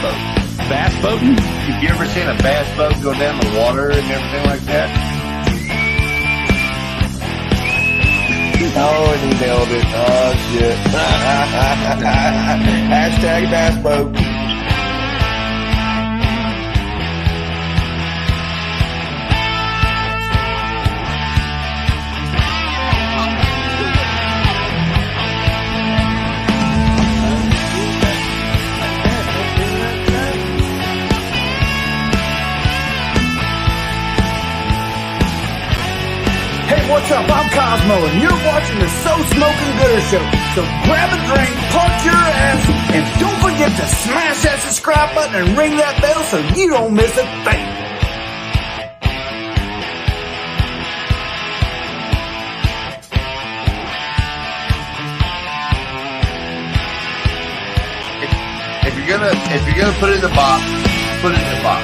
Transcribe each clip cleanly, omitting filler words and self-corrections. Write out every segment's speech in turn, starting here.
boat. Bass boating? Have you ever seen a bass boat go down the water and everything like that? Oh, and he nailed it. Oh, shit. Hashtag bass boat. What's up? I'm Cosmo, and you're watching the So Smokin Gooder Show. So grab a drink, park your ass, and don't forget to smash that subscribe button and ring that bell so you don't miss a thing. If you're gonna put it in the box, put it in the box.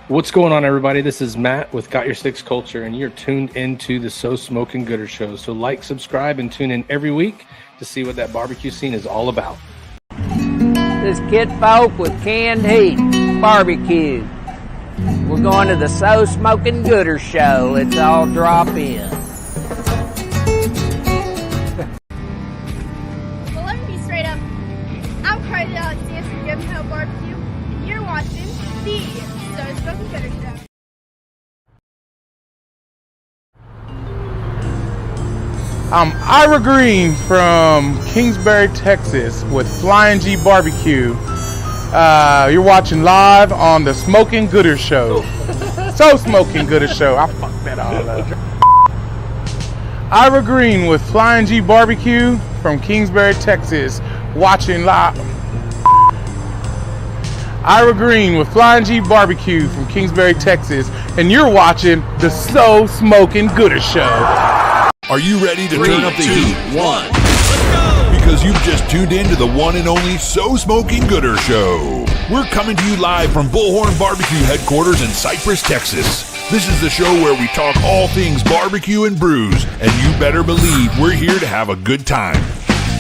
What's going on, everybody? This is Matt with Got Your Six Culture, and you're tuned into the So Smokin Gooder Show. So like, subscribe, and tune in every week to see what that barbecue scene is all about. This kid folk with canned heat, barbecue. We're going to the So Smokin Gooder Show. Let's all drop in. Well, let me be straight up. I'm Carly Alexander from Good Hill Barbecue, and you're watching the So Smokin Gooder Show. I'm Ira Green from Kingsbury, Texas with Flying G Barbecue. You're watching live on the Smokin Gooder Show. So Smokin Gooder Show. I fucked that all up. Ira Green with Flying G Barbecue from Kingsbury, Texas, watching live. Ira Green with Flying G Barbecue from Kingsbury, Texas, and you're watching the So Smokin Gooder Show. Are you ready to turn up the heat? 1. Let's go! Because you've just tuned in to the one and only So Smokin Gooder Show. We're coming to you live from Bullhorn Barbecue headquarters in Cypress, Texas. This is the show where we talk all things barbecue and brews, and you better believe we're here to have a good time.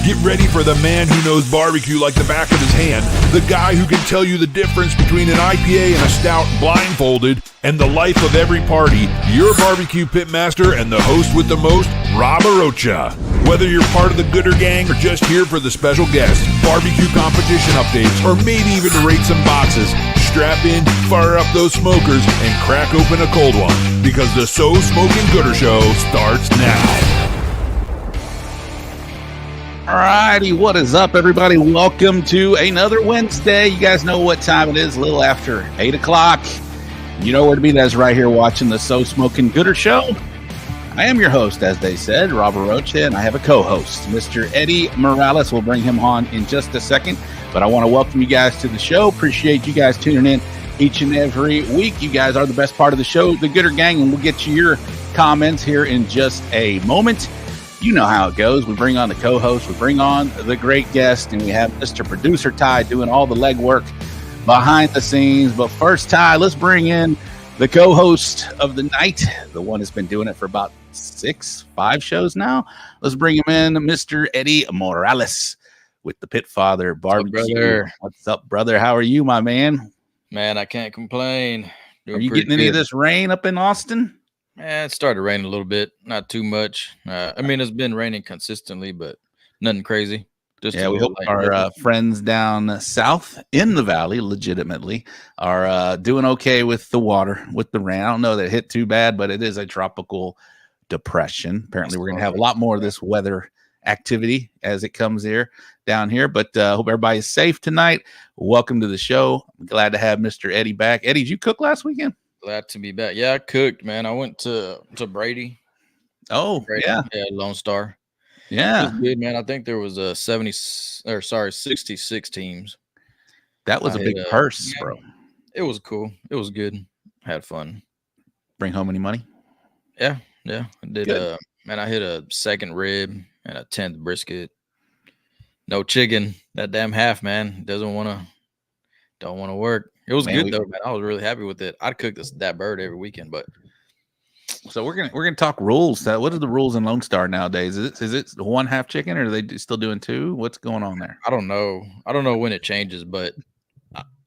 Get ready for the man who knows barbecue like the back of his hand, the guy who can tell you the difference between an IPA and a stout blindfolded, and the life of every party, your barbecue pitmaster and the host with the most, Rob Arocha. Whether you're part of the Gooder Gang or just here for the special guests, barbecue competition updates, or maybe even to rate some boxes, strap in, fire up those smokers, and crack open a cold one, because the So Smokin Gooder Show starts now. Alrighty, what is up, everybody? Welcome to another Wednesday. You guys know what time it is, a little after 8 o'clock. You know where to be. That's right here watching the So Smokin Gooder Show. I am your host, as they said, Rob Arocha, and I have a co-host, Mr. Eddy Morales. We'll bring him on in just a second, but I want to welcome you guys to the show. Appreciate you guys tuning in each and every week. You guys are the best part of the show, the Gooder Gang, and we'll get to your comments here in just a moment. You know how it goes. We bring on the co-host, we bring on the great guest, and we have Mr. Producer Ty doing all the legwork behind the scenes. But first, Ty, let's bring in the co-host of the night, the one that's been doing it for about 5 shows now. Let's bring him in, Mr. Eddy Morales with the Pit Father Barbecue. What's up, brother? How are you, my man? Man, I can't complain. Are you getting any of this rain up in Austin? It started raining a little bit, not too much. I mean, it's been raining consistently, but nothing crazy. Just we hope our friends down south in the valley, legitimately, are doing okay with the water, with the rain. I don't know that it hit too bad, but it is a tropical depression. Apparently, we're going to have a lot more of this weather activity as it comes here down here. But hope everybody's safe tonight. Welcome to the show. I'm glad to have Mr. Eddy back. Eddy, did you cook last weekend? Glad to be back. Yeah, I cooked, man. I went to Brady. Oh, Brady. yeah. Yeah, Lone Star. Yeah. It was good, man. I think there was 66 teams. That was a big purse, bro. It was cool. It was good. Had fun. Bring home any money? Yeah. I did. Good. Man, I hit a 2nd rib and a 10th brisket. No chicken. That damn half, man, don't want to work. It was good though, man. I was really happy with it. I'd cook that bird every weekend, but. So we're gonna talk rules. What are the rules in Lone Star nowadays? Is it 1/2 chicken, or are they still doing 2? What's going on there? I don't know. I don't know when it changes, but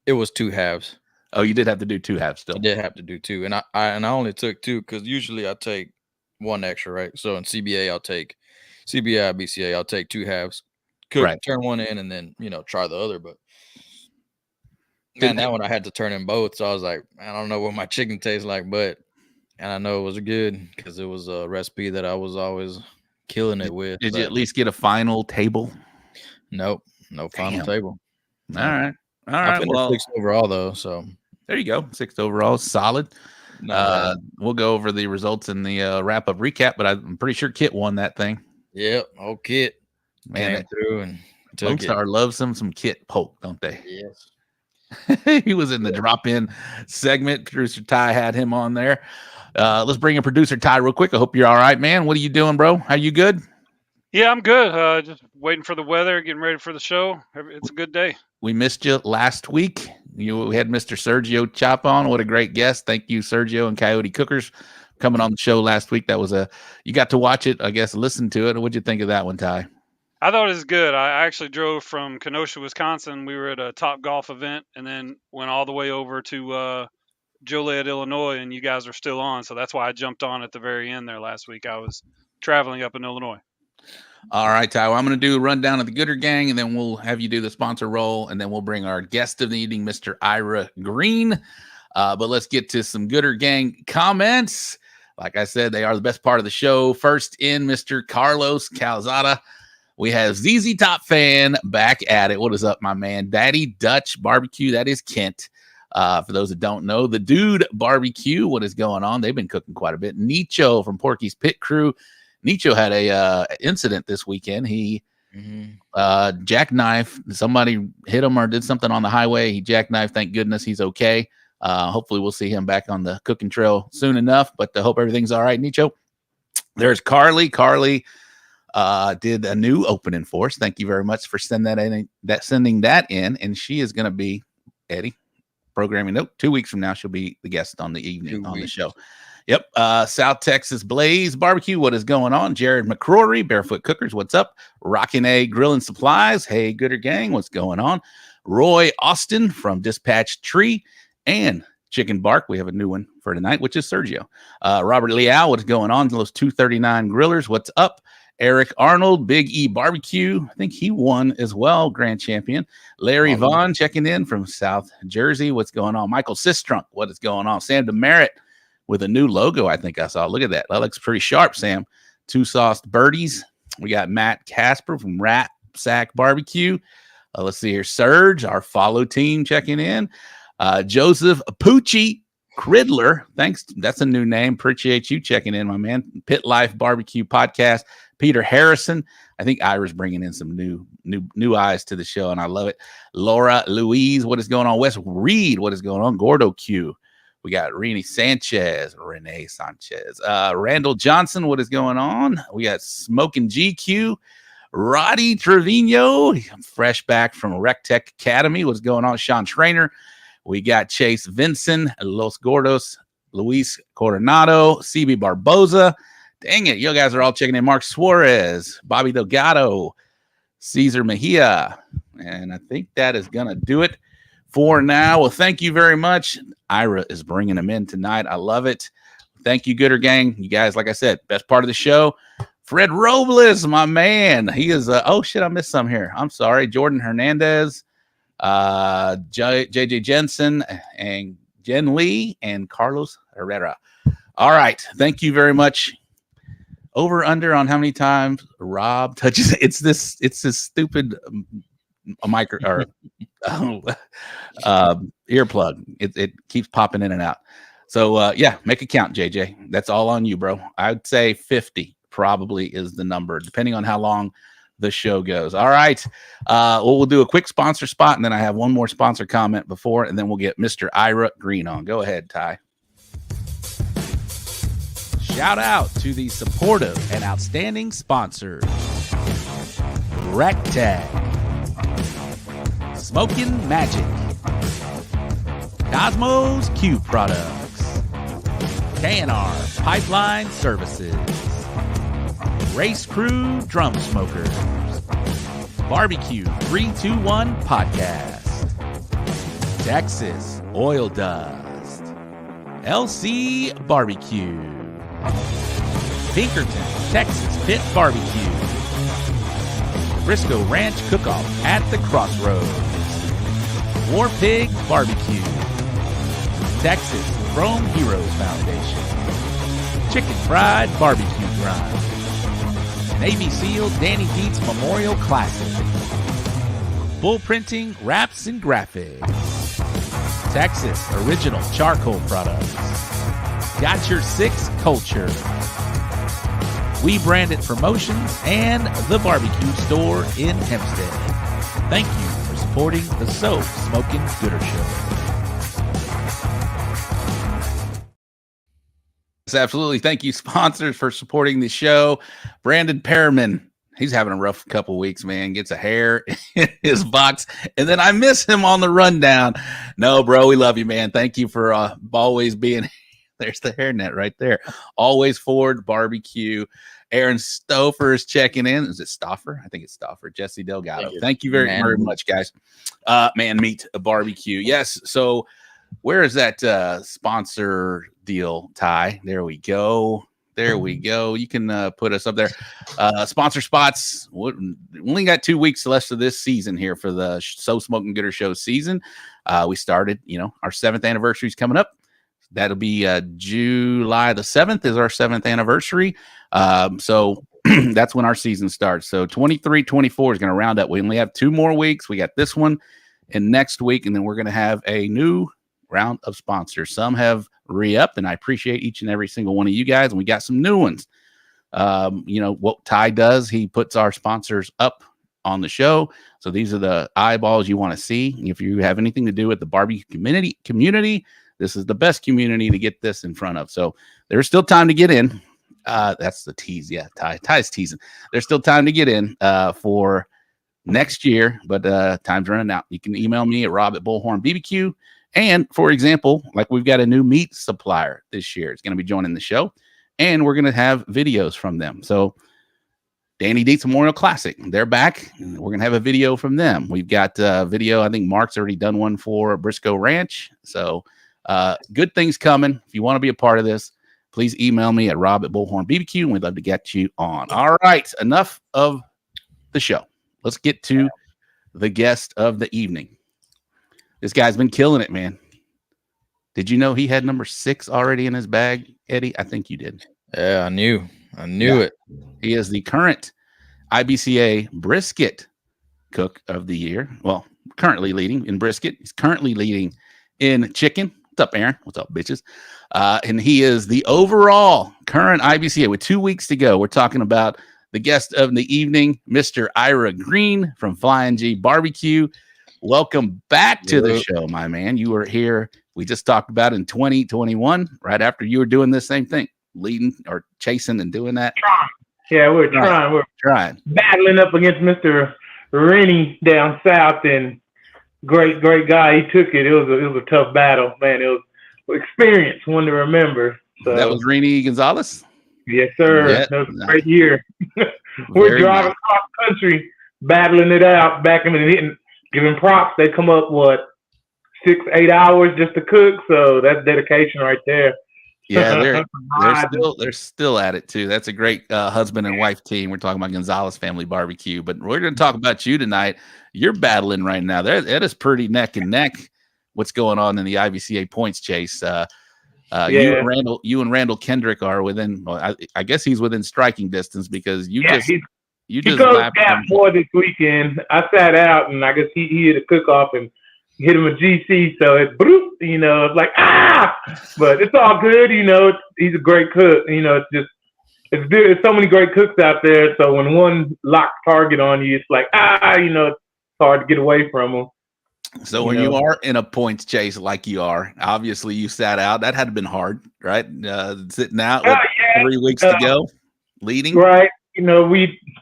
it was 2 halves. Oh, you did have to do 2 halves still. I did have to do 2, and I only took 2 because usually I take 1 extra, right? So in CBA, IBCA, I'll take 2 halves, turn one in, and then try the other. But man, that one I had to turn in both, so I was like, I don't know what my chicken tastes like, and I know it was good because it was a recipe that I was always killing it with. Did you at least get a final table? Nope, no final table. All right. Well, 6th overall though, so there you go. 6th overall, solid. We'll go over the results in the wrap-up recap, but I'm pretty sure Kit won that thing. Yep, Kit came through and Lone Star loves some Kit poke, don't they? Yes. He was in the drop-in segment. Producer Ty had him on there. Let's bring in Producer Ty real quick. I hope you're all right, man. What are you doing, bro? How you good? Yeah, I'm good. Just waiting for the weather, getting ready for the show. It's a good day. We missed you last week. We had Mr. Sergio Chop on. What a great guest. Thank you, Sergio and Coyote Cookers, coming on the show last week. That was you got to watch it, I guess, listen to it. What'd you think of that one, Ty? I thought it was good. I actually drove from Kenosha, Wisconsin. We were at a Top Golf event and then went all the way over to Joliet, Illinois, and you guys are still on. So that's why I jumped on at the very end there last week. I was traveling up in Illinois. All right, Ty. Well, I'm going to do a rundown of the Gooder Gang, and then we'll have you do the sponsor roll, and then we'll bring our guest of the evening, Mr. Ira Green. But let's get to some Gooder Gang comments. Like I said, they are the best part of the show. First in, Mr. Carlos Calzada. We have ZZ Top Fan back at it. What is up, my man? Daddy Dutch Barbecue. That is Kent. For those that don't know, the Dude Barbecue. What is going on? They've been cooking quite a bit. Nicho from Porky's Pit Crew. Nicho had a incident this weekend. He jackknifed. Somebody hit him or did something on the highway. He jackknifed. Thank goodness he's okay. Hopefully we'll see him back on the cooking trail soon enough, but I hope everything's all right, Nicho. There's Carly. Carly did a new opening for us. Thank you very much for sending that in. And she is going to be, Eddie, programming note, 2 weeks from now, she'll be the guest on the evening on the show. Yep. South Texas Blaze Barbecue. What is going on? Jared McCrory, Barefoot Cookers. What's up? Rockin' A Grill and Supplies. Hey, Gooder Gang. What's going on? Roy Austin from Dispatch Tree and ChickN Bark. We have a new one for tonight, which is Sergio. Robert Leal. What's going on? Those 239 Grillers. What's up? Eric Arnold, Big E Barbecue. I think he won as well, Grand Champion. Larry Vaughn checking in from South Jersey. What's going on? Michael Sistrunk. What is going on? Sam DeMerit with a new logo, I think I saw. Look at that. That looks pretty sharp, Sam. Two Sauced Birdies. We got Matt Casper from Rat Sack Barbecue. Let's see here. Surge, our follow team, checking in. Joseph Pucci Cridler. Thanks. That's a new name. Appreciate you checking in, my man. Pit Life Barbecue Podcast. Peter Harrison. I think Ira's bringing in some new eyes to the show, and I love it. Laura Louise. What is going on? Wes Reed. What is going on? Gordo Q. We got Renee Sanchez. Randall Johnson. What is going on? We got Smokin GQ. Roddy Trevino, fresh back from Rec Tech Academy. What's going on? Sean Schrainer. We got Chase Vinson, Los Gordos, Luis Coronado, CB Barboza. Dang it, you guys are all checking in. Mark Suarez, Bobby Delgado, Cesar Mejia. And I think that is going to do it for now. Well, thank you very much. Ira is bringing them in tonight. I love it. Thank you, Gooder Gang. You guys, like I said, best part of the show. Fred Robles, my man. He is, oh shit, I missed some here. I'm sorry. Jordan Hernandez, JJ Jensen, and Jen Lee, and Carlos Herrera. All right. Thank you very much. Over under on how many times Rob touches. It's this stupid micro or earplug. It keeps popping in and out. So yeah, make it count, JJ. That's all on you, bro. I'd say 50. probably is the number, depending on how long the show goes. All right. We'll do a quick sponsor spot, and then I have one more sponsor comment before, and then we'll get Mr. Ira Green on. Go ahead, Ty. Shout out to the supportive and outstanding sponsors. Rectag, Smokin' Magic, Cosmos Q Products, KNR Pipeline Services, Race Crew Drum Smokers, Barbecue 321 Podcast, Texas Oil Dust, LC Barbecue, Pinkerton Texas Pit Barbecue, Briscoe Ranch Cook-Off at the Crossroads, War Pig Barbecue, Texas Chrome Heroes Foundation, Chicken Fried Barbecue Grind, Navy SEAL Danny Dietz Memorial Classic, Bull Printing Wraps and Graphics, Texas Original Charcoal Products, Got Your Six Culture, We Branded Promotions, and the Barbecue Store in Hempstead. Thank you for supporting the So Smokin Gooder Show. Yes, absolutely. Thank you, sponsors, for supporting the show. Brandon Perriman, he's having a rough couple weeks, man. Gets a hair in his box, and then I miss him on the rundown. No, bro, we love you, man. Thank you for always being. There's the hairnet right there. Always Forward Barbecue. Aaron Stouffer is checking in. Is it Stauffer? I think it's Stauffer. Jesse Delgado. Thank you very much, guys. Man Meat Barbecue. Yes. So where is that sponsor deal, Ty? There we go. There we go. You can put us up there. Sponsor spots. We only got 2 weeks left of this season here for the So Smokin Gooder Show season. We started, our 7th anniversary is coming up. That'll be July the 7th is our 7th anniversary. So that's when our season starts. So 23-24 is going to round up. We only have 2 more weeks. We got this one and next week, and then we're going to have a new round of sponsors. Some have re-upped, and I appreciate each and every single one of you guys. And we got some new ones. What Ty does, he puts our sponsors up on the show. So these are the eyeballs you want to see. If you have anything to do with the barbecue community, this is the best community to get this in front of. So there's still time to get in. That's the tease. Yeah, Ty's teasing. There's still time to get in for next year, but time's running out. You can email me at rob@bullhornbbq. And for example, like we've got a new meat supplier this year. It's going to be joining the show, and we're going to have videos from them. So Danny Dietz Memorial Classic, they're back. We're going to have a video from them. We've got video. I think Mark's already done one for Briscoe Ranch. So good things coming. If you want to be a part of this, please email me at rob@bullhornbbq, and we'd love to get you on. All right, enough of the show. Let's get to the guest of the evening. This guy's been killing it, man. Did you know he had number 6 already in his bag, Eddie? I think you did. Yeah, I knew it. He is the current IBCA Brisket Cook of the Year. Well, currently leading in brisket. He's currently leading in chicken. What's up, Aaron? What's up, bitches? And he is the overall current IBCA with 2 weeks to go. We're talking about the guest of the evening, Mr. Ira Green from Flying G Barbecue. Welcome back to the show, my man. You were here. We just talked about in 2021, right after you were doing this same thing, leading or chasing and doing that. Yeah, we're trying. We're trying. Battling up against Mr. Rennie down south, and great guy. He took it. It was a tough battle, man. It was experience, one to remember. So that was Rennie Gonzalez. Yes, sir. Yeah, that was a great year. We're driving across the country, battling it out, back in the hitting, giving props. They come up 6-8 hours just to cook. So that's dedication right there. Yeah, they're still at it too. That's a great husband and wife team. We're talking about Gonzalez Family Barbecue, but we're going to talk about you tonight. You're battling right now. That is pretty neck and neck. What's going on in the IBCA points chase? You and Randall Kendrick are within. Well, I guess he's within striking distance because he goes gap more this weekend. I sat out and I guess he hit a cook off and hit him a GC, so it's it's like but it's all good. He's a great cook. It's just There's so many great cooks out there. So when one locks target on you, it's like, it's hard to get away from them. So when you are in a points chase like you are, obviously you sat out. That had to been hard, right? Sitting out with 3 weeks to go, leading. Right.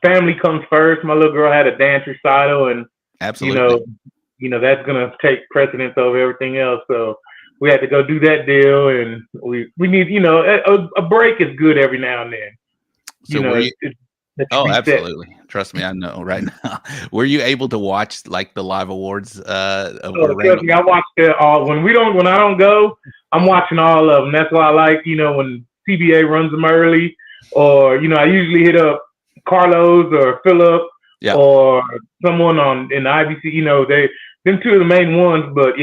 Family comes first. My little girl had a dance recital, and absolutely, that's gonna take precedence over everything else. So we had to go do that deal, and we need, a break is good every now and then. So absolutely. Trust me, I know right now. Were you able to watch like the live awards? Trust me, I watched it all. When I don't go, I'm watching all of them. That's why I like, when CBA runs them early, or I usually hit up Carlos or Philip or someone in the IBC. Them two of the main ones. But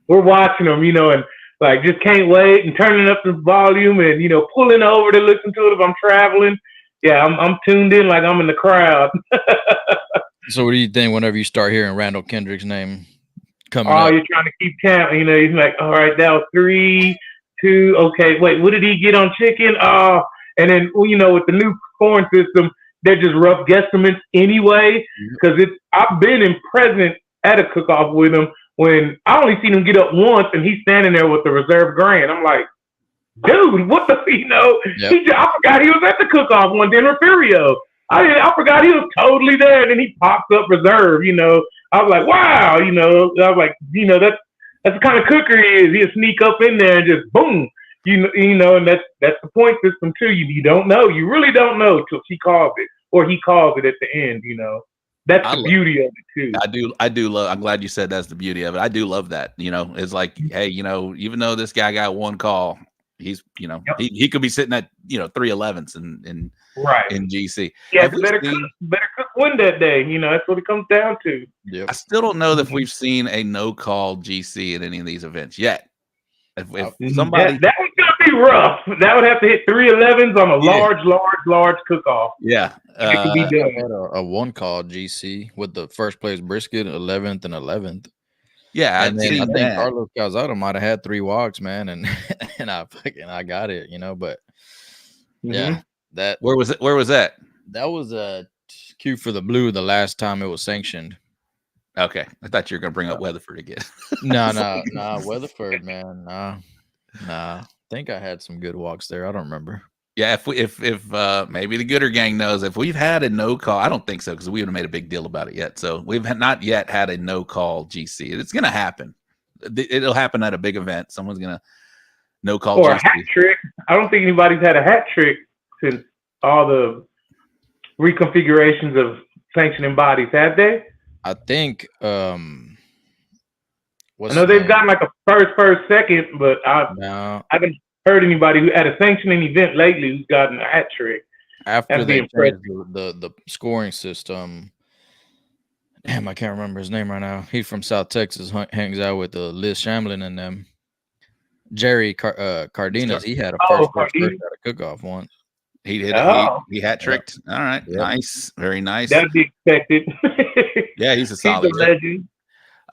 we're watching them, and like just can't wait and turning up the volume and pulling over to listen to it if I'm traveling. Yeah, I'm tuned in like I'm in the crowd. So what do you think whenever you start hearing Randall Kendrick's name coming up? You're trying to keep count. He's like, all right, that was 3, 2. Okay, wait, what did he get on chicken? And then, with the new scoring system, they're just rough guesstimates anyway. Because I've been present at a cook-off with him when I only seen him get up once and he's standing there with the reserve grain. I'm like, dude, what the, I forgot he was at the cook-off one day in Refugio. I forgot he was totally there. And then he pops up reserve, I was like, wow, I was like, that's the kind of cooker he is. He'll sneak up in there and just boom, and that's the point system too. You don't know. You really don't know till she calls it or he calls it at the end, That's the beauty of it too. I do love. I'm glad you said that's the beauty of it. I do love that. It's like, hey, even though this guy got one call, he's, he could be sitting at 311s in GC. Yeah, better cook win that day. That's what it comes down to. I still don't know if we've seen a no call GC at any of these events yet. If somebody that one's gonna be rough. That would have to hit 311s on a large cook-off. Yeah, it could be done. I had a one call GC with the first place brisket, 11th and 11th. Yeah, and then I think Carlos Calzado might have had 3 walks, man, and I got it, But yeah, that where was that? That was a Q for the Blue the last time it was sanctioned. Okay, I thought you were gonna bring up Weatherford again. No, Weatherford, man, nah. I think I had some good walks there. I don't remember. Yeah, if maybe the Gooder gang knows if we've had a no call. I don't think so because we haven't made a big deal about it yet. So we've not yet had a no call GC. It's gonna happen. It'll happen at a big event. Someone's gonna no call or GC. A hat trick. I don't think anybody's had a hat trick since all the reconfigurations of sanctioning bodies, have they? I think I know they've gotten like a first, second, but I haven't heard anybody who at a sanctioning event lately who's gotten a hat trick. After they changed the scoring system. Damn, I can't remember his name right now. He's from South Texas, hangs out with Liz Shamlin and them. Jerry Cardenas, he had a first at a cook-off once. He did. He hat tricked. All right, nice, very nice. That'd be expected. Yeah, he's a solid legend.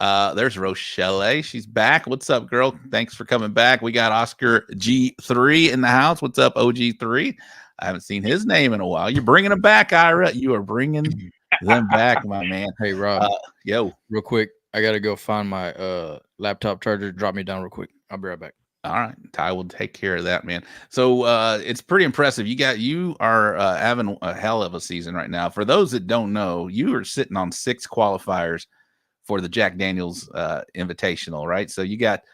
There's Rochelle. She's back. What's up, girl? Thanks for coming back. We got Oscar G3 in the house. What's up, OG3? I haven't seen his name in a while. You're bringing them back, Ira. You are bringing them back, my man. Hey, Rob. Yo, real quick. I got to go find my laptop charger. Drop me down real quick. I'll be right back. All right, Ty will take care of that, man. So it's pretty impressive. You are having a hell of a season right now. For those that don't know, you are sitting on 6 qualifiers for the Jack Daniels Invitational, right? So you got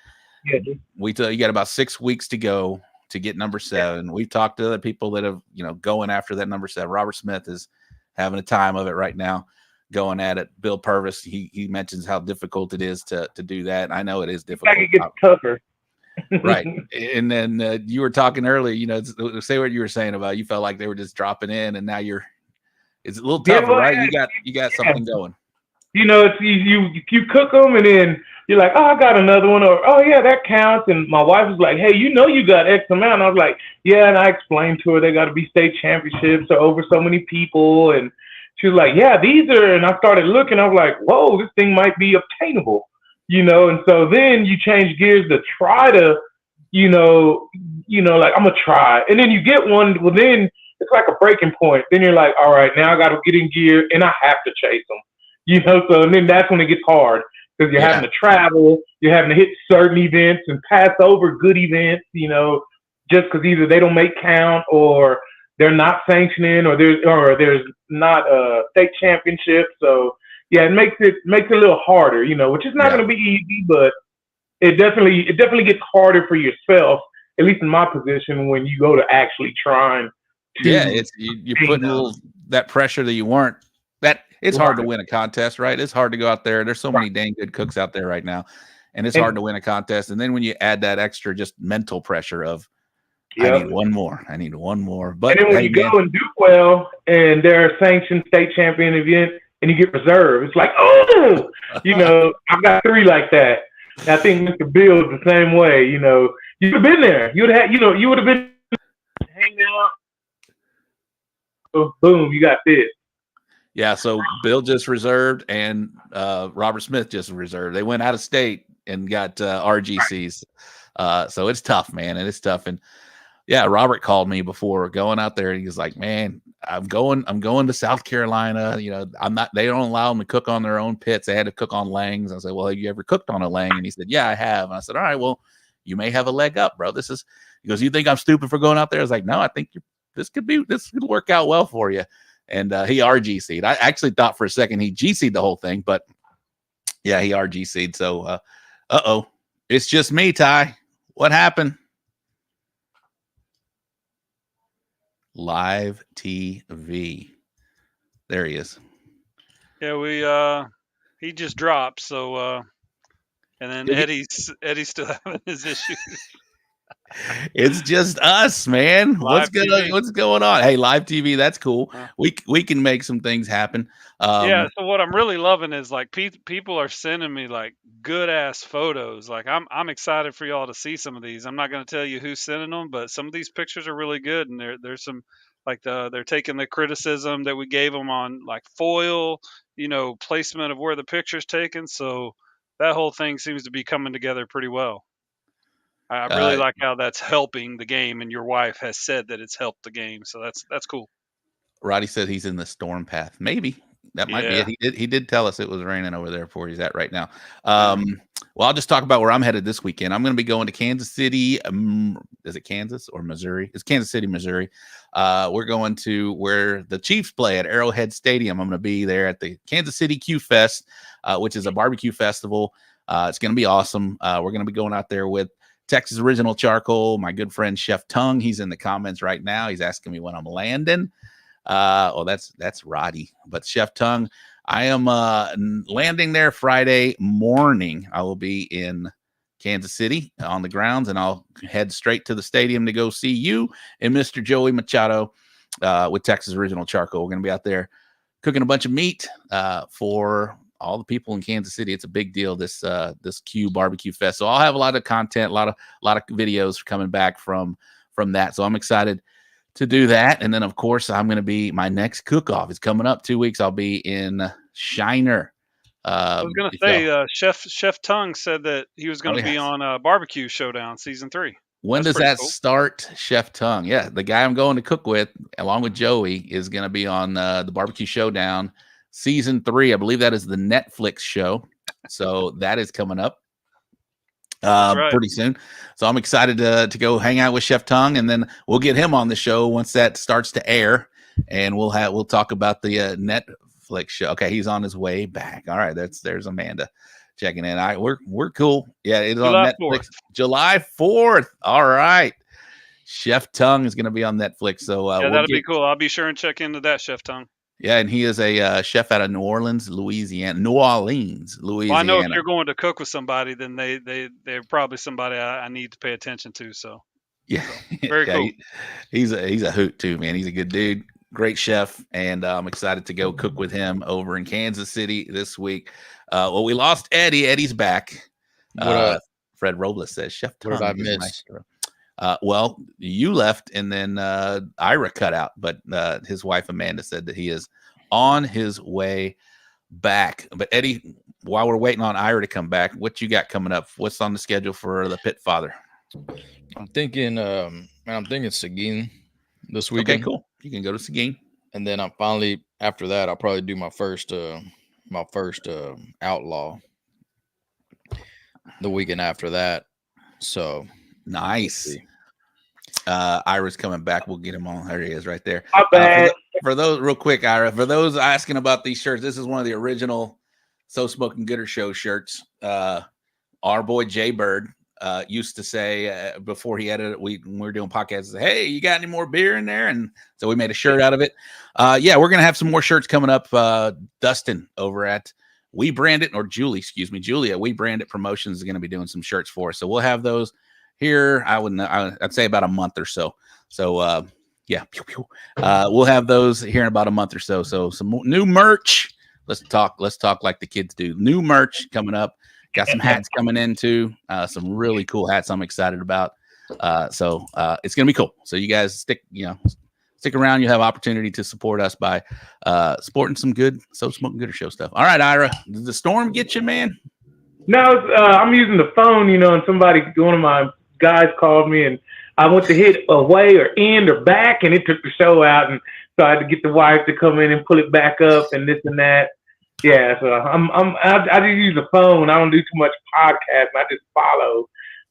you got about 6 weeks to go to get number 7. We've talked to other people that have going after that number 7. Robert Smith is having a time of it right now, going at it. Bill Purvis, he mentions how difficult it is to do that. I know it is difficult. It gets tougher. Right. And then you were talking earlier, say what you were saying about you felt like they were just dropping in, and now it's a little tougher, right? You got something going. It's you cook them and then you're like, oh, I got another one, or oh yeah, that counts. And my wife was like, hey, you got X amount. And I was like, yeah, and I explained to her they got to be state championships or over so many people, and she was like, yeah, these are. And I started looking. I was like, whoa, this thing might be obtainable. And so then you change gears to try to, like, I'm going to try. And then you get one. Well, then it's like a breaking point. Then you're like, all right, now I got to get in gear, and I have to chase them. You know, so and then that's when it gets hard because you're having to travel, you're having to hit certain events and pass over good events, you know, just because either they don't make count or they're not sanctioning or there's not a state championship. So yeah, it makes it a little harder, you know, which is not going to be easy, but it definitely gets harder for yourself, at least in my position, when you go to actually trying to. Yeah, it's you put that pressure that you weren't. That it's hard to win a contest, right? It's hard to go out there. There's so many dang good cooks out there right now, and it's hard to win a contest. And then when you add that extra just mental pressure of, I need one more. But and then when you go and do well, and they're a sanctioned state champion event, and you get reserved, it's like, oh, you know, I've got 3 like that. And I think Mr. Bill's the same way. You know, you'd have been there. You would have been hanging out. So boom, you got this. Yeah, so Bill just reserved and Robert Smith just reserved. They went out of state and got RGCs. So it's tough, man, and it's tough. And yeah, Robert called me before going out there, and he was like, "Man, I'm going to South Carolina. You know, they don't allow them to cook on their own pits. They had to cook on langs." I said, "Well, have you ever cooked on a lang?" And he said, "Yeah, I have." And I said, "All right, well, you may have a leg up, bro. He goes, "You think I'm stupid for going out there?" I was like, "No, I think this could work out well for you." And he RGC'd. I actually thought for a second he GC'd the whole thing, but yeah, he RGC'd. So, it's just me, Ty. What happened? Live TV. There he is. Yeah, he just dropped. So, and then Eddie's still having his issues. It's just us, man. What's going on? Hey, live TV, that's cool. We can make some things happen. Yeah. So what I'm really loving is like people are sending me like good ass photos. Like I'm excited for y'all to see some of these. I'm not going to tell you who's sending them, but some of these pictures are really good, and there's some like they're taking the criticism that we gave them on like foil, you know, placement of where the picture's taken. So that whole thing seems to be coming together pretty well. I really like how that's helping the game, and your wife has said that it's helped the game, so that's cool. Roddy said he's in the storm path. Maybe that might be it. He did tell us it was raining over there where he's at right now. Well, I'll just talk about where I'm headed this weekend. I'm going to be going to Kansas City. Is it Kansas or Missouri? It's Kansas City, Missouri. We're going to where the Chiefs play at Arrowhead Stadium. I'm going to be there at the Kansas City Q Fest, which is a barbecue festival. It's going to be awesome. We're going to be going out there with Texas Original Charcoal, my good friend Chef Tongue. He's in the comments right now. He's asking me when I'm landing. That's Roddy. But Chef Tongue, I am landing there Friday morning. I will be in Kansas City on the grounds, and I'll head straight to the stadium to go see you and Mr. Joey Machado with Texas Original Charcoal. We're going to be out there cooking a bunch of meat for all the people in Kansas City. It's a big deal, this Q Barbecue Fest. So I'll have a lot of content, a lot of videos coming back from that. So I'm excited to do that. And then of course I'm going to be, my next cook-off is coming up 2 weeks. I'll be in Shiner. I was going to say, Chef Tongue said that he was going to be on Barbecue Showdown Season 3. When does that start, Chef Tongue? Yeah, the guy I'm going to cook with, along with Joey, is going to be on the Barbecue Showdown Season 3. I believe that is the Netflix show. So that is coming up pretty soon. So I'm excited to go hang out with Chef Tongue, and then we'll get him on the show once that starts to air, and we'll talk about the Netflix show. Okay, he's on his way back. All right, there's Amanda checking in. All right, we're cool. Yeah, it's on Netflix. July 4th. All right. Chef Tongue is going to be on Netflix. So that'll be cool. I'll be sure and check into that, Chef Tongue. Yeah, and he is a chef out of New Orleans, Louisiana. Well, I know if you're going to cook with somebody, then they're probably somebody I need to pay attention to. So yeah, very cool. He's a hoot too, man. He's a good dude, great chef, and I'm excited to go cook with him over in Kansas City this week. Well, we lost Eddie. Eddie's back. Fred Robles says Chef Tongue. What did I miss? Well, you left, and then Ira cut out, but his wife Amanda said that he is on his way back. But Eddie, while we're waiting on Ira to come back, what you got coming up? What's on the schedule for the Pit Father? I'm thinking Seguin this weekend. Okay, cool. You can go to Seguin. And then I'm finally, after that, I'll probably do my first outlaw the weekend after that. So nice. Ira's coming back. We'll get him on. There he is right there. My bad. For those, real quick, Ira, for those asking about these shirts, this is one of the original So Smokin Gooder Show shirts. Our boy Jay Bird used to say before he edited it, when we were doing podcasts, hey, you got any more beer in there? And so we made a shirt out of it. Yeah, we're gonna have some more shirts coming up. Dustin over at We Brand It, or Julia at We Brand It Promotions is gonna be doing some shirts for us. So we'll have those here. I'd say about a month or so. So yeah, we'll have those here in about a month or so. So some new merch. Let's talk like the kids do. New merch coming up. Got some hats coming in too. Some really cool hats I'm excited about. So it's gonna be cool. So you guys stick around. You'll have opportunity to support us by supporting some good So Smokin Gooder Show stuff. All right, Ira, did the storm get you, man? No, I'm using the phone, and one of my guys called me, and I went to hit away or end or back, and it took the show out, and so I had to get the wife to come in and pull it back up and this and that. Yeah, so I just use the phone. I don't do too much podcasting. I just follow,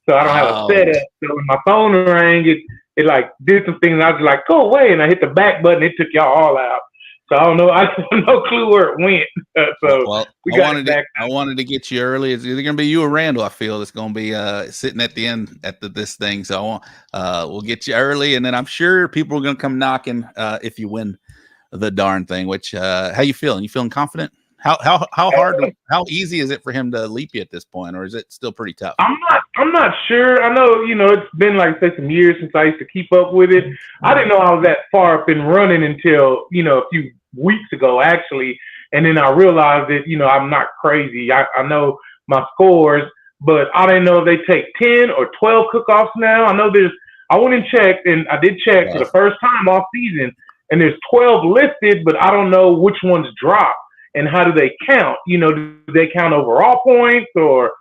so I don't have a setup. So when my phone rang, it like did some things. And I was like, go away, and I hit the back button. It took y'all all out. So I don't know. I have no clue where it went. So we got it back. I wanted to get you early. It's either going to be you or Randall. I feel it's going to be sitting at the end at this thing. So we'll get you early, and then I'm sure people are going to come knocking if you win the darn thing. Which how you feeling? You feeling confident? How hard? How easy is it for him to leap you at this point, or is it still pretty tough? I'm not sure. I know it's been like say some years since I used to keep up with it. I didn't know I was that far up and running until a few weeks ago actually, and then I realized that I'm not crazy. I know my scores, but I didn't know if they take 10 or 12 cook-offs now. I know I went and checked, and I did check for the first time all season, and there's 12 listed, but I don't know which ones drop. And how do they count? Do they count overall points or,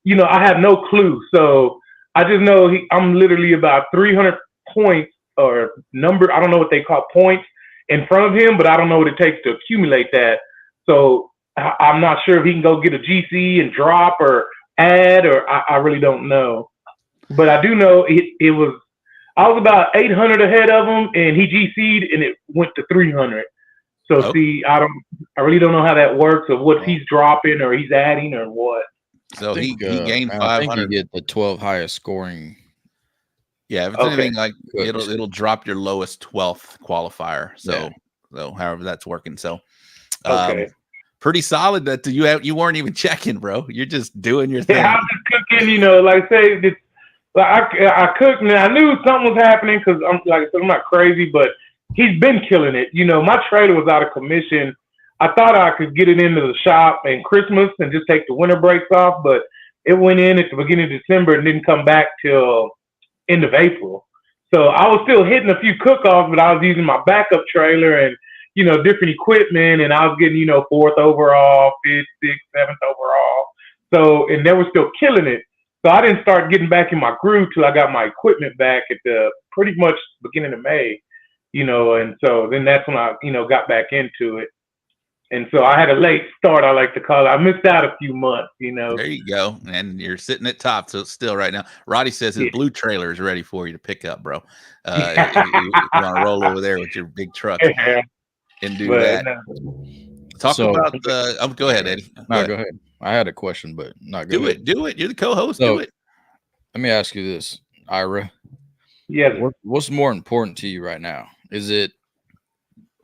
I have no clue. So I just know I'm literally about 300 points or number. I don't know what they call points in front of him, but I don't know what it takes to accumulate that. So I'm not sure if he can go get a GC and drop or add, or I really don't know. But I do know I was about 800 ahead of him, and he GC'd and it went to 300. So see, I really don't know how that works, or what he's dropping or he's adding or what. So he gained 500. I think you get the 12 highest scoring. Yeah, if it's anything like it'll drop your lowest 12th qualifier. So however that's working. So pretty solid that you weren't even checking, bro. You're just doing your thing. Yeah, I'm just cooking. Like say this. I cooked, and I knew something was happening because I'm not crazy, but he's been killing it. My trailer was out of commission. I thought I could get it into the shop in Christmas and just take the winter breaks off, but it went in at the beginning of December and didn't come back till end of April. So I was still hitting a few cook-offs, but I was using my backup trailer and, different equipment, and I was getting, 4th overall, 5th, 6th, 7th overall. So, and they were still killing it. So I didn't start getting back in my groove till I got my equipment back at the pretty much beginning of May. And so then that's when I, got back into it. And so I had a late start, I like to call it. I missed out a few months, There you go. And you're sitting at top, so still right now. Roddy says his blue trailer is ready for you to pick up, bro. If you want to roll over there with your big truck and do that. Talk about the go ahead, Eddie. Go ahead. I had a question, but not good. Do it. You're the co-host. So, do it. Let me ask you this, Ira. Yes. What's more important to you right now? Is it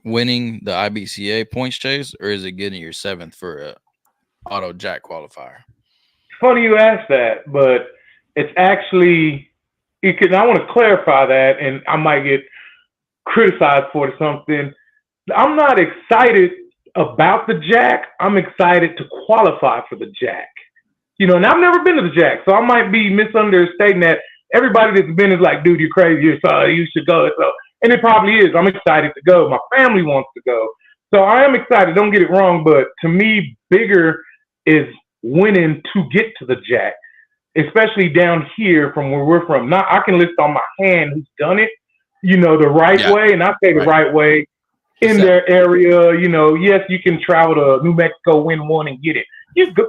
winning the IBCA points chase, or is it getting your 7th for a auto jack qualifier? Funny you asked that, but it's actually I want to clarify that, and I might get criticized for something. I'm not excited about the jack. I'm excited to qualify for the jack. And I've never been to the jack, so I might be misunderstating that. Everybody that's been is like, dude, you're crazy. You should go. So, and it probably is. I'm excited to go. My family wants to go. So I am excited. Don't get it wrong. But to me, bigger is winning to get to the jack, especially down here from where we're from. Now I can list on my hand who's done it, the right way, and I say the right way in their area. Yes, you can travel to New Mexico, win one, and get it.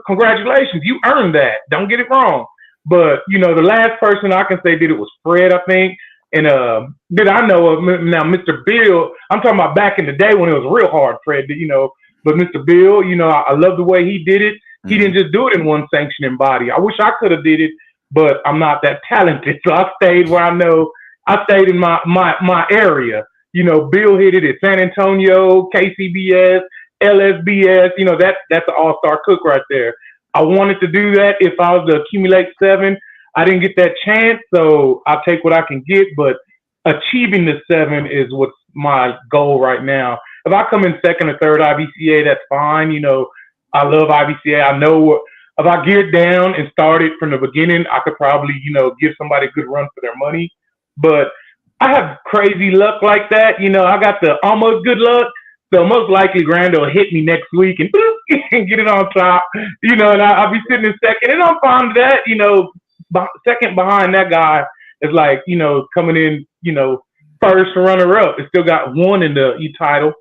Congratulations, you earned that. Don't get it wrong. But the last person I can say did it was Fred, I think. And that I know of now, Mr. Bill. I'm talking about back in the day when it was real hard, Fred. But Mr. Bill, I love the way he did it. He didn't just do it in one sanctioning body. I wish I could have did it, but I'm not that talented. So I stayed where I know. I stayed in my area. Bill hit it at San Antonio, KCBS, LSBS. That's an all-star cook right there. I wanted to do that if I was to accumulate 7. I didn't get that chance, so I'll take what I can get. But achieving the 7 is what's my goal right now. If I come in 2nd or 3rd IBCA, that's fine. I love IBCA. I know if I geared down and started from the beginning, I could probably, give somebody a good run for their money. But I have crazy luck like that. I got the almost good luck. So most likely Grando will hit me next week and get it on top, and I'll be sitting in 2nd. And I'm fine with that, 2nd behind that guy is like, coming in, 1st runner-up. It still got 1 in the title,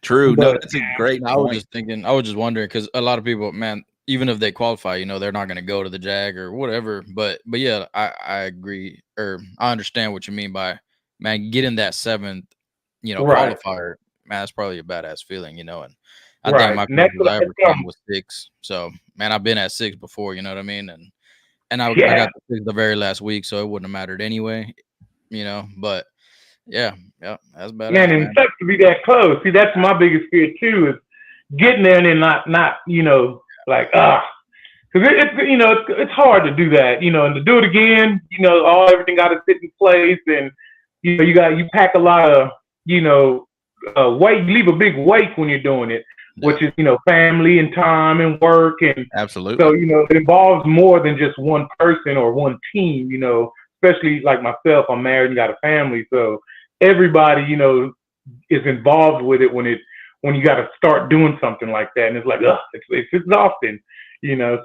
True. No, that's a great point. I was just wondering, because a lot of people, man, even if they qualify, they're not going to go to the Jag or whatever. But yeah, I agree, or I understand what you mean by, man, getting that 7th, qualifier. Man, that's probably a badass feeling, and I think my closest I ever was 6. So, man, I've been at 6 before, you know what I mean? And I got the 6 the very last week, so it wouldn't have mattered anyway, but yeah, that's badass. Man, and it sucks to be that close. See, that's my biggest fear too, is getting there and then not like, because it's hard to do that, and to do it again, everything got to sit in place, and you pack a lot of weight, you leave a big weight when you're doing it, which is family and time and work, and absolutely. So it involves more than just one person or one team. Especially like myself, I'm married and got a family, so everybody is involved with it when you got to start doing something like that, and it's like, it's exhausting,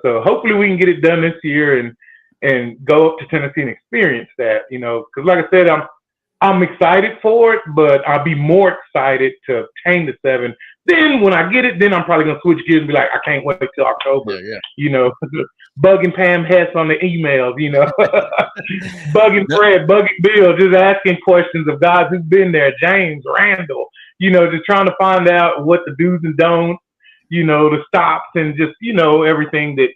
So hopefully we can get it done this year and go up to Tennessee and experience that, because like I said, I'm excited for it, but I'll be more excited to obtain the 7. Then when I get it, then I'm probably gonna switch gears and be like, I can't wait till October. Bugging Pam Hess on the emails, bugging Fred, bugging Bill, just asking questions of guys who've been there, James, Randall, just trying to find out what the do's and don'ts, the stops, and just everything that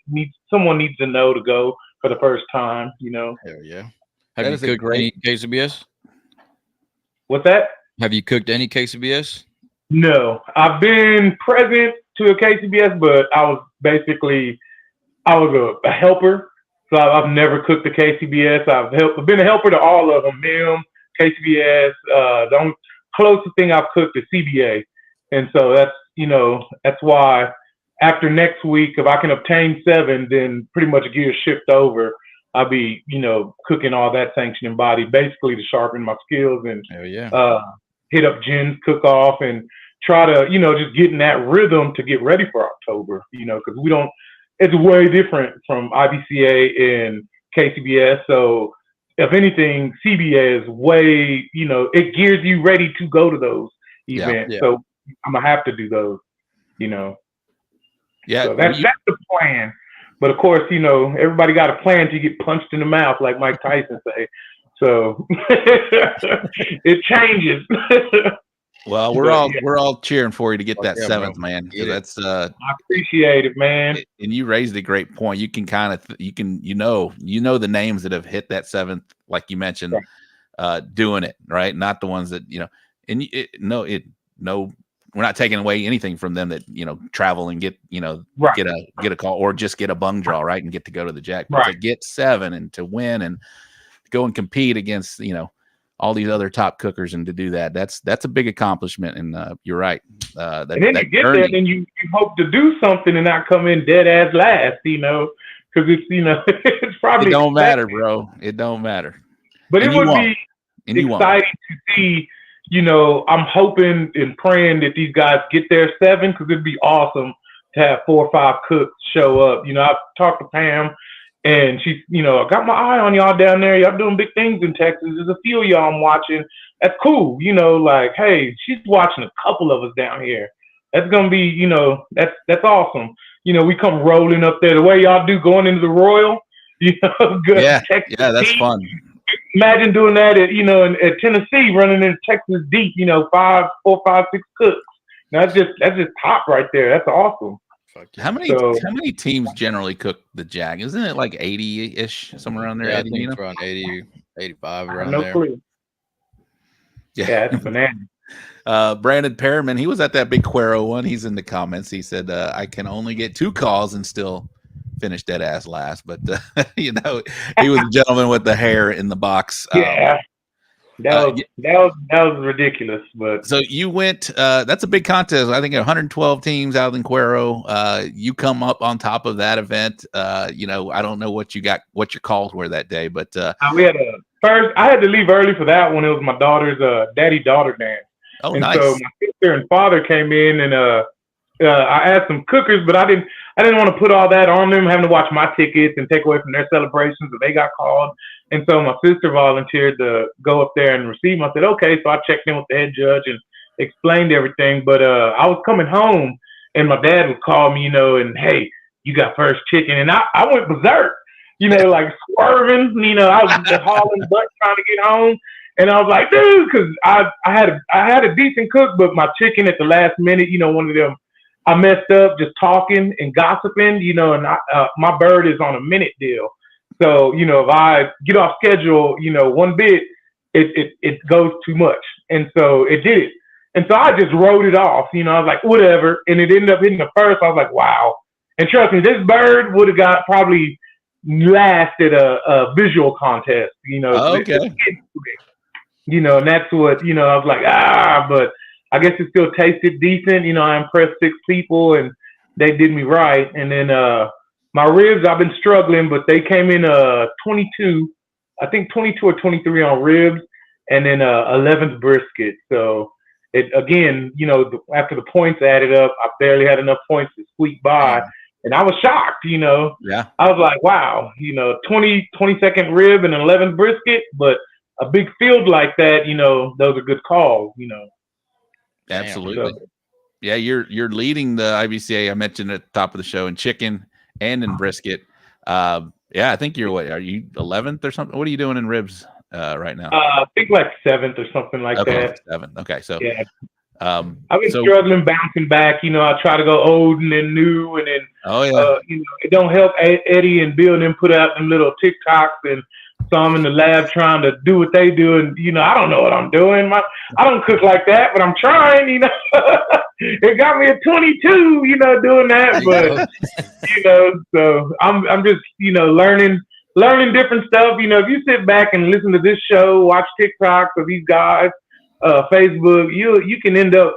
someone needs to know to go for the first time. Hell yeah. Have you cooked any KCBS? What's that? Have you cooked any KCBS? No, I've been present to a KCBS, but I was a helper. So I've never cooked a KCBS. I've been a helper to all of them, MIM, KCBS. The only closest thing I've cooked is CBA. And so that's why after next week, if I can obtain 7, then pretty much gears shift over. I'll be, cooking all that sanctioning body, basically to sharpen my skills and hit up Jen's cook off and try to, just get in that rhythm to get ready for October, because it's way different from IBCA and KCBS. So if anything, CBA is way, it gears you ready to go to those events. So I'm going to have to do those, Yeah. So that's the plan. But of course, everybody got a plan to get punched in the mouth, like Mike Tyson say. So it changes. Well, we're all cheering for you to get that 7th, man. That's I appreciate it, man. And you raised a great point. You can kind of the names that have hit that 7th, like you mentioned, doing it right, not the ones that we're not taking away anything from them that travel and get get a call or just get a bung draw, right, and get to go to the Jack. But to get 7 and to win and go and compete against all these other top cookers, and to do that's a big accomplishment. And you're right. And then you get there, and you hope to do something and not come in dead ass last, because it's it's probably it don't matter, bro. It don't matter. But it would be exciting to see. I'm hoping and praying that these guys get their 7, because it'd be awesome to have 4 or 5 cooks show up. I've talked to Pam, And she's, I got my eye on y'all down there. Y'all doing big things in Texas. There's a few of y'all I'm watching. That's cool. Like, hey, she's watching a couple of us down here. That's gonna be, that's awesome. We come rolling up there the way y'all do going into the Royal. Good Texas that's deep. fun. Imagine doing that at at Tennessee, running into Texas deep. 5, 4, 5, 6 cooks. That's just top right there. That's awesome. How many teams generally cook the Jag? Isn't it like 80-ish, somewhere around there? Yeah, Eddie, I think it's around 80, 85, around no there. Clue. Yeah, it's bananas. Brandon Perriman, he was at that big Cuero one. He's in the comments. He said, I can only get 2 calls and still finish dead ass last. But, he was a gentleman with the hair in the box. Yeah. That was ridiculous, but so you went. That's a big contest. I think 112 teams out in Cuero. You come up on top of that event. I don't know what your calls were that day, but we had I had to leave early for that one. It was my daughter's daddy-daughter dance. Oh, and nice. So my sister and father came in, and I asked some cookers, but I didn't want to put all that on them, having to watch my tickets and take away from their celebrations if they got called. And so my sister volunteered to go up there and receive them. I said, okay. So I checked in with the head judge and explained everything. But I was coming home, and my dad would call me, and, hey, you got first chicken. And I went berserk, like swerving. I was just hauling butt trying to get home. And I was like, dude, because I had a decent cook, but my chicken at the last minute, one of them, I messed up just talking and gossiping, and my bird is on a minute deal. So, if I get off schedule, one bit, it goes too much. And so it did it. And so I just wrote it off. I was like, whatever. And it ended up hitting the first. I was like, wow. And trust me, this bird would have got probably last at a visual contest, Okay. And that's what, I was like, but I guess it still tasted decent. I impressed 6 people and they did me right. And then, my ribs, I've been struggling, but they came in 22, I think 22 or 23 on ribs, and then 11th brisket. So it again, after the points added up, I barely had enough points to squeak by, and I was shocked. Yeah, I was like, wow, 22nd rib and 11th brisket, but a big field like that, those are good calls. Absolutely. So, yeah, you're leading the IBCA. I mentioned at the top of the show in chicken and in brisket. I think are you 11th or something? What are you doing in ribs right now? I think like 7th or something like that. 7th. Okay, so yeah. I've been struggling bouncing back. I try to go old and then new, and then it don't help Eddie and Bill and them put out them little TikToks, and so I'm in the lab trying to do what they do, and I don't know what I'm doing. I don't cook like that, but I'm trying. It got me at 22, doing that, but so I'm just learning different stuff. If you sit back and listen to this show, watch TikToks of these guys, Facebook, you can end up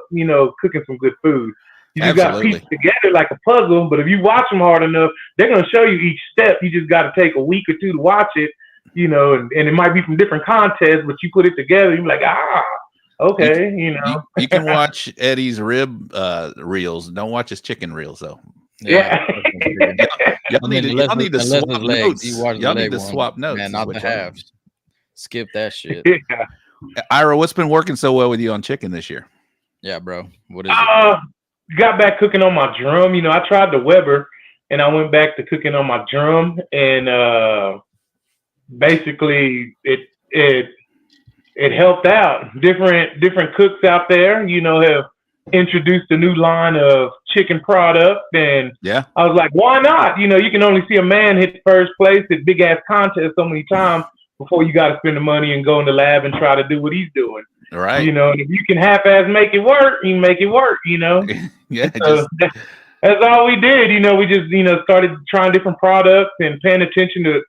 cooking some good food. You just got to piece it together like a puzzle, but if you watch them hard enough, they're going to show you each step. You just got to take a week or 2 to watch it. And it might be from different contests, but you put it together, you're like, okay, You can watch Eddie's rib reels. Don't watch his chicken reels, though. Yeah. Y'all need to swap notes. Y'all need to swap notes. Man, not the halves. Skip that shit. Yeah. Ira, what's been working so well with you on chicken this year? Yeah, bro. What is it? Got back cooking on my drum. I tried the Weber, and I went back to cooking on my drum, and basically it helped out. Different cooks out there, have introduced a new line of chicken product, and I was like, why not? You can only see a man hit first place at big ass contests so many times before you got to spend the money and go in the lab and try to do what he's doing. Right. And if you can half-ass make it work, you make it work. Yeah. So that's all we did. We just started trying different products and paying attention to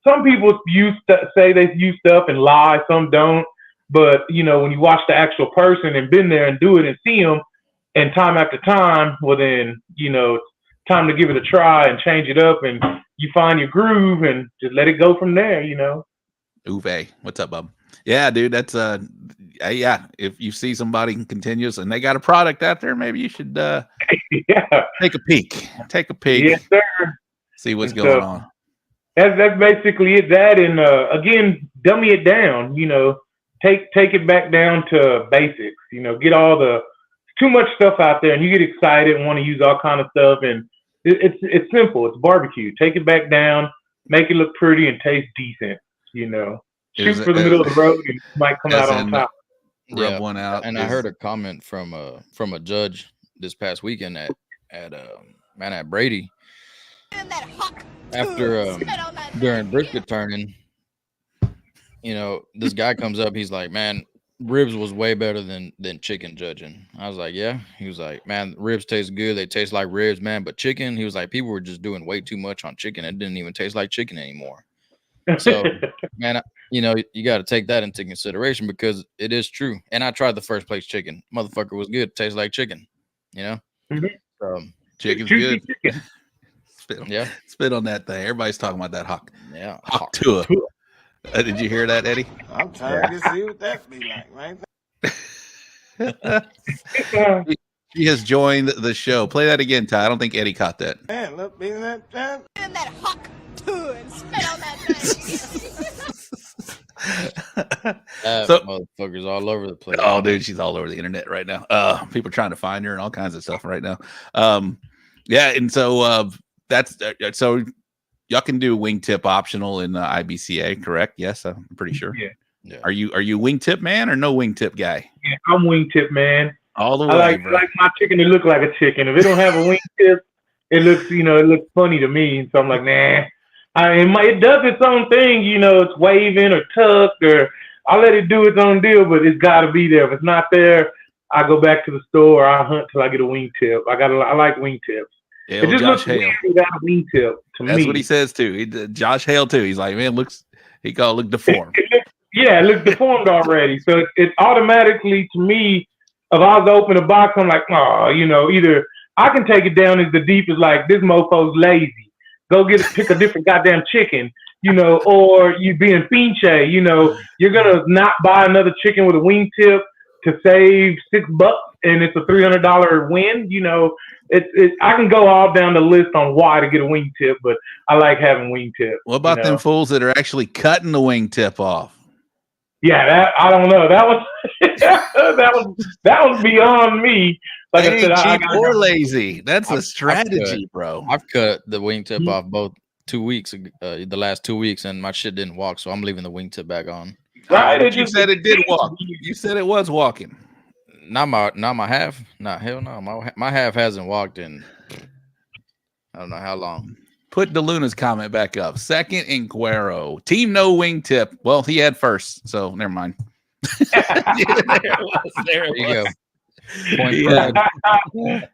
some people say they use stuff and lie, some don't. But, when you watch the actual person and been there and do it and see them, and time after time, well then, time to give it a try and change it up, and you find your groove and just let it go from there, Uwe, what's up, bub? Yeah, dude, that's if you see somebody continuous and they got a product out there, maybe you should take a peek. Yes, sir. See what's going on. That's basically it. That and again, dummy it down. Take it back down to basics. Get all the too much stuff out there, and you get excited and want to use all kind of stuff. And it's simple. It's barbecue. Take it back down, make it look pretty, and taste decent. Shoot for the middle of the road, and you might come out on top. Rub one out. And I heard a comment from a judge this past weekend at Brady. After during brisket turning, this guy comes up. He's like, "Man, ribs was way better than chicken judging." I was like, "Yeah." He was like, "Man, ribs taste good. They taste like ribs, man. But chicken," he was like, "people were just doing way too much on chicken. It didn't even taste like chicken anymore." So, man, you got to take that into consideration because it is true. And I tried the first place chicken. Motherfucker was good. Tastes like chicken. Chicken's good. Chicken. Spit on that thing. Everybody's talking about that hawk. Yeah, hawk tua. Did you hear that, Eddie? I'm trying to see what that be like, right? She has joined the show. Play that again, Ty. I don't think Eddie caught that. Man, look, be that time. And that hawk too, and spit on that thing. So motherfuckers all over the place. Oh, dude, she's all over the internet right now. People trying to find her and all kinds of stuff right now. Yeah, and so that's so y'all can do wingtip optional in IBCA, correct? Yes, I'm pretty sure. Yeah. Are you wingtip man or no wingtip guy? Yeah, I'm wingtip man. All the way. I like my chicken to look like a chicken. If it don't have a wingtip, it looks funny to me. So I'm like, nah. It does its own thing. It's waving or tucked, or I'll let it do its own deal. But it's got to be there. If it's not there, I go back to the store. I hunt till I get a wingtip. I like wingtips. Yeah, it just looks weird without a wingtip to me. That's what he says too. Josh Hale too. He's like, man, he called it look deformed. It looks deformed already. So it automatically to me, if I was to open a box, I'm like, oh, either I can take it down as the deep as like this mofo's lazy. Go pick a different goddamn chicken, or you being pinche, you're gonna not buy another chicken with a wingtip to save $6 and it's a $300 win. I can go all down the list on why to get a wingtip, but I like having wingtip. What about them fools that are actually cutting the wingtip off? Yeah, I don't know. That was beyond me. Like I said, cheap or lazy. That's a strategy, bro. I've cut the wingtip off both 2 weeks, the last 2 weeks, and my shit didn't walk, so I'm leaving the wingtip back on. Right? You said it did walk. You said it was walking. Not my half. Not hell no. My half hasn't walked in I don't know how long. Put DeLuna's comment back up. Second in Guero. Team no wingtip. Well, he had first, so never mind. There you go.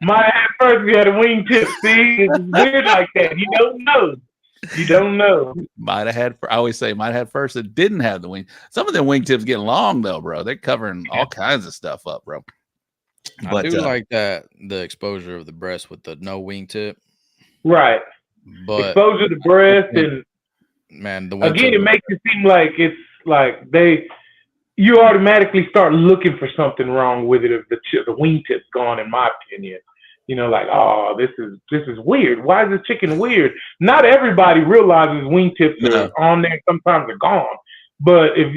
My hat first, we had a wingtip. See, it's weird like that. You don't know. Might have had. I always say might have had first. It didn't have the wing. Some of them wingtips get long though, bro. They're covering all kinds of stuff up, bro. But I do like that the exposure of the breast with the no wingtip. Right. But exposure to breast and man, the again, it makes it seem like it's like you automatically start looking for something wrong with it if the wingtip's gone, in my opinion. Like, oh, this is weird. Why is this chicken weird? Not everybody realizes wingtips are on there. Sometimes they're gone. But if,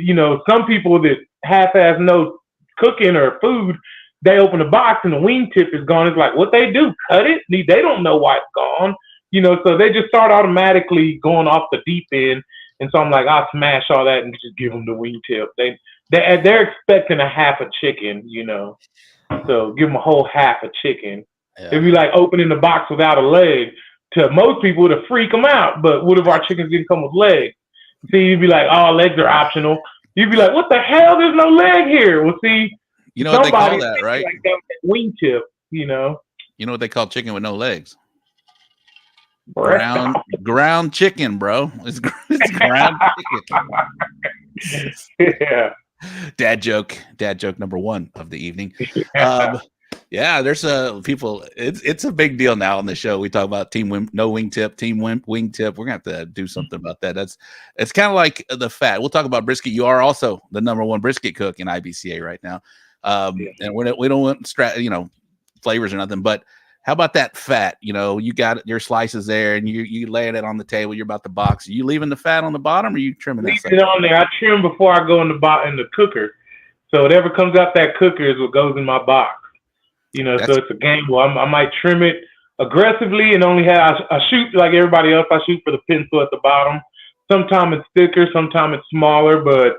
some people that half-ass know cooking or food, they open the box and the wingtip is gone. It's like, what they do? Cut it? They don't know why it's gone. So they just start automatically going off the deep end. And so I'm like, I'll smash all that and just give them the wingtip. They're expecting a half a chicken, So give them a whole half a chicken. Yeah. It'd be like opening the box without a leg. To most people, it'd freak them out. But what if our chickens didn't come with legs? See, you'd be like, oh, legs are optional. You'd be like, what the hell? There's no leg here. Well, see, you know what they call that, right? Like that wingtip, You know what they call chicken with no legs? Ground chicken, bro. It's ground chicken. Yeah. Dad joke number one of the evening. Yeah, there's people. It's a big deal now on the show. We talk about no wingtip, team wingtip. We're gonna have to do something about that. It's kind of like the fat. We'll talk about brisket. You are also the number one brisket cook in IBCA right now, and we don't want flavors or nothing. But How about that fat? You know, you got your slices there, and you laying it on the table. You're about to box. Are you leaving the fat on the bottom, or are you trimming that? Leave it on there. I trim before I go in the cooker. So whatever comes out that cooker is what goes in my box. You know, so it's a gamble. I might trim it aggressively and only I shoot like everybody else. I shoot for the pencil at the bottom. Sometimes it's thicker, sometimes it's smaller, but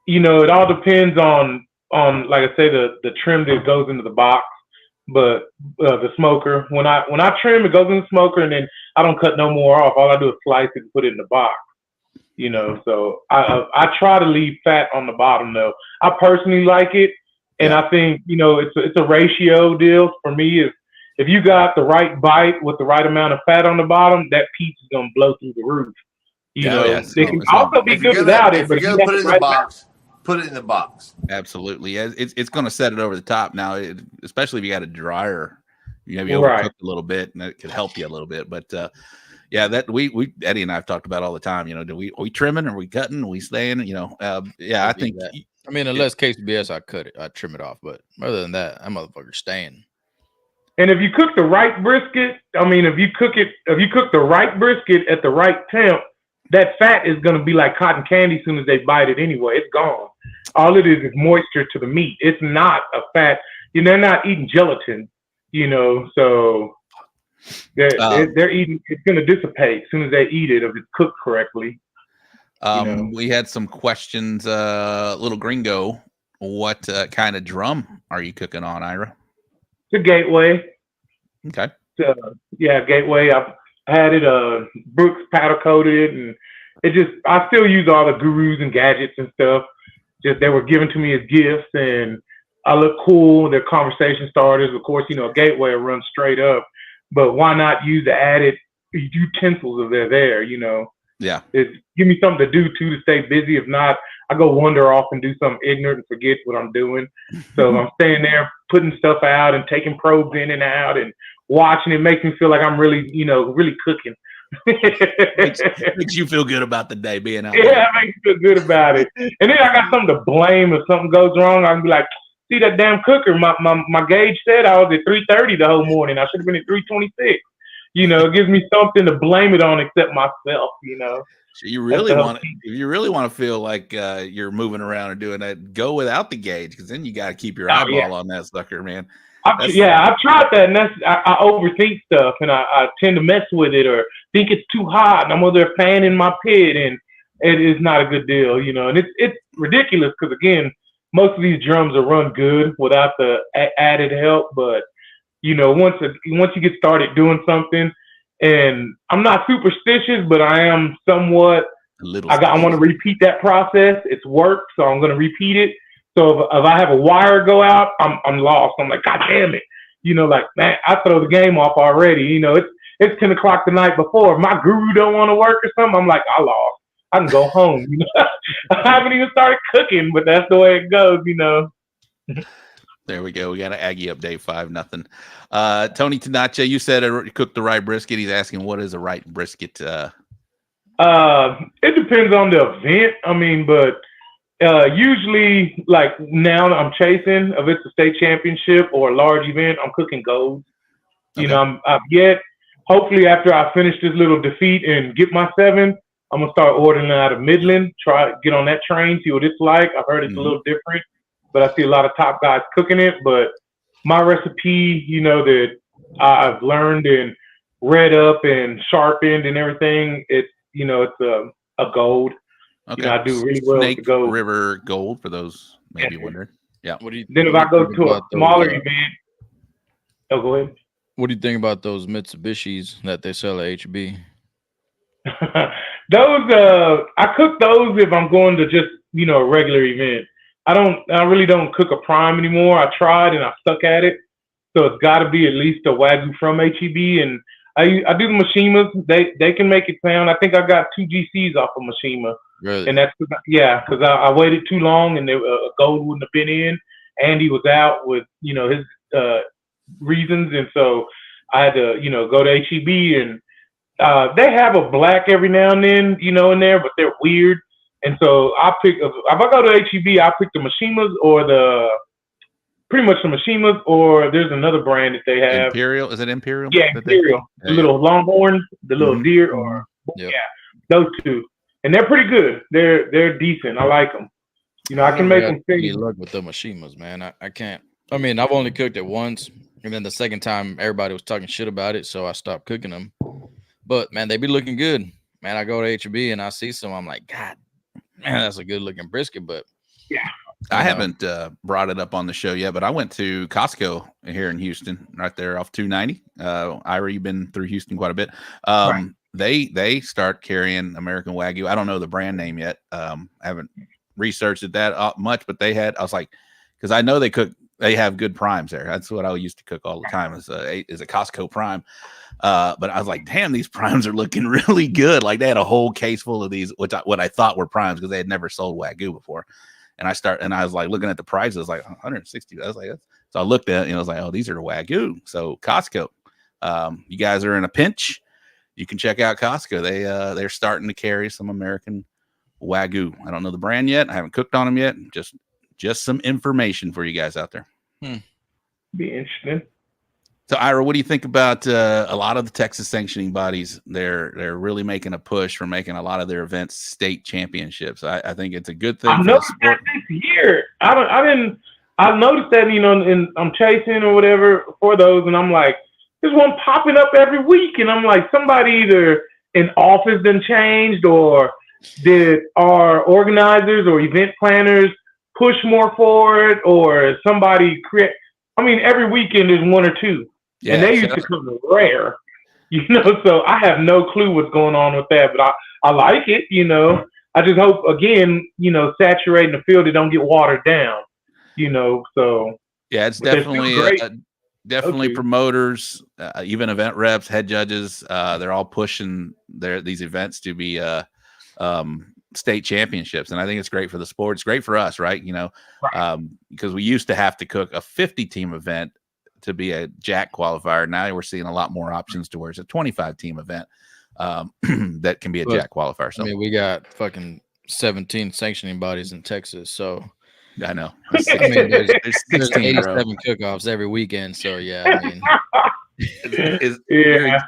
you know, it all depends on like I say, the trim that goes into the box. But the smoker, when I trim, it goes in the smoker, and then I don't cut no more off. All I do is slice it and put it in the box. You know, so I try to leave fat on the bottom though. I personally like it, and I think, you know, it's a ratio deal for me. If you got the right bite with the right amount of fat on the bottom, that pizza is gonna blow through the roof. You know, it can also be good without it. But if you're gonna put it in the box, put it in the box. Absolutely, it's going to set it over the top now. Especially if you got a dryer, you maybe overcooked a little bit, and it could help you a little bit. But yeah, that we Eddie and I have talked about all the time. You know, are we trimming? Are we cutting? Are we staying? You know, I think that. I mean, unless KCBS, I cut it, I trim it off. But other than that, that motherfucker's staying. And if you cook the right brisket, I mean, if you cook the right brisket at the right temp, that fat is going to be like cotton candy as soon as they bite it anyway. It's gone. All it is moisture to the meat. It's not a fat. You know, they're not eating gelatin, you know, so they're eating. It's going to dissipate as soon as they eat it if it's cooked correctly. We had some questions. Little Gringo, what kind of drum are you cooking on, Ira? It's a Gateway. Okay. Gateway. I've had it. Brooks powder coated, and I still use all the gurus and gadgets and stuff. Just they were given to me as gifts, and I look cool. They're conversation starters. Of course, you know, a Gateway runs straight up, but why not use the added utensils if they're there? You know. Yeah. Give me something to do too to stay busy. If not, I go wander off and do something ignorant and forget what I'm doing. So I'm staying there, putting stuff out and taking probes in and out and watching. It makes me feel like I'm really, you know, really cooking. makes you feel good about the day being out. Yeah, it makes me feel good about it. And then I got something to blame if something goes wrong. I can be like, see that damn cooker? My gauge said I was at 3:30 the whole morning. I should have been at 3:26. You know, it gives me something to blame it on except myself, you know. So you really want to, if you really want to feel like you're moving around or doing that, go without the gauge, because then you got to keep your eyeball on that sucker, man. I've tried that, and I overthink stuff, and I tend to mess with it or think it's too hot, and I'm over there fanning my pit, and it is not a good deal, you know. And it's ridiculous because, again, most of these drums are run good without the added help, but you know, once you get started doing something, and I'm not superstitious, but I am somewhat. I want to repeat that process. It's work, so I'm going to repeat it. So if I have a wire go out, I'm lost. I'm like, God damn it, you know, like, man, I throw the game off already. You know, it's 10 o'clock the night before. If my guru don't want to work or something, I'm like, I lost. I can go home. You know, I haven't even started cooking, but that's the way it goes. You know. There we go. We got an Aggie update 5-0. Tony Tanacha, you said cook the right brisket. He's asking, what is a right brisket? It depends on the event. I mean, but usually, like now I'm chasing, if it's a state championship or a large event, I'm cooking gold. You know, hopefully after I finish this little defeat and get my 7, I'm going to start ordering out of Midland, get on that train, see what it's like. I've heard it's a little different, but I see a lot of top guys cooking it. But my recipe, you know, that I've learned and read up and sharpened and everything, it's a gold. Okay. You know, I do really well with the gold. River gold, for those maybe wondering. Yeah. Then if I go to a smaller event, go ahead. What do you think about those Mitsubishis that they sell at HB? Those, I cook those if I'm going to just, you know, a regular event. I really don't cook a prime anymore. I tried and I stuck at it. So it's got to be at least a Wagyu from HEB. And I do the Mishimas. They can make it sound. I think I got 2 GCs off of Mishima. Really? And that's, because I waited too long and gold wouldn't have been in. Andy was out with, you know, his reasons. And so I had to, you know, go to HEB. And they have a black every now and then, you know, in there, but they're weird. And so I pick, if I go to HEB, I pick the Mishimas or pretty much the Mishimas, or there's another brand that they have. Imperial, is it Imperial? Yeah, Imperial. The little longhorns, the little deer, or yeah, those two, and they're pretty good. They're decent. I like them. You know, I can make them. Any luck with the Mishimas, man? I can't. I mean, I've only cooked it once, and then the second time everybody was talking shit about it, so I stopped cooking them. But man, they be looking good. Man, I go to H-E-B and I see some. I'm like, God, man, that's a good looking brisket. But yeah, I haven't brought it up on the show yet, but I went to Costco here in Houston, right there off 290. Ira, you've been through Houston quite a bit. Right. They start carrying American Wagyu. I don't know the brand name yet. I haven't researched it that much, but I was like, because I know they have good primes there. That's what I used to cook all the time is a Costco prime. But I was like, damn, these primes are looking really good. Like they had a whole case full of these, what I thought were primes because they had never sold Wagyu before. And I was like looking at the prices, like 160. I was like, so I looked at it and I was like, oh, these are the Wagyu. So Costco, you guys are in a pinch. You can check out Costco. They're starting to carry some American Wagyu. I don't know the brand yet. I haven't cooked on them yet. Just some information for you guys out there. Be interesting. So Ira, what do you think about a lot of the Texas sanctioning bodies? They're really making a push for making a lot of their events state championships. I think it's a good thing. I noticed that this year. I noticed that, you know, and I'm chasing or whatever for those, and I'm like, there's one popping up every week, and I'm like, somebody either in office done changed, or did our organizers or event planners push more for it, or somebody create. I mean, every weekend there's one or two, and they used to come rare, you know. So I have no clue what's going on with that, but I like it, you know. I just hope, again, you know, saturating the field, it don't get watered down, you know. So yeah, it's definitely promoters, even event reps, head judges. They're all pushing these events to be state championships, and I think it's great for the sport. It's great for us, right? You know, because we used to have to cook a 50-team event to be a Jack qualifier. Now we're seeing a lot more options to where it's a 25-team event that can be a Jack qualifier. So I mean, we got fucking 17 sanctioning bodies in Texas, so I know. I mean, there's 87 cook-offs every weekend. So yeah, I mean,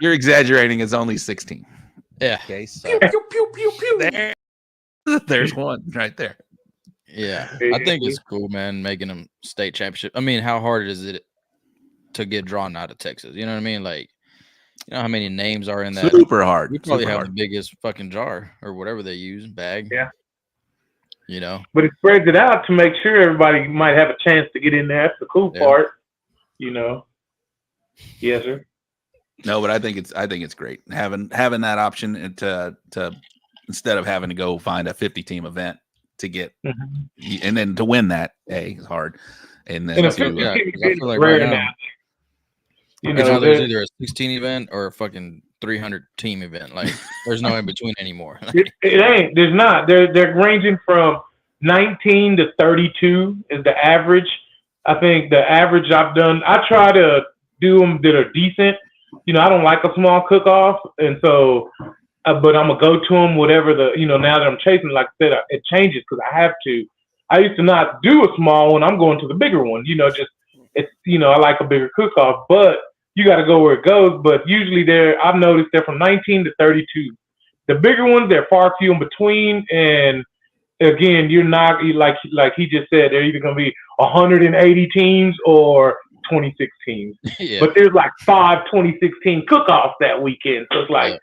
you're exaggerating. It's only 16. Yeah. Okay. So pew, pew, pew, pew. There's one right there. Yeah, I think it's cool, man, making them state championship. I mean, how hard is it to get drawn out of Texas? You know what I mean? Like, you know how many names are in that? Super hard. We probably have the biggest fucking jar or whatever they use, bag. Yeah. You know, but it spreads it out to make sure everybody might have a chance to get in there. That's the cool part, you know. Yes, sir. No, but I think it's great having that option to instead of having to go find a 50-team event to get and then to win that is hard. And then I feel like right now, you know, there's either a 16 event or a fucking 300 team event. Like there's no in between anymore. it ain't. There's not. They're ranging from 19 to 32 is the average. I think the average I've done. I try to do them that are decent. You know, I don't like a small cook-off, and so, but I'm gonna go to them whatever now that I'm chasing. Like I said, it changes because I have to. I used to not do a small one. I'm going to the bigger one. You know, it's I like a bigger cook-off, but you got to go where it goes. But usually I've noticed they're from 19 to 32. The bigger ones, they're far few in between. And again, you're not like he just said, they're either going to be 180 teams or 26 teams. Yeah. But there's like 5 26-team cook-offs that weekend. So it's like,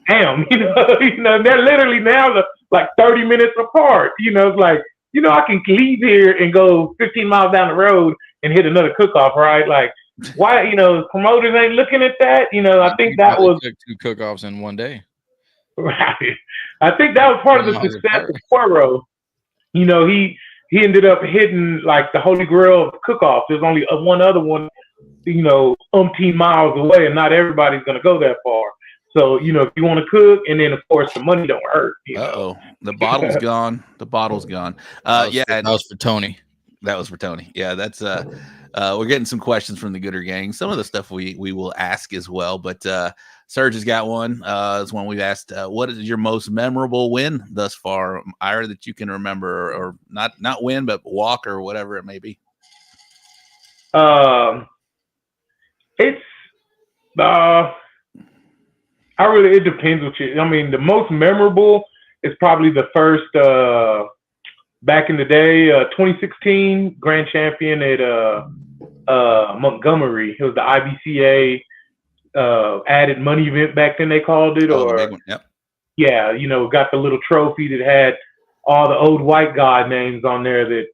damn, they're literally now like 30 minutes apart. It's like, I can leave here and go 15 miles down the road and hit another cook-off, right? Like, why, promoters ain't looking at that? I think that was 2 cook-offs in one day. Right. I think that was part of the success of Cuero. He ended up hitting like the holy grail of cook-offs. There's only one other one, umpteen miles away, and not everybody's going to go that far. So, if you want to cook, and then, of course, the money don't hurt. Uh-oh. The bottle's gone. The bottle's gone. That was for Tony. That was for Tony. Yeah, that's we're getting some questions from the Gooder gang. Some of the stuff we will ask as well, but Serge has got one. It's one we've asked. What is your most memorable win thus far, Ira, that you can remember, or not win, but walk or whatever it may be? It's it depends what you. I mean, the most memorable is probably the first back in the day, 2016 grand champion at Montgomery. It was the IBCA added money event back then they called it, the big one. Yep. Yeah, got the little trophy that had all the old white guy names on there that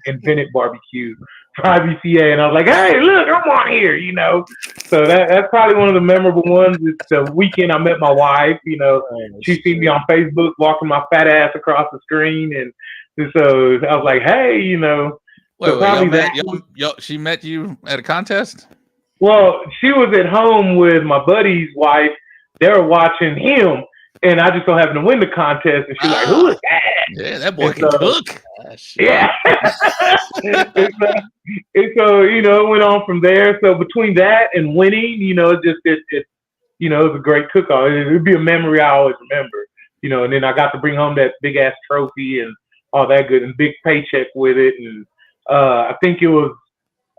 invented barbecue for IBCA, and I was like, hey, look, I'm on here, So that's probably one of the memorable ones. It's the weekend I met my wife. She seen me on Facebook walking my fat ass across the screen, and so I was like, hey, she met you at a contest? Well, she was at home with my buddy's wife. They were watching him, and I just so happened to win the contest. And she's like, "Who is that?" Yeah, that boy can cook. Yeah. and so it went on from there. So between that and winning, it was a great cook-off. It'd be a memory I always remember. And then I got to bring home that big ass trophy and all that good and big paycheck with it. And I think it was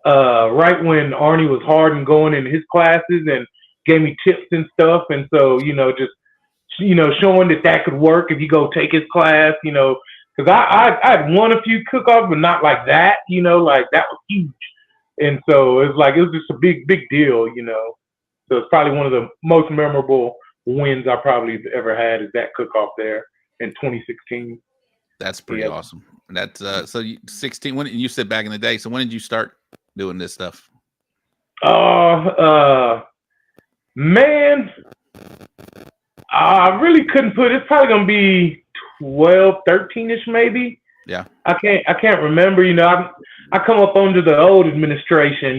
right when Arnie was hard and going in his classes and gave me tips and stuff. And so, just, showing that could work if you go take his class, because I'd won a few cook-offs, but not like that, like that was huge. And so it was just a big, big deal, So it's probably one of the most memorable wins I probably ever had is that cook-off there in 2016. That's pretty awesome. That's so 16. When you said back in the day, so when did you start doing this stuff? Man, I really couldn't put. It's probably gonna be 12, 13ish, maybe. Yeah. I can't remember. I come up under the old administration.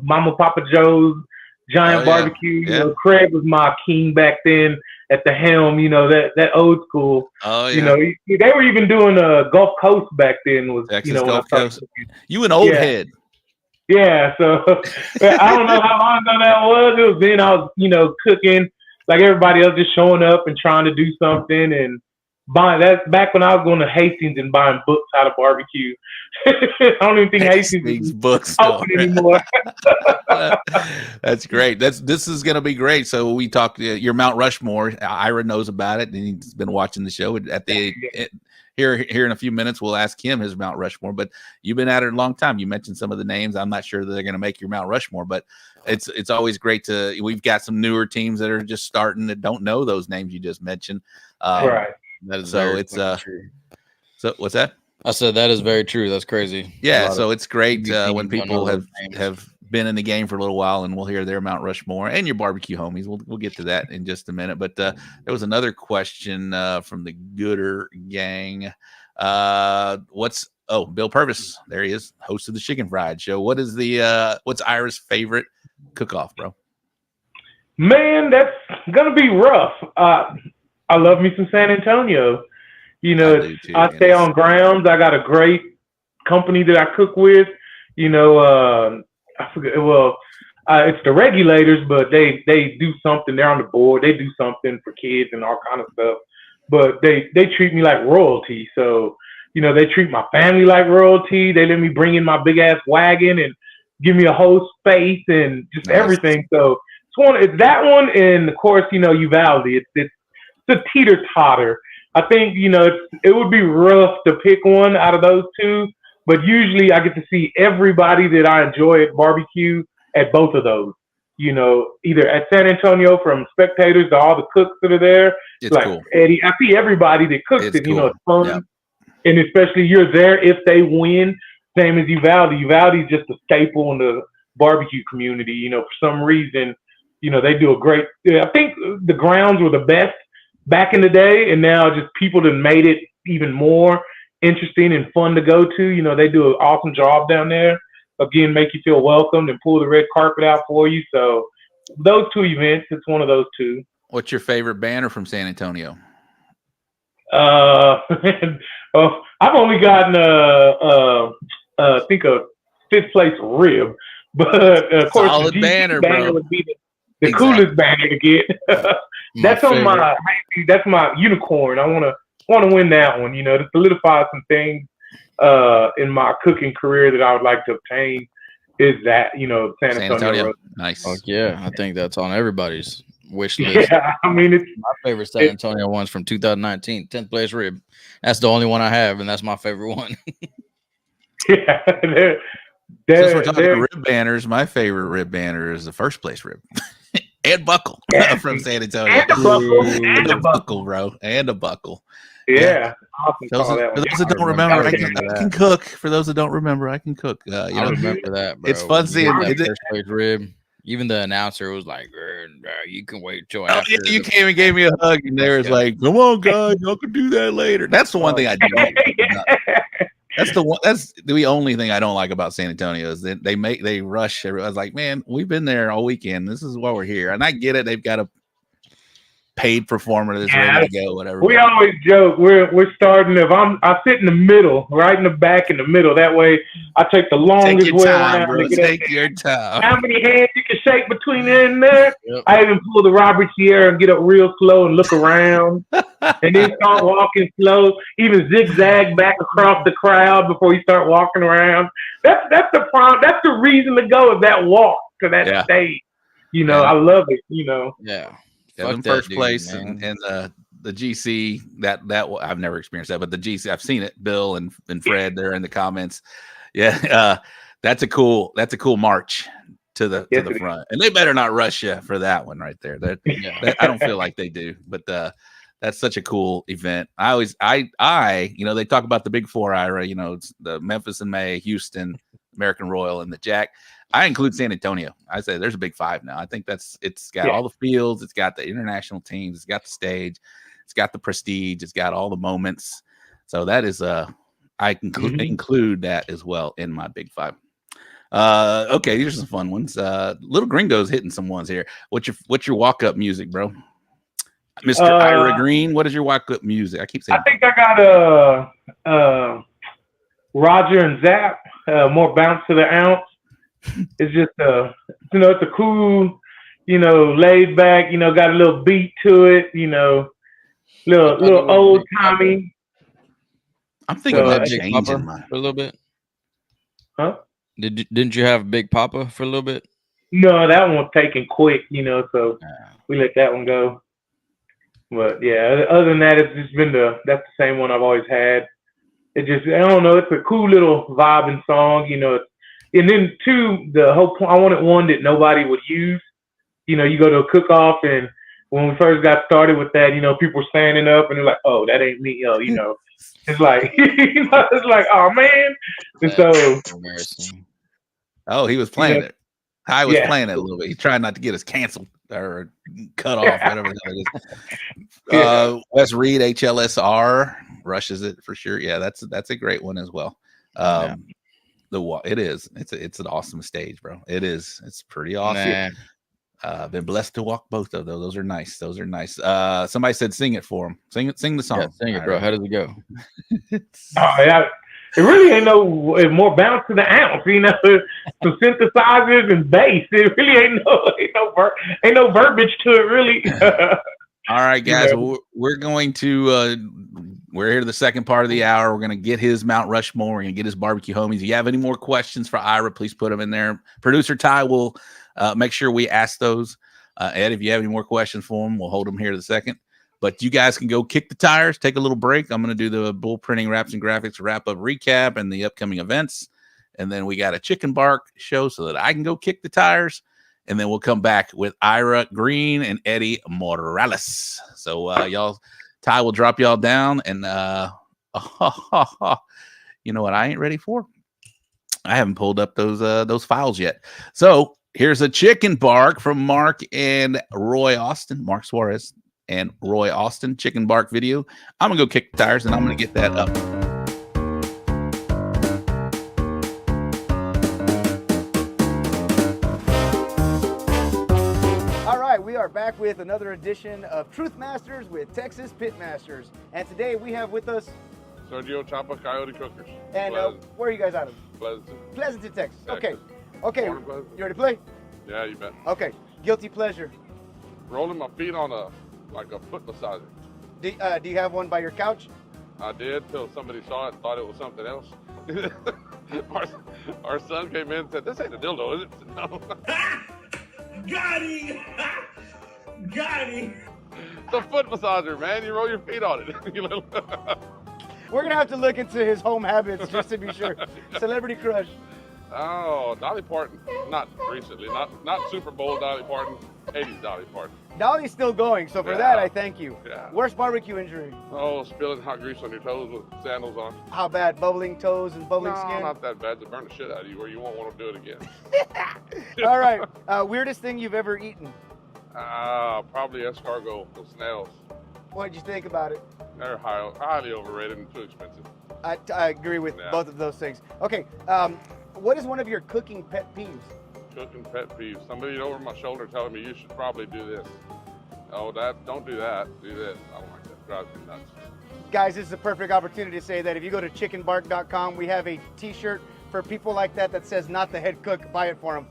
Mama Papa Joe's Giant Barbecue. Craig was my king back then at the helm. That old school. Oh yeah. They were even doing Gulf Coast back then. Was Texas Gulf Coast. You an old head. Yeah. So I don't know how long ago that was. It was then I was cooking like everybody else, just showing up and trying to do something and buying. That's back when I was going to Hastings and buying books out of barbecue. I don't even think Hastings books open anymore. That's great. This is going to be great. So we talked your Mount Rushmore. Ira knows about it, and he's been watching the show. Here in a few minutes, we'll ask him his Mount Rushmore. But you've been at it a long time. You mentioned some of the names. I'm not sure that they're going to make your Mount Rushmore, but it's always great to. We've got some newer teams that are just starting that don't know those names you just mentioned. Right. That is true. So what's that? I said that is very true. That's crazy. Yeah. So it's great when people have been in the game for a little while, and we'll hear their Mount Rushmore and your barbecue homies. We'll get to that in just a minute. But there was another question from the Gooder gang. Bill Purvis? There he is, host of the Chicken Fried Show. What is what's Ira's favorite cook-off, bro? Man, that's gonna be rough. I love me some San Antonio. I stay on grounds. I got a great company that I cook with. I forget. Well, it's the regulators, but they do something. They're on the board. They do something for kids and all kind of stuff. But they treat me like royalty. So they treat my family like royalty. They let me bring in my big ass wagon and give me a whole space and just everything. So it's that one, and of course Uvalde. It's a teeter-totter. I think, it would be rough to pick one out of those two, but usually I get to see everybody that I enjoy at barbecue at both of those. Either at San Antonio from spectators to all the cooks that are there. It's like cool. Eddie, I see everybody that cooks it, cool. It's fun. Yep. And especially you're there if they win, same as Uvalde. Uvalde is just a staple in the barbecue community. For some reason, they do a great, I think the grounds were the best back in the day, and now just people that made it even more interesting and fun to go to. They do an awesome job down there. Again, make you feel welcomed and pull the red carpet out for you. So those two events, it's one of those two. What's your favorite banner from San Antonio? I've only gotten I think a 5th place rib, but of course solid the banner would be the coolest banner to get. That's my unicorn. I want to win that one. To solidify some things in my cooking career that I would like to obtain. is that, San Antonio roast. Nice. Fuck yeah, I think that's on everybody's wish list. Yeah, I mean, it's my favorite San Antonio one's from 2019, 10th place rib. That's the only one I have, and that's my favorite one. Yeah, since we're talking rib banners, my favorite rib banner is the first place rib. And buckle from San Antonio. And a buckle, bro. And a buckle. Yeah. For those that don't remember, I can cook. For those that don't remember, I can cook. I remember that, bro. It's fun seeing first place rib. Even the announcer was like, you can wait till after. Yeah, you came and gave me a hug, and there was like, come on, guys, y'all can do that later. That's the one thing I do. That's the only thing I don't like about San Antonio is that they rush. Everyone's like, man, we've been there all weekend. This is why we're here. And I get it. They've got a paid performer that's ready to go, whatever. We always joke we're starting. If I sit in the middle, right in the back in the middle, that way I take the longest way around. Bro. Take your time. How many hands you can shake between there and there? Yep. I even pull the Robert Sierra and get up real slow and look around, and then start walking slow. Even zigzag back across the crowd before you start walking around. That's the reason to go is that walk to that stage. I love it. Yeah. Yeah, in first place and the GC that I've never experienced that, but the GC I've seen it. Bill and Fred, they're in the comments. Yeah, that's a cool march to the front, and they better not rush you for that one right there. That I don't feel like they do, but that's such a cool event. They talk about the big four, Ira. It's the Memphis in May, Houston, American Royal, and the Jack. I include San Antonio. I say there's a big five now. I think it's got all the fields, it's got the international teams, it's got the stage, it's got the prestige, it's got all the moments. So that is I include that as well in my big five. Okay, these are some fun ones. Little Gringo's hitting some ones here. What's your walk up music, bro? Mr. Ira Green, what is your walk up music? I keep saying. I think I got Roger and Zap, more bounce to the ounce. It's just it's a cool, laid back, got a little beat to it, little old timey. I'm thinking about Big changing Papa for a little bit. Huh? Didn't you have Big Papa for a little bit? No, that one was taken quick, so we let that one go. But yeah, other than that, it's just been that's the same one I've always had. It just, I don't know, it's a cool little vibing song, And then two, the whole point, I wanted one that nobody would use. You go to a cook-off, and when we first got started with that, people were standing up, and they're like, "Oh, that ain't me." It's like, it's like, oh man. And so, he was playing it. I was playing it a little bit. He tried not to get us canceled or cut off, whatever it is. Wes Reed, HLSR rushes it for sure. Yeah, that's a great one as well. It's an awesome stage, bro. It is. It's pretty awesome. Been blessed to walk both of those. Those are nice. Somebody said sing it for them. Sing the song. Yeah, sing it, bro. How does it go? It really ain't more bounce to the ounce, some synthesizers and bass. It really ain't no verbiage to it, really. All right, guys. We're going to we're here to the second part of the hour. We're going to get his Mount Rushmore. We're going to get his barbecue homies. If you have any more questions for Ira, please put them in there. Producer Ty will make sure we ask those. Ed, if you have any more questions for him, we'll hold them here to the second. But you guys can go kick the tires, take a little break. I'm going to do the bull printing wraps and graphics wrap up recap and the upcoming events. And then we got a ChickN Bark show so that I can go kick the tires. And then we'll come back with Ira Green and Eddy Morales. So Ty will drop y'all down. And you know what I ain't ready for? I haven't pulled up those files yet. So here's a ChickN Bark from Mark and Roy Austin, Mark Suarez and Roy Austin, ChickN Bark video. I'm going to go kick the tires and I'm going to get that up. We are back with another edition of Truth Masters with Texas Pitmasters. And today we have with us Sergio Chapa Coyote Cookers. And where are you guys out of? Pleasanton, Texas. Okay. You ready to play? Yeah, you bet. Okay. Guilty pleasure. Rolling my feet on a foot massager. Do you have one by your couch? I did till somebody saw it and thought it was something else. our son came in and said, "This ain't a dildo, is it?" I said, "No." Got him! Got him! It's a foot massager, man. You roll your feet on it. We're going to have to look into his home habits just to be sure. Celebrity crush. Oh, Dolly Parton. Not recently. Not Super Bowl Dolly Parton. 80s Dolly Parton. Dolly's still going, so for that, I thank you. Yeah. Worst barbecue injury? Oh, spilling hot grease on your toes with sandals on. How bad? Bubbling toes and bubbling No, skin? not that bad. To burn the shit out of you where you won't want to do it again. All right. Weirdest thing you've ever eaten? Probably escargot with snails. What'd you think about it? They're highly overrated and too expensive. I agree with both of those things. Okay. What is one of your cooking pet peeves? Cooking pet peeves. Somebody over my shoulder telling me you should probably do this. Oh, don't do that. Do this. I don't like that. Drives me nuts. Guys, this is a perfect opportunity to say that if you go to chickenbark.com, we have a t-shirt for people like that says not the head cook. Buy it for them.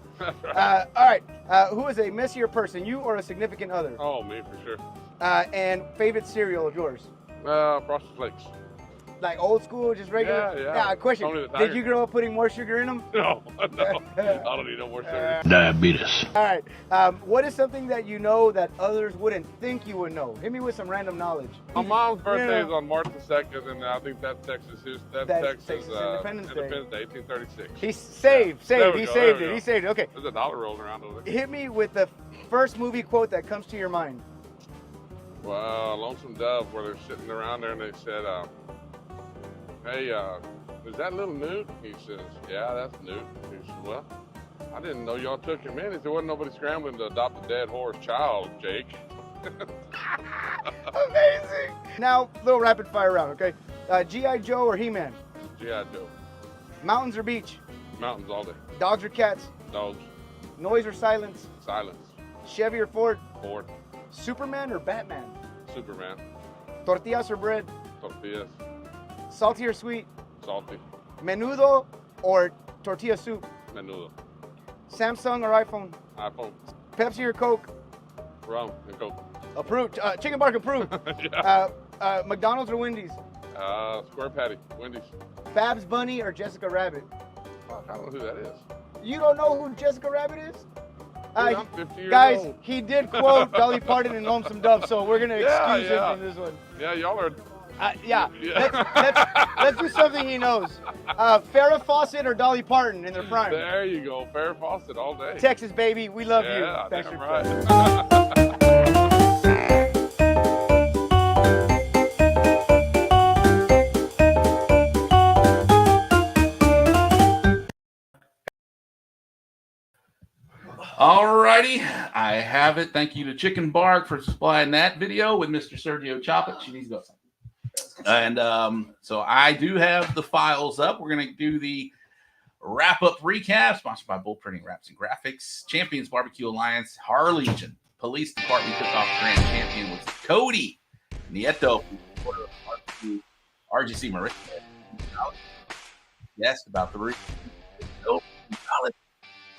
All right. Who is a messier person, you or a significant other? Oh, me for sure. And favorite cereal of yours? Frosted Flakes. Like old school, just regular? Yeah. Question. Only the Did Tiger. you grow up putting more sugar in them? No. I don't need no more sugar. Diabetes. All right. What is something that you know that others wouldn't think you would know? Hit me with some random knowledge. My mom's birthday is on March the 2nd, and I think that's Texas Texas Independence Day. 1836. He saved. There we He go, saved there it. we He go. saved it. Okay. There's a dollar rolling around over there. Hit me with the first movie quote that comes to your mind. Well, Lonesome Dove, where they're sitting around there, and they said, "Hey, is that little Newt?" He says, "Yeah, that's Newt." He says, "Well, I didn't know y'all took him in. There wasn't nobody scrambling to adopt a dead horse child, Jake." Amazing. Now, little rapid fire round, okay? G.I. Joe or He-Man? G.I. Joe. Mountains or beach? Mountains all day. Dogs or cats? Dogs. Noise or silence? Silence. Chevy or Ford? Ford. Superman or Batman? Superman. Tortillas or bread? Tortillas. Salty or sweet? Salty. Menudo or tortilla soup? Menudo. Samsung or iPhone? iPhone. Pepsi or Coke? Rum and Coke. Approved. ChickN Bark approved. Yeah. McDonald's or Wendy's? Square patty. Wendy's. Babs Bunny or Jessica Rabbit? Fuck, I don't know who that is. You don't know who Jessica Rabbit is? Dude, I'm 50 years guys, old. he did quote Dolly Parton and Lonesome Dove, so we're gonna excuse him from this one. Yeah, y'all are. Yeah. Let's do something he knows. Farrah Fawcett or Dolly Parton in their prime? There you go. Farrah Fawcett all day. Texas, baby. We love you. Thanks damn for right. All righty, I have it. Thank you to ChickN Bark for supplying that video with Mr. Sergio Choppet. She needs to go. And so I do have the files up. We're going to do the wrap-up recap, sponsored by Bull Printing Wraps and Graphics, Champions Barbecue Alliance, Harlingen, Police Department Cook-Off Grand Champion was Cody Nieto, RGC Marine. Yes, about the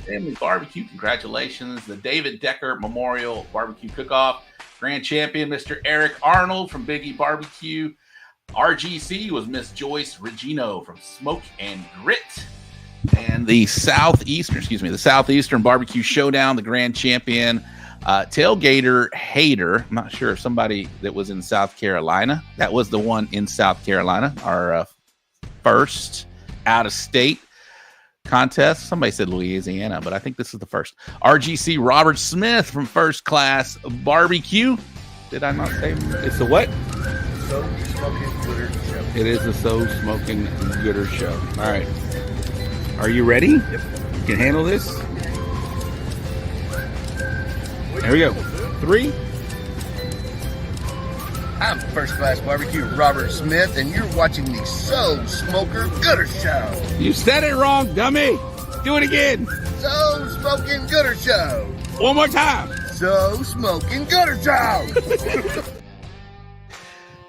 Family Barbecue. Congratulations. The David Decker Memorial Barbecue Cook-Off Grand Champion, Mr. Eric Arnold from Biggie Barbecue. RGC was Miss Joyce Regino from Smoke and Grit. And the Southeastern Barbecue Showdown, the Grand Champion, Tailgater Hater. I'm not sure if somebody that was in South Carolina. That was the one in South Carolina, our first out-of-state contest. Somebody said Louisiana, but I think this is the first. RGC Robert Smith from First Class Barbecue. Did I not say it's the what? So Smokin Gooder Show. It is the So Smokin Gooder Show. All right. Are you ready? Yep. You can handle this? There we go. 3. I'm First Class Barbecue Robert Smith, and you're watching the So Smokin Gooder Show. You said it wrong, dummy. Do it again. So Smokin Gooder Show. One more time. So Smokin Gooder Show.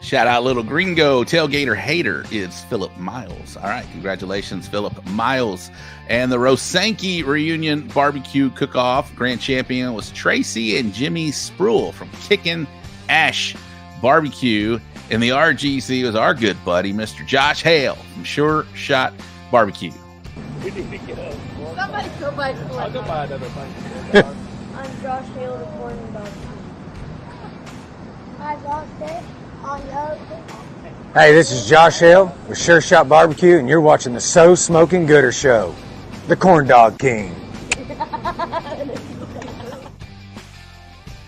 Shout out Little Gringo. Tailgater Hater is Philip Miles. All right. Congratulations, Philip Miles. And the Rosanke Reunion Barbecue Cook-Off Grand Champion was Tracy and Jimmy Spruill from Kickin' Ash Barbecue. In the RGC was our good buddy, Mr. Josh Hale from Sure Shot Barbecue. We need to get up. Somebody go buy four. I'll go buy another bike. I'm Josh Hale, the corn dog. I got it on the Hey, this is Josh Hale with Sure Shot Barbecue, and you're watching the So Smokin Gooder Show, the Corn Dog King.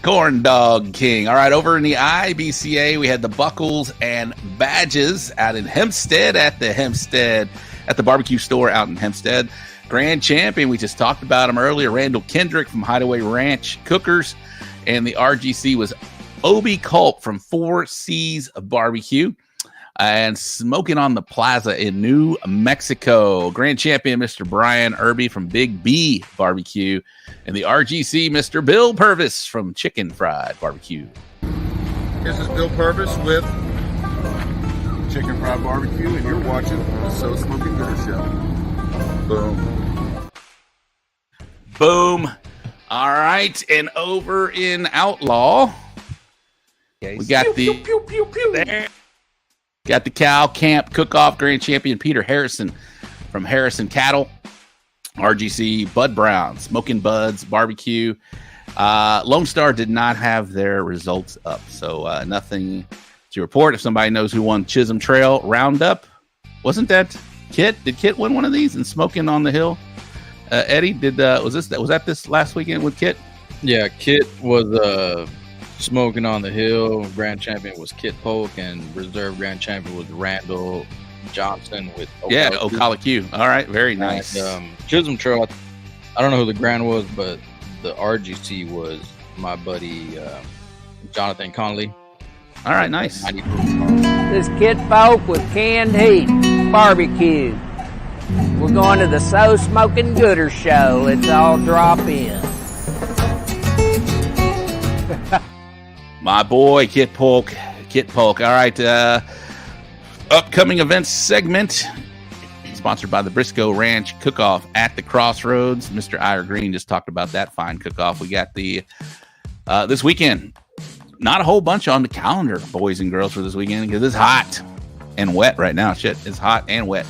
Corn Dog King. All right, over in the IBCA, we had the buckles and badges out in Hempstead at the barbecue store out in Hempstead. Grand champion, we just talked about him earlier, Randall Kendrick from Hideaway Ranch Cookers. And the RGC was Obi Culp from 4 C's Barbecue. And Smoking on the Plaza in New Mexico. Grand champion, Mr. Brian Irby from Big B Barbecue. And the RGC, Mr. Bill Purvis from Chicken Fried Barbecue. This is Bill Purvis with Chicken Fried Barbecue, and you're watching the So Smokin Gooder Show. Boom. Boom. All right. And over in Outlaw, we got got the Cow Camp Cook-Off Grand Champion Peter Harrison from Harrison Cattle. RGC Bud Brown, Smoking Buds Barbecue. Lone Star did not have their results up, so nothing to report. If somebody knows who won Chisholm Trail Roundup, wasn't that Kit? Did Kit win one of these and Smoking on the Hill? Eddie, was that this last weekend with Kit? Yeah, Kit was Smoking on the Hill. Grand champion was Kit Polk, and reserve grand champion was Randall Johnson with Ocala Q. All right, very nice. And, Chisholm Trail, I don't know who the grand was, but the RGC was my buddy Jonathan Conley. All right, nice. This Kid Folk with Canned Heat Barbecue. We're going to the So Smokin Gooder Show. Let's all drop in. My boy, Kit Polk. All right, upcoming events segment sponsored by the Briscoe Ranch Cook-Off at the Crossroads. Mr. Ira Green just talked about that fine cook-off. We got the this weekend. Not a whole bunch on the calendar, boys and girls, for this weekend because it's hot and wet right now. Shit, it's hot and wet.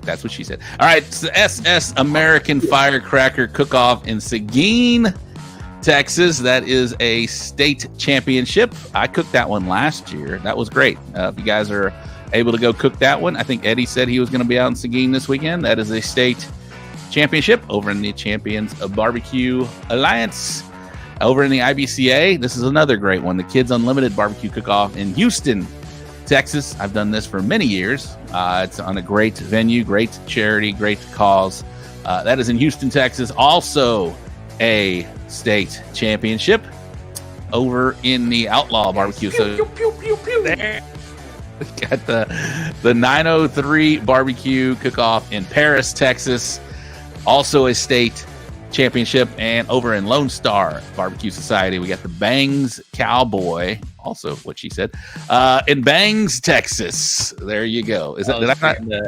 That's what she said. All right, it's the SS American Firecracker Cook-Off in Seguin, Texas. That is a state championship. I cooked that one last year. That was great. If you guys are able to go cook that one, I think Eddie said he was going to be out in Seguin this weekend. That is a state championship over in the Champions of Barbecue Alliance. Over in the IBCA, this is another great one. The Kids Unlimited Barbecue Cook-Off in Houston, Texas. I've done this for many years. It's on a great venue, great charity, great cause. That is in Houston, Texas. Also a state championship over in the Outlaw Barbecue. So there. We got the 903 Barbecue Cook-Off in Paris, Texas. Also a state championship. And over in Lone Star Barbecue Society, we got the Bangs Cowboy, also what she said, in Bangs, Texas. There you go. Did I not?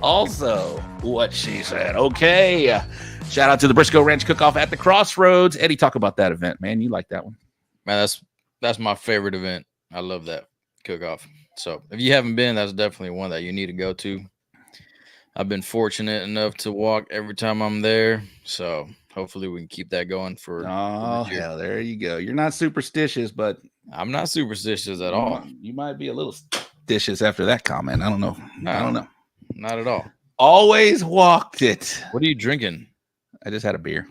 Also what she said. Okay. Shout out to the Briscoe Ranch Cook-Off at the Crossroads. Eddie, talk about that event, man. You like that one? Man, that's my favorite event. I love that cook-off. So if you haven't been, that's definitely one that you need to go to. I've been fortunate enough to walk every time I'm there. So hopefully we can keep that going for this year. Hell, there you go. You're not superstitious, but I'm not superstitious at all. You might be a little stitious after that comment. I don't know. I don't know. Not at all. Always walked it. What are you drinking? I just had a beer.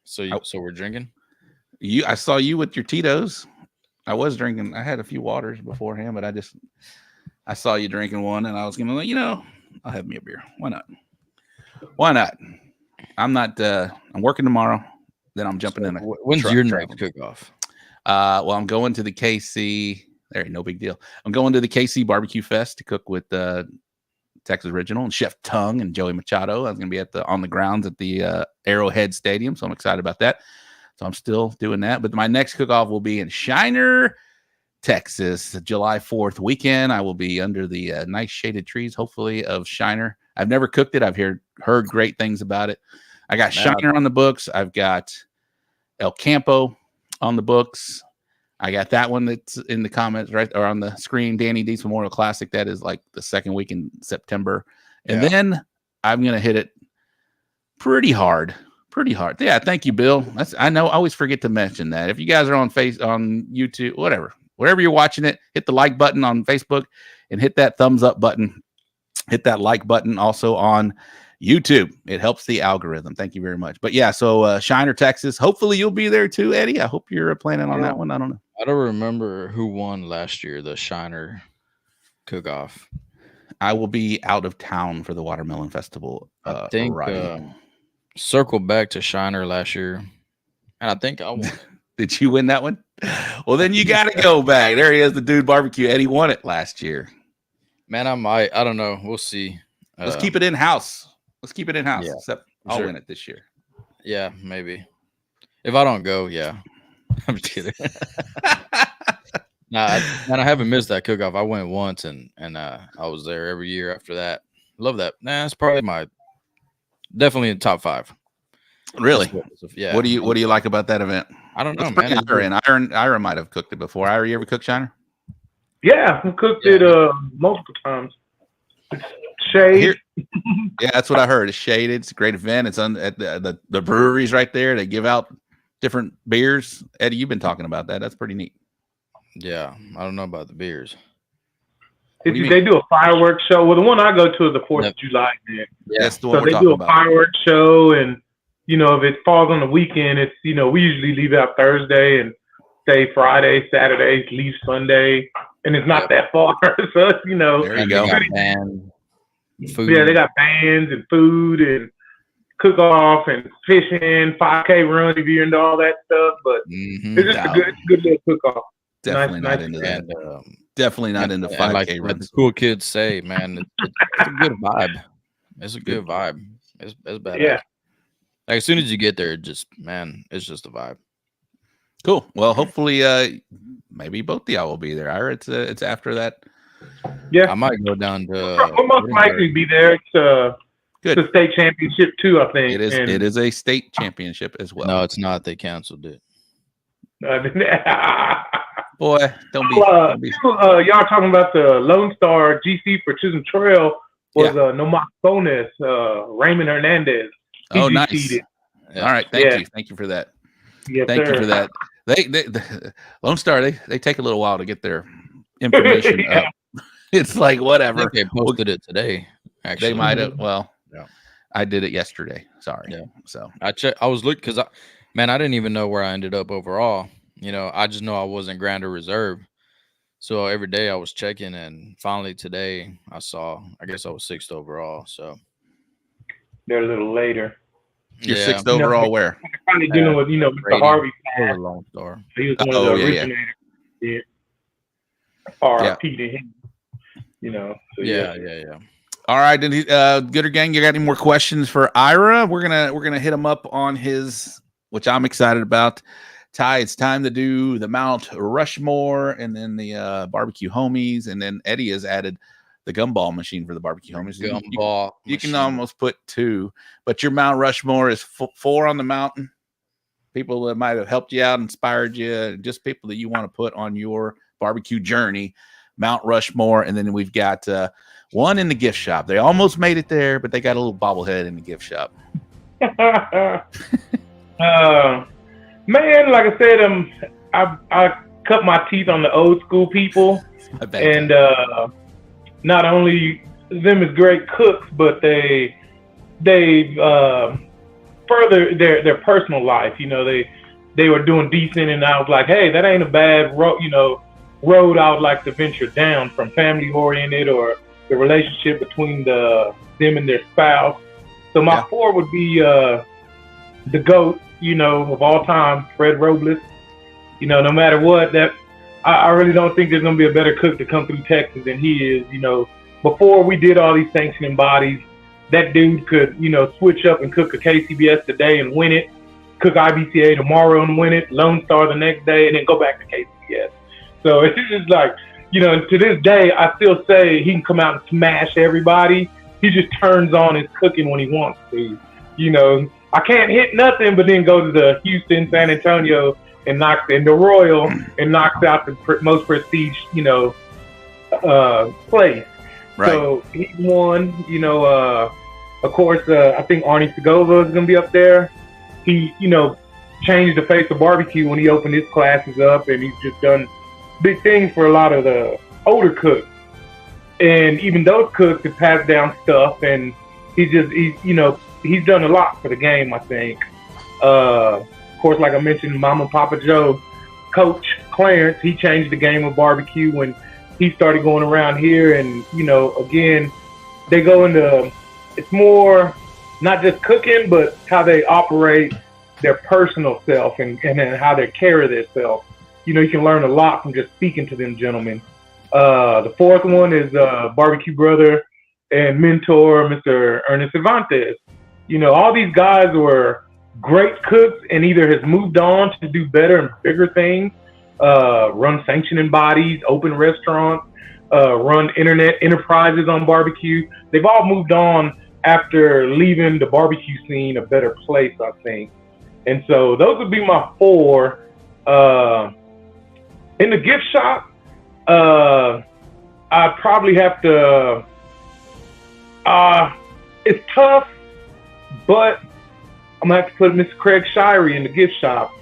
So we're drinking? I saw you with your Tito's. I was drinking. I had a few waters beforehand, but I saw you drinking one, and I was gonna, I'll have me a beer. Why not? I'm not. I'm working tomorrow. Then I'm jumping in. When's your next cook-off? Well, I'm going to the KC. There ain't no big deal. I'm going to the KC Barbecue Fest to cook with Texas Original and Chef Tung and Joey Machado. I was going to be on the grounds at the Arrowhead Stadium, so I'm excited about that. So I'm still doing that. But my next cook-off will be in Shiner, Texas, July 4th weekend. I will be under the nice shaded trees, hopefully, of Shiner. I've never cooked it. I've heard great things about it. I got Shiner on the books. I've got El Campo on the books. I got that one that's in the comments right or on the screen. Danny D's Memorial Classic. That is like the second week in September. And then I'm going to hit it pretty hard. Yeah. Thank you, Bill. I know I always forget to mention that. If you guys are on YouTube, wherever you're watching it, hit the like button on Facebook and hit that thumbs up button. Hit that like button also on YouTube. It helps the algorithm. Thank you very much. But yeah, so Shiner, Texas. Hopefully you'll be there too, Eddie. I hope you're planning on that one. I don't know. I don't remember who won last year, the Shiner cook-off. I will be out of town for the Watermelon Festival. I think circled back to Shiner last year, and I think I won. Did you win that one? Well, then you got to go back. There he is, the dude barbecue. Eddie won it last year. Man, I might. I don't know. We'll see. Let's keep it in house. Yeah. Except I'll win it this year. Yeah, maybe. If I don't go, yeah. I'm just kidding. I haven't missed that cook-off. I went once, and I was there every year after that. Love that. It's probably definitely in top 5. Really? Yeah. What do you like about that event? I don't know, man. Ira might have cooked it before. Ira, you ever cooked Shiner? Yeah, I cooked it multiple times. It's shade. Yeah, that's what I heard. It's shaded. It's a great event. It's on at the breweries right there. They give out different beers. Eddie, you've been talking about that. That's pretty neat. Yeah, I don't know about the beers. They do a fireworks show. Well, the one I go to is the 4th of July. Man. Yeah, that's the one we're talking talking about. So they do a fireworks show, and if it falls on the weekend, it's we usually leave out Thursday and stay Friday, Saturday, leave Sunday, and it's not that far. So there you go. Food. Yeah, they got bands and food and cook-off and fishing, 5K run if you're into all that stuff. But it's just a good little cook-off. Definitely not into that. Definitely not into 5K runs. Like the cool kids say, man, it's a good vibe. It's a good vibe. It's bad. Yeah. Like as soon as you get there, it's just a vibe. Cool. Well, hopefully, maybe both of y'all will be there. Ira, it's after that. Yeah, I might go down to. We'll most likely be there. It's the state championship too, I think. It is. It is a state championship as well. No, it's not. They canceled it. Boy, don't be. Y'all talking about the Lone Star GC for Chisholm Trail was Nomak bonus, Raymond Hernandez. Oh, nice. All right, thank you for that. Yes, thank you for that. They Lone Star they take a little while to get their information up. It's like whatever. I think they posted it today. Actually, they might have. Well, I did it yesterday. Sorry. Yeah. So I was looking because I didn't even know where I ended up overall. I just know I wasn't Grand or Reserve. So every day I was checking, and finally today I guess I was 6th overall. So they're a little later. You're 6th overall where? Kind of dealing with Mr. Harvey. Lone Star. He was one of the originators. Yeah. RP to him. So yeah. All right, Gooder Gang, you got any more questions for Ira? We're gonna hit him up on his, which I'm excited about. Ty, it's time to do the Mount Rushmore and then the barbecue homies, and then Eddie has added the gumball machine for the barbecue homies. You can almost put 2, but your Mount Rushmore is 4 on the mountain. People that might have helped you out, inspired you, just people that you want to put on your barbecue journey. Mount Rushmore, and then we've got one in the gift shop. They almost made it there, but they got a little bobblehead in the gift shop. Man, like I said, I cut my teeth on the old school people, and not only them as great cooks, but they further their personal life. They were doing decent, and I was like, hey, that ain't a bad road I would like to venture down, from family oriented or the relationship between them and their spouse. So my 4 would be the GOAT, of all time, Fred Robles. No matter what, that I really don't think there's gonna be a better cook to come through Texas than he is. Before we did all these sanctioning bodies, that dude could, switch up and cook a KCBS today and win it, cook IBCA tomorrow and win it, Lone Star the next day, and then go back to KCBS. So it's just like, to this day, I still say he can come out and smash everybody. He just turns on his cooking when he wants to. I can't hit nothing, but then go to the Houston, San Antonio and the Royal and knocks out the most prestige, place. Right. So he won. Of course, I think Arnie Segova is going to be up there. He, changed the face of barbecue when he opened his classes up, and he's just done big things for a lot of the older cooks. And even those cooks have passed down stuff, and he's done a lot for the game, I think. Of course, like I mentioned, Mama Papa Joe, Coach Clarence, he changed the game of barbecue when he started going around here. And, again, they go into, it's more not just cooking, but how they operate their personal self and how they carry themselves. You can learn a lot from just speaking to them gentlemen. The fourth one is barbecue brother and mentor, Mr. Ernest Cervantes. All these guys were great cooks and either has moved on to do better and bigger things, run sanctioning bodies, open restaurants, run internet enterprises on barbecue. They've all moved on after leaving the barbecue scene a better place, I think. And so those would be my four. In the gift shop, I'd probably have to, it's tough, but I'm going to have to put Mr. Craig Shirey in the gift shop.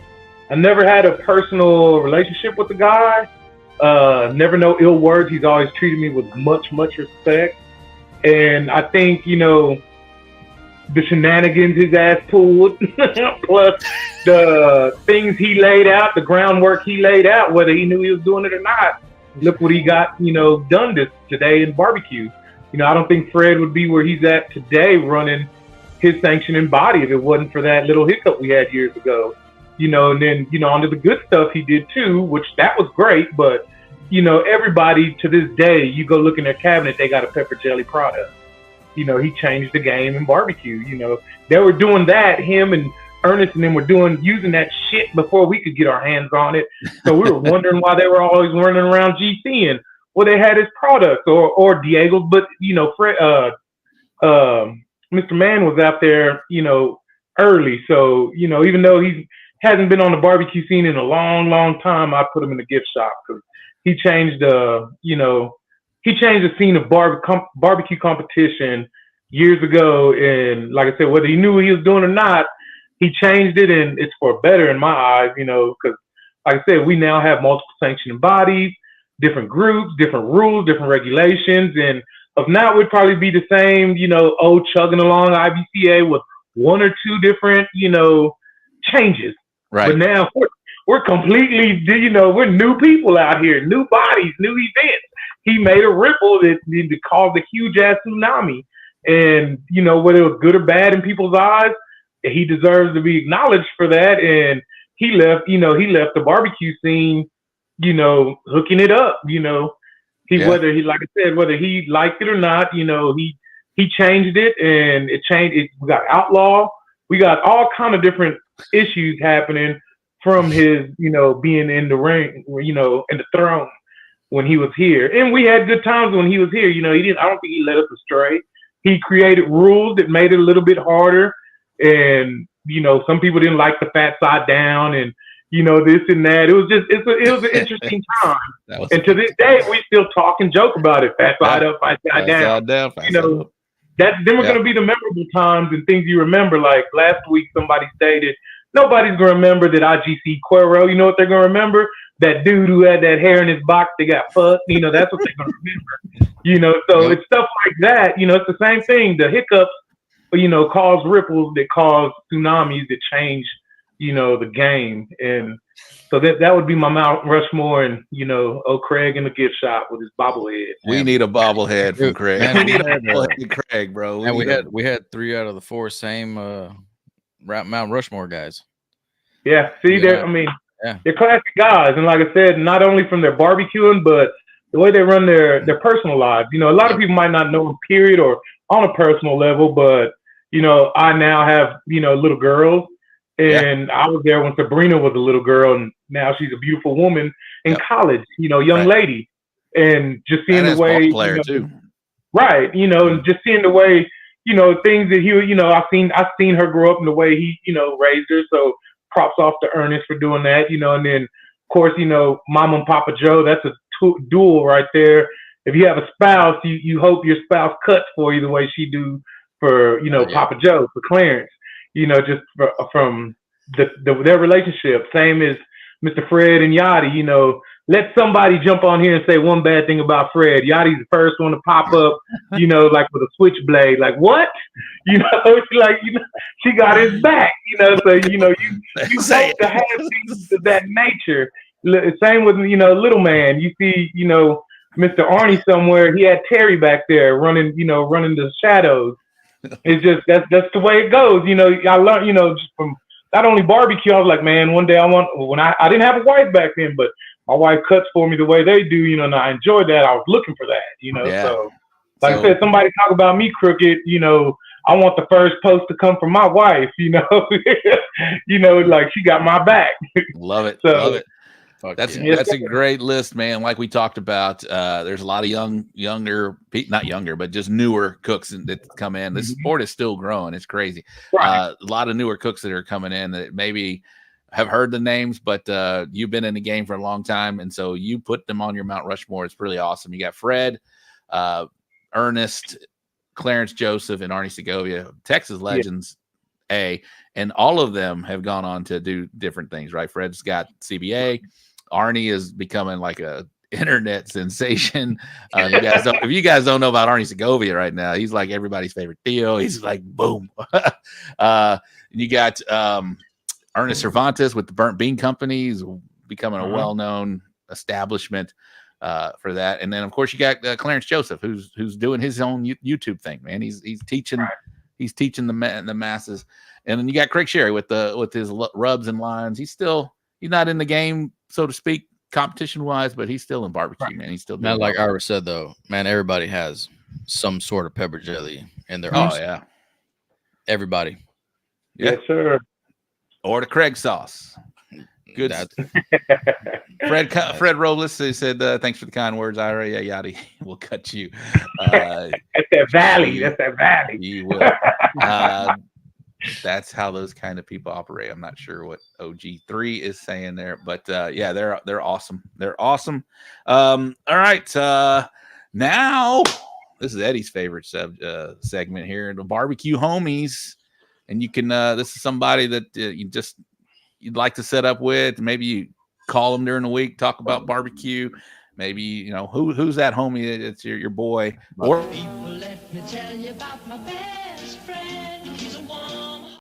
I never had a personal relationship with the guy. Never no ill words. He's always treated me with much, much respect. And I think, the shenanigans his ass pulled, plus the things he laid out, the groundwork he laid out, whether he knew he was doing it or not. Look what he got, done today in barbecue. I don't think Fred would be where he's at today running his sanctioning body if it wasn't for that little hiccup we had years ago. And then, onto the good stuff he did too, which that was great. But, everybody to this day, you go look in their cabinet, they got a pepper jelly product. He changed the game in barbecue. They were doing that. Him and Ernest and them were using that shit before we could get our hands on it. So we were wondering why they were always running around GCing. Well, they had his product or Diego's, but Fred, Mr. Mann was out there, early. So even though he hasn't been on the barbecue scene in a long, long time, I put him in the gift shop because he changed he changed the scene of barbecue competition years ago. And like I said, whether he knew what he was doing or not, he changed it, and it's for better in my eyes, because like I said, we now have multiple sanctioning bodies, different groups, different rules, different regulations. And if not, we'd probably be the same, chugging along IBCA with one or two different, changes. Right. But now we're completely, we're new people out here, new bodies, new events. He made a ripple that caused a huge ass tsunami. And, whether it was good or bad in people's eyes, he deserves to be acknowledged for that. And he left the barbecue scene, hooking it up, whether he, like I said, whether he liked it or not, he changed it, and it changed. We got outlaw. We got all kind of different issues happening from his, being in the ring, in the throne when he was here. And we had good times when he was here. I don't think he led us astray. He created rules that made it a little bit harder. And, some people didn't like the fat side down and, this and that. It was an interesting time. And to this day, we still talk and joke about it. Fat side up, fat side down. Then we're going to be the memorable times and things you remember. Like last week, somebody stated, nobody's going to remember that IGC Cuero. You know what they're going to remember? That dude who had that hair in his box that got fucked. That's what they're going to remember. So it's stuff like that. It's the same thing. The hiccups, cause ripples that cause tsunamis that change, the game. And so that would be my Mount Rushmore and, Craig in the gift shop with his bobblehead. We need a bobblehead from Craig. Man, we need a bobblehead from Craig, bro. And we had 3 out of the 4 same Mount Rushmore guys. Yeah, see, they're classic guys. And like I said, not only from their barbecuing, but the way they run their personal lives. A lot of people might not know them, period, or on a personal level, but, I now have, little girls. And I was there when Sabrina was a little girl, and now she's a beautiful woman in college, young lady. And just seeing the way, too. Right, and just seeing the way, things that I've seen her grow up in the way he, raised her. So props off to Ernest for doing that, and then of course, Mom and Papa Joe, that's a duel right there. If you have a spouse, you hope your spouse cuts for you the way she do for, Papa Joe, for Clarence, just from their relationship. Same as Mr. Fred and Yachty, let somebody jump on here and say one bad thing about Fred. Yachty's the first one to pop up, like with a switchblade. Like, what? She got his back, so, you hope to have things of that nature. Same with, little man. You see, Mr. Arnie somewhere, he had Terry back there running the shadows. It's just, that's the way it goes. I learned, just from not only barbecue, I was like, man, one day I didn't have a wife back then, but my wife cuts for me the way they do, and I enjoyed that. I was looking for that, so like I said, somebody talk about me crooked, I want the first post to come from my wife, like she got my back. Love it. So, love it. That's a great list, man. Like we talked about, there's a lot of not younger, but just newer cooks that come in. The sport is still growing. It's crazy. Right. A lot of newer cooks that are coming in that maybe have heard the names, but you've been in the game for a long time, and so you put them on your Mount Rushmore. It's really awesome. You got Fred, Ernest, Clarence Joseph, and Arnie Segovia, Texas legends. And all of them have gone on to do different things, right? Fred's got CBA. Arnie is becoming like a internet sensation. If you guys don't know about Arnie Segovia right now, he's like everybody's favorite Theo. He's like boom. You got Ernest Cervantes with the Burnt Bean Company. He's becoming a well-known establishment for that. And then of course you got Clarence Joseph, who's doing his own YouTube thing, man. He's teaching. Right. He's teaching the masses. And then you got Craig Sherry with his rubs and lines. He's not in the game, so to speak, competition wise, but he's still in barbecue, man. He's still doing like Ira said though, man, everybody has some sort of pepper jelly in their house. Oh yeah. Everybody. Yeah. Yes, sir. Or the Craig sauce. Good. Fred Robles said, thanks for the kind words, Ira. Yeah, Yachty, we'll cut you. That's that valley. That's that valley. You will. That's how those kind of people operate. I'm not sure what OG3 is saying there, but yeah, they're awesome. They're awesome. All right. Now this is Eddie's favorite segment here, the barbecue homies. And you can this is somebody that you'd like to set up with. Maybe you call them during the week, talk about barbecue. Maybe who's that homie? It's your boy. Or people, let me tell you about my best friend. He's a woman.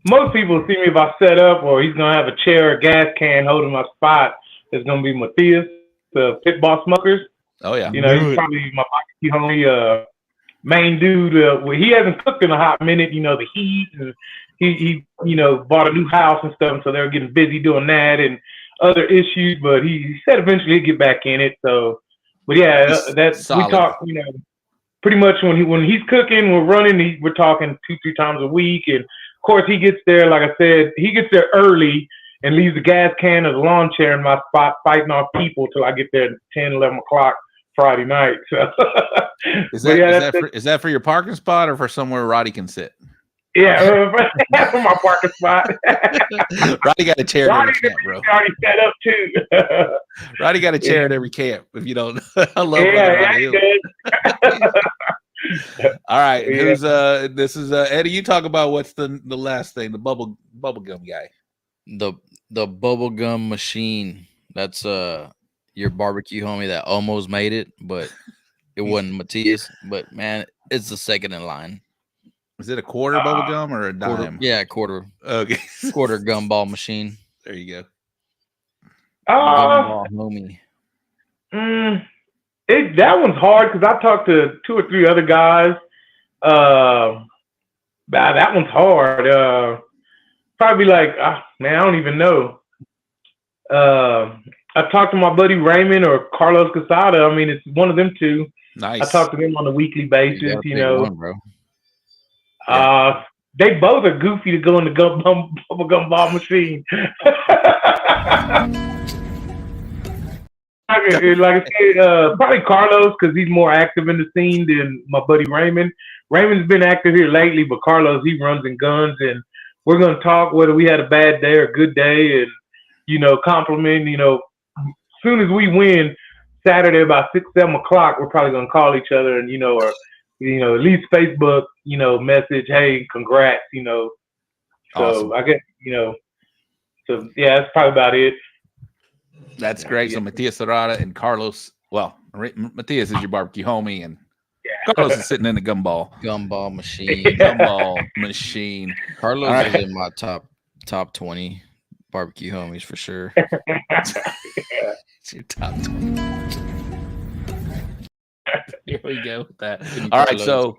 Most people see me if I set up, or he's gonna have a chair or gas can holding my spot. It's gonna be Matthias, the Pit Boss Smokers. Oh yeah, he's probably my barbecue homie. Main dude. He hasn't cooked in a hot minute. The heat, and he bought a new house and stuff, and so they're getting busy doing that and other issues. But he said eventually he'd get back in it. So, but yeah, that's solid. We talk. Pretty much when he's cooking, we're running. We're talking 2-3 times a week, and of course he gets there. Like I said, he gets there early and leaves the gas can or the lawn chair in my spot, fighting off people till I get there at 10, 11 o'clock Friday night. So. Is that for your parking spot or for somewhere Roddy can sit? Yeah, for my parking spot. Roddy got a chair at every camp, bro. Already set up too. Roddy got a chair at every camp. If you don't, I love it. All right, this is Eddie. You talk about what's the last thing, the bubble gum guy. The bubble gum machine. That's your barbecue homie that almost made it, but it wasn't Matthias. But man, it's the second in line. Is it a quarter bubble gum or a dime? Quarter. Okay, quarter gumball machine. There you go. Gumball homie. That one's hard because I talked to 2 or 3 other guys. That one's hard. Probably like, man, I don't even know. I talked to my buddy Raymond or Carlos Casada. I mean, it's one of them two. Nice. I talk to them on a weekly basis. One, bro. They both are goofy to go in the bubble gum ball machine. Like I said, probably Carlos because he's more active in the scene than my buddy Raymond. Raymond's been active here lately, but Carlos, he runs and guns, and we're going to talk whether we had a bad day or a good day, and compliment. As soon as we win Saturday about 6-7 o'clock, we're probably going to call each other and or at least Facebook message, hey, congrats, So Awesome. I guess so yeah, that's probably about it. That's great. So Matias Serrata and Carlos. Well, Matias is your barbecue homie, and Carlos is sitting in the gumball machine. Carlos is in my top 20 barbecue homies for sure. It's your top 20. Here we go with that. All right, so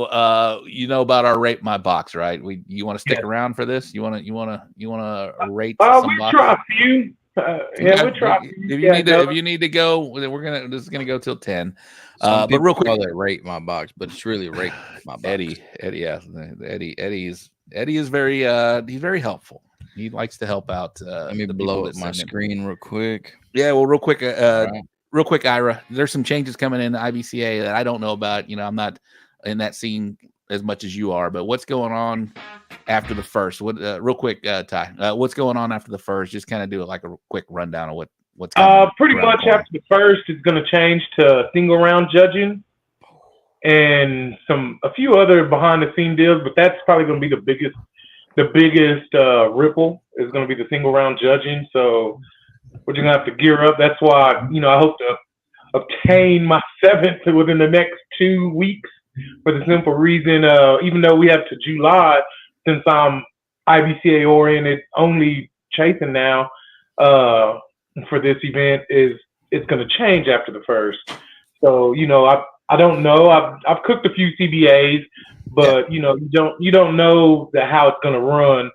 about our rate my box, right? You want to stick around for this? You want to rate some we box? try a few. We'll try. If you need to go, this is gonna go till 10. But real quick, call it rate my box, but it's really rate my box. Eddie, yeah, Eddie is very he's very helpful. He likes to help out. Let me blow up my screen real quick. Yeah, well, real quick, Ira. There's some changes coming in the IBCA that I don't know about. I'm not in that scene as much as you are, but what's going on after the first? What real quick, Ty? What's going on after the first? Just kind of do like a quick rundown of what's pretty much after the first is going to change to single round judging and a few other behind the scene deals, but that's probably going to be the biggest ripple is going to be the single round judging. So we're going to have to gear up. That's why I hope to obtain my 7th within the next 2 weeks. For the simple reason, even though we have to July, since I'm IBCA oriented, only chasing now for this event it's going to change after the first. So I don't know. I've cooked a few CBAs, but you don't know how it's going to run.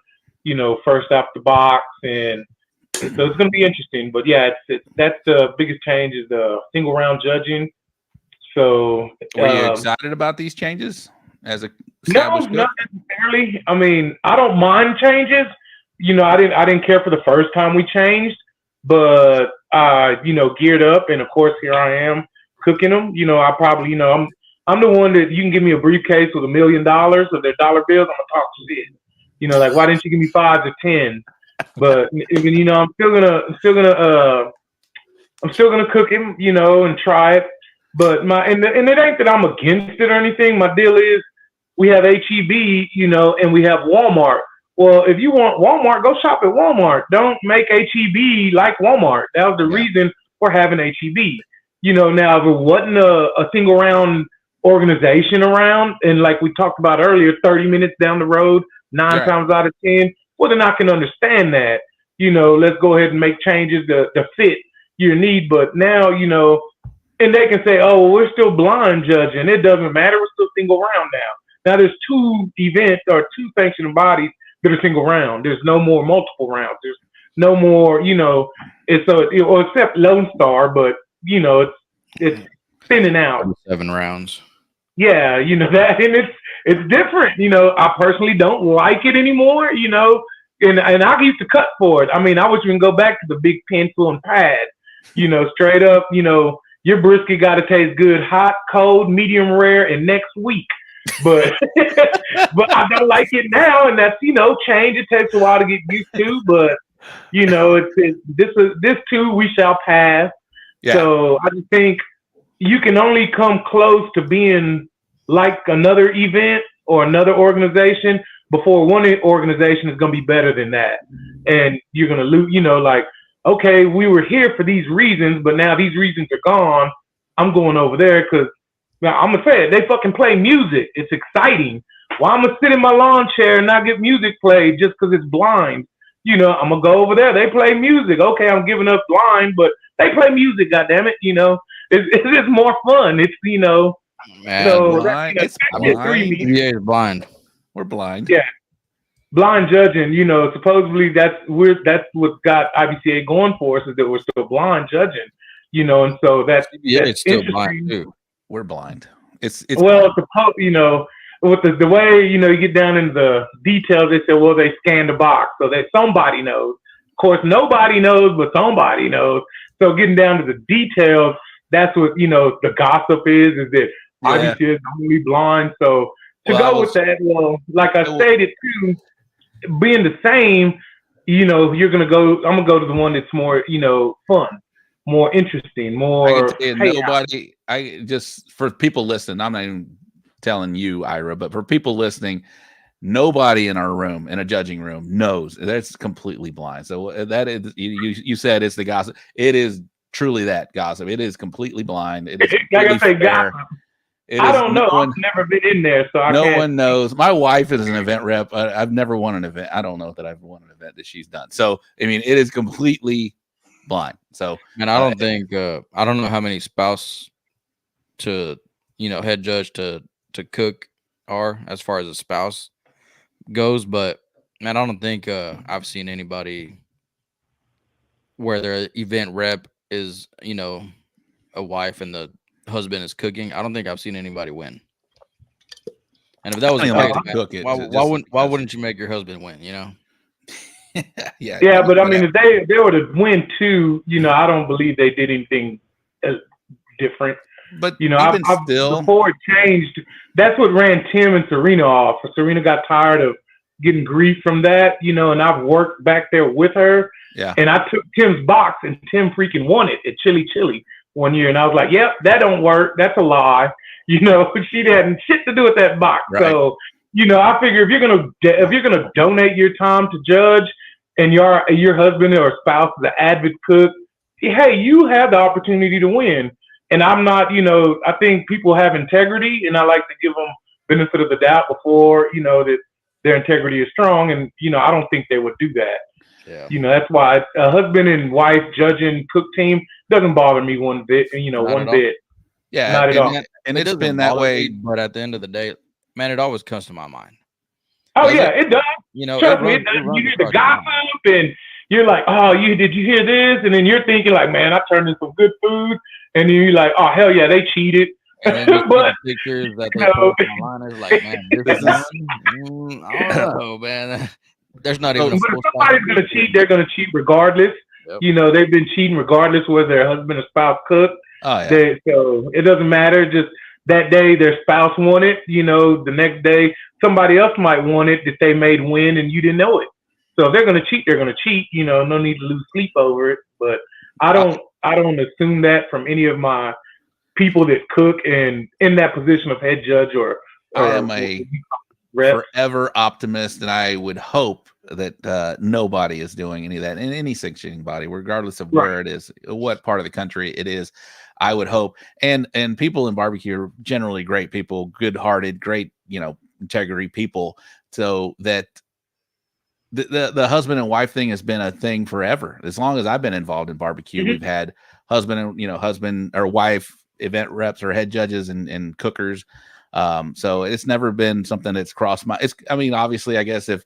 First out the box, and so it's going to be interesting. But yeah, that's the biggest change is the single round judging. So, were you excited about these changes as a no, not necessarily. I mean, I don't mind changes. I didn't care for the first time we changed, but geared up, and of course here I am cooking them. I probably I'm the one that you can give me a briefcase with $1 million of their dollar bills. I'm gonna talk shit. Like why didn't you give me 5 to 10? But I'm still gonna cook him, and try it. But and it ain't that I'm against it or anything. My deal is we have HEB, and we have Walmart. Well, if you want Walmart, go shop at Walmart. Don't make HEB like Walmart. That was the reason for having HEB. Now if it wasn't a single round organization around, and like we talked about earlier, 30 minutes down the road, 9 times out of 10, well, then I can understand that. Let's go ahead and make changes to fit your need. But now, and they can say, oh, well, we're still blind judging. It doesn't matter. We're still single round now. Now there's 2 events or 2 sanctioning bodies that are single round. There's no more multiple rounds. There's no more, except Lone Star, but it's thinning out. 7 rounds. Yeah, that, and it's different. I personally don't like it anymore. And I used to cut for it. I mean, I wish we can go back to the big pencil and pad. Straight up. Your brisket got to taste good, hot, cold, medium rare, and next week. But but I don't like it now, and that's change. It takes a while to get used to, but this too we shall pass. Yeah. So I just think you can only come close to being like another event or another organization before one organization is going to be better than that, and you're going to lose. Okay, we were here for these reasons, but now these reasons are gone. I'm going over there because I'm going to say it. They fucking play music. It's exciting. Why I'm going to sit in my lawn chair and not get music played just because it's blind? I'm going to go over there. They play music. Okay, I'm giving up blind, but they play music, goddammit. It's just more fun. It's, Man, so blind. It's blind. Yeah, blind. We're blind. Yeah. Blind judging, supposedly that's what got IBCA going for us is that we're still blind judging, and so that's it's still blind too. We're blind. It's well, with the way you get down into the details, they say, well, they scanned the box, so that somebody knows. Of course, nobody knows, but somebody knows. So getting down to the details, that's what the gossip is that IBCA is only blind. So to go with that, well, like I stated too. being the same, I'm gonna go to the one that's more, fun, more interesting, more. I can tell you, nobody. I just for people listening, I'm not even telling you, Ira, but for people listening, nobody in our room, in a judging room, knows. That's completely blind. So that is, you said it's the gossip. It is truly that gossip. It is completely blind. It is like I say, gossip. I don't know. I've never been in there, so no one knows. My wife is an event rep. I've never won an event. I don't know that I've won an event that she's done. So I mean, it is completely blind. So, and I don't think I don't know how many spouse to head judge to cook are as far as a spouse goes, but man, I don't think I've seen anybody where their event rep is a wife and the husband is cooking. I don't think I've seen anybody win. And if that was why wouldn't you make your husband win? Yeah, but I mean, if they were to win too, I don't believe they did anything different. But before it changed, that's what ran Tim and Serena off. Serena got tired of getting grief from that, and I've worked back there with her. Yeah. And I took Tim's box, and Tim freaking won it at Chili one year, and I was like, "Yep, that don't work. That's a lie." She had shit to do with that box. Right. So, I figure if you're gonna donate your time to judge, and your husband or spouse is an avid cook, hey, you have the opportunity to win. And I'm not, I think people have integrity, and I like to give them benefit of the doubt before, that their integrity is strong. And, I don't think they would do that. Yeah. That's why a husband and wife judging cook team doesn't bother me one bit, one bit. Yeah. Not at all. And it's been that way. But at the end of the day, man, it always comes to my mind. Oh, yeah, it does. Trust me, it does. You hear the gossip, and you're like, oh, did you hear this? And then you're thinking like, man, I turned in some good food. And then you're like, oh, hell yeah, they cheated. And then but pictures that they post online is like, man, this is I don't know, man. There's not even. But if somebody's gonna cheat, they're gonna cheat regardless. Yep. They've been cheating regardless whether their husband or spouse cooked. Oh yeah. So it doesn't matter. Just that day their spouse won it. The next day somebody else might want it that they made win and you didn't know it. So if they're gonna cheat, they're gonna cheat. No need to lose sleep over it. But I don't assume that from any of my people that cook and in that position of head judge or I am a forever optimist, and I would hope that nobody is doing any of that in any sanctioning body, regardless of where it is, what part of the country it is. I would hope, and people in barbecue are generally great people, good-hearted, great, integrity people, so that the husband and wife thing has been a thing forever. As long as I've been involved in barbecue, we've had husband or wife event reps or head judges and cookers. So it's never been something that's crossed my. Obviously, I guess if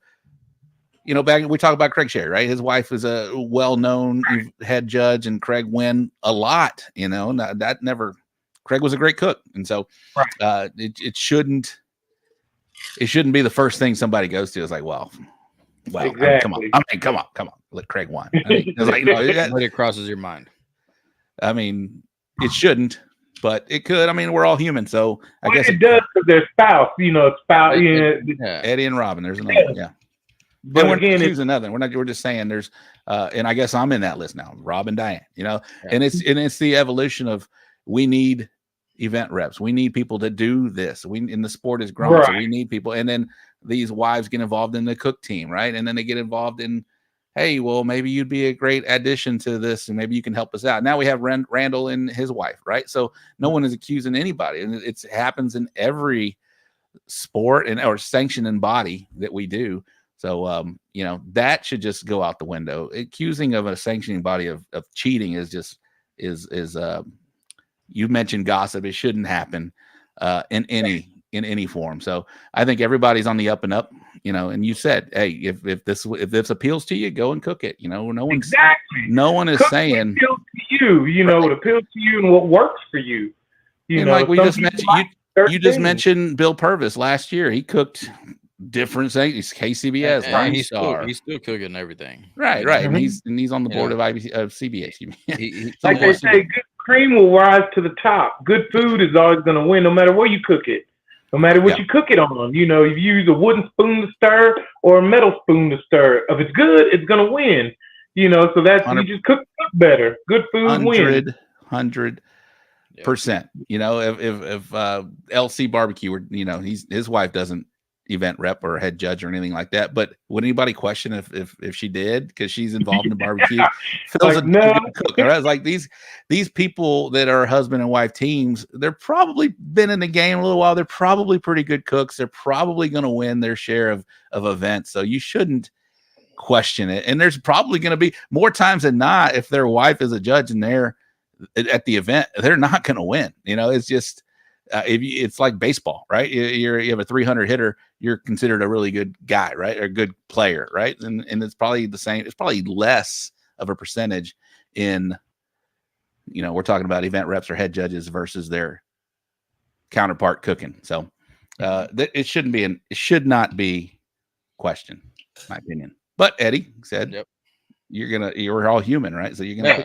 back we talk about Craig Sherry, right? His wife is a well-known head judge, and Craig win a lot. That never. Craig was a great cook, and so it shouldn't be the first thing somebody goes to. Is like, well, exactly. Come on. Let Craig win. It's like, it crosses your mind. It shouldn't, but it could. We're all human, so I guess it does for their spouse. Eddy and Rob, there's another one. Yeah. But we're choosing another. We're just saying there's, and I guess I'm in that list now. Rob and Diane, and it's the evolution of we need event reps. We need people to do this. In the sport is growing, so we need people. And then these wives get involved in the cook team, right? And then they get involved in, hey, well, maybe you'd be a great addition to this, and maybe you can help us out. Now we have Randall and his wife, right? So no one is accusing anybody, and it happens in every sport or sanctioning body that we do. So, that should just go out the window. Accusing of a sanctioning body of cheating is you mentioned gossip. It shouldn't happen in any form. So I think everybody's on the up and up, and you said, hey, if this appeals to you, go and cook it. No one is cook saying what appeals to you, what appeals to you and what works for you. Like we just mentioned, you just mentioned Bill Purvis last year. He cooked different things, KCBS, and he's still cooking everything. Right. And he's on the board of CBS. Like they say, good cream will rise to the top. Good food is always going to win, no matter where you cook it. no matter what you cook it on. You know, if you use a wooden spoon to stir or a metal spoon to stir, if it's good, it's gonna win. You know, so that's you just cook better. Good food wins. 100%. You know, if LC Barbecue were, you know, his wife doesn't event rep or head judge or anything like that, but would anybody question if she did, because she's involved in barbecue? Phil's a good cook. All right? Like these people that are husband and wife teams, they're probably been in the game a little while. They're probably pretty good cooks. They're probably going to win their share of events. So you shouldn't question it. And there's probably going to be more times than not, if their wife is a judge and they're at the event, they're not going to win. You know, it's just it's like baseball, right? You have a 300 hitter, you're considered a really good guy, right? Or a good player, right? And it's probably the same. It's probably less of a percentage in, you know, we're talking about event reps or head judges versus their counterpart cooking. So it should not be questioned, in my opinion. But Eddie said, you're all human, right? So you're gonna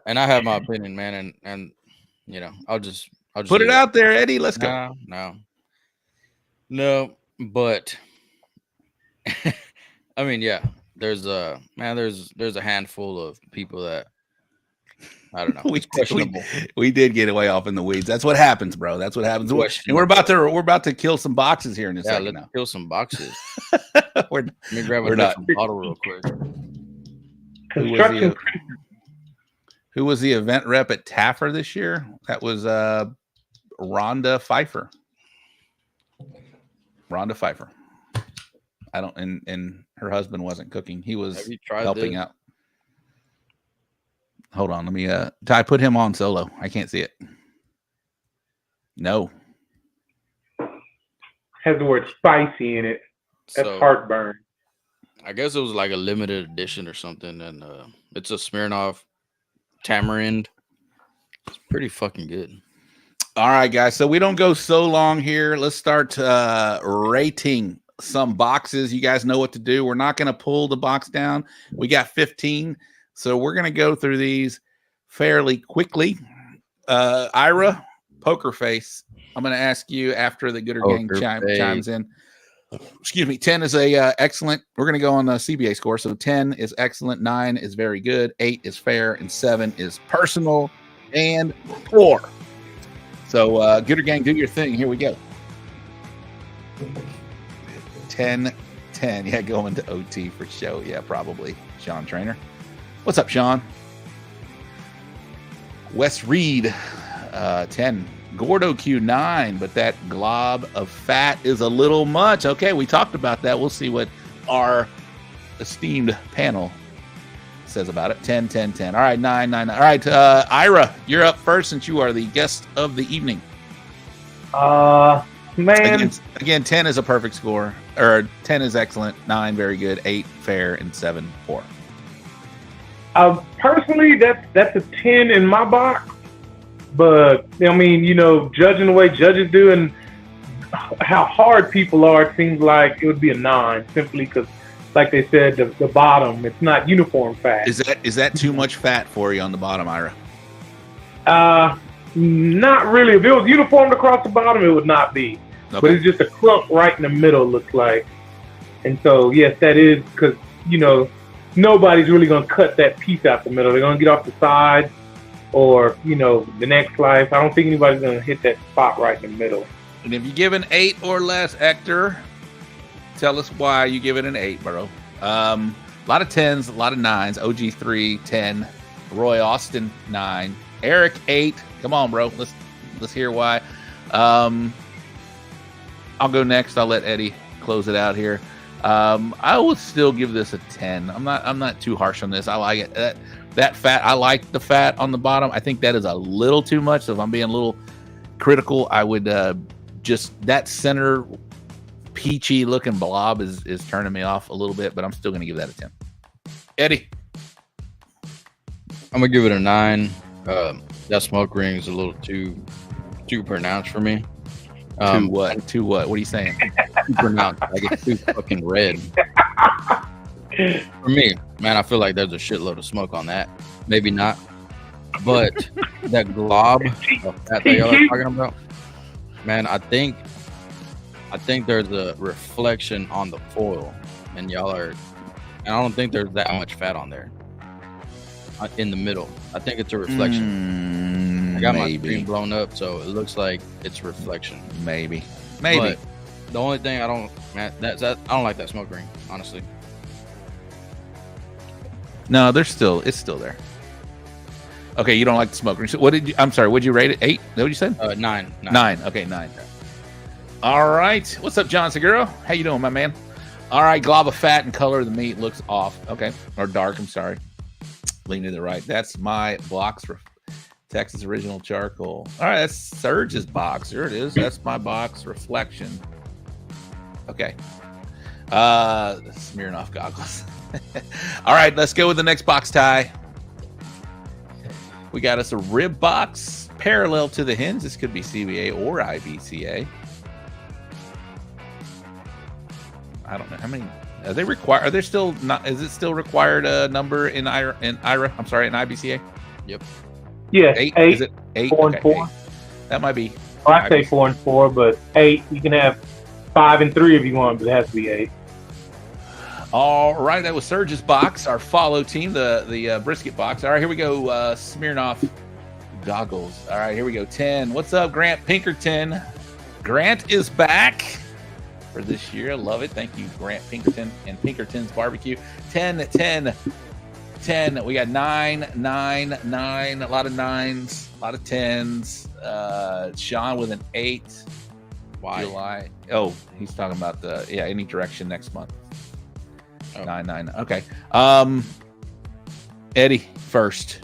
and I have my opinion, man, and you know, I'll just put it out there, Eddie. Let's go. No, but I mean, yeah, there's a handful of people that I don't know. We did get away off in the weeds. That's what happens, bro. That's what happens. And we're about to kill some boxes here in a second. Let's kill some boxes. Let me grab a bottle real quick. Who was the event rep at Taffer this year? That was Rhonda Pfeiffer. I don't, and her husband wasn't cooking. He was helping out. Hold on, let me Ty, put him on solo. I can't see it. No. Has the word spicy in it. That's heartburn. I guess it was like a limited edition or something, and it's a Smirnoff tamarind. It's pretty fucking good. All right, guys. So we don't go so long here. Let's start rating some boxes. You guys know what to do. We're not going to pull the box down. We got 15. So we're going to go through these fairly quickly. Ira, poker face. I'm going to ask you after the Gooder Gang chimes in. Excuse me. 10 is a excellent. We're going to go on the CBA score. So 10 is excellent. 9 is very good. 8 is fair. And 7 is personal and poor. So Gooder Gang, do your thing. Here we go. 10. Yeah, going to OT for show. Yeah, probably. Sean Trainer. What's up, Sean? Wes Reed, 10. Gordo Q, 9. But that glob of fat is a little much. Okay, we talked about that. We'll see what our esteemed panel says about it. 10, 10, 10. All right, 9, 9, 9. All right, Ira, you're up first since you are the guest of the evening. Man. Again, 10 is a perfect score. Or 10 is excellent. 9, very good. 8, fair. And 7, poor. Personally, that's a 10 in my box. But, I mean, you know, judging the way judges do and how hard people are, it seems like it would be a 9 simply because, like they said, the bottom, it's not uniform fat. Is that too much fat for you on the bottom, Ira? Not really. If it was uniformed across the bottom, it would not be. Okay. But it's just a clump right in the middle, looks like. And so, yes, that is because, you know, nobody's really going to cut that piece out the middle. They're going to get off the side or, you know, the next slice. I don't think anybody's going to hit that spot right in the middle. And if you give an 8 or less, Hector, tell us why you give it an 8, bro. A lot of 10s, a lot of 9s. OG 3, 10. Roy Austin, 9. Eric, 8. Come on, bro. Let's hear why. I'll go next. I'll let Eddie close it out here. I would still give this a 10. I'm not too harsh on this. I like it. That fat, I like the fat on the bottom. I think that is a little too much. So if I'm being a little critical, I would just that center peachy looking blob is turning me off a little bit, but I'm still going to give that a 10. Eddie, I'm gonna give it a 9. That smoke ring is a little too pronounced for me. Too what? What are you saying? Too pronounced. Like it's too fucking red. For me, man, I feel like there's a shitload of smoke on that. Maybe not, but that glob of fat that y'all are talking about, man, I think I think there's a reflection on the foil, and I don't think there's that much fat on there. In the middle, I think it's a reflection. I got my screen blown up, so it looks like it's reflection. Maybe. But the only thing I don't like that smoke ring, honestly. No, it's still there. Okay, you don't like the smoke ring. So I'm sorry, what'd you rate it? 8? Is that what you said? 9. 9. Okay, 9. All right. What's up, John Seguro? How you doing, my man? All right, glob of fat and color of the meat looks off. Okay. Or dark, I'm sorry. Lean to the right. That's my box for Texas Original Charcoal. All right, that's Surge's box. There it is. That's my box reflection. Okay. Smearing off goggles. All right, let's go with the next box, Ty. We got us a rib box parallel to the hinge. This could be CBA or IBCA. I don't know how many. Are they required? Are there still not? Is it still required a number in Ira? I'm sorry, in IBCA. Yep. Yeah, 8. 8. Is it 8? 4 and 4. 8. That might be. Well, I say 4 and 4, but 8. You can have 5 and 3 if you want, but it has to be 8. All right, that was Surge's box, our follow team, the Brisket box. All right, here we go. Smearing off goggles. All right, here we go. 10. What's up, Grant Pinkerton? Grant is back for this year. I love it. Thank you, Grant Pinkerton and Pinkerton's Barbecue. 10. We got 9. A lot of 9s, a lot of 10s. Sean with an 8. Why? July. Oh, he's talking about any direction next month. 9. Okay. Eddie first.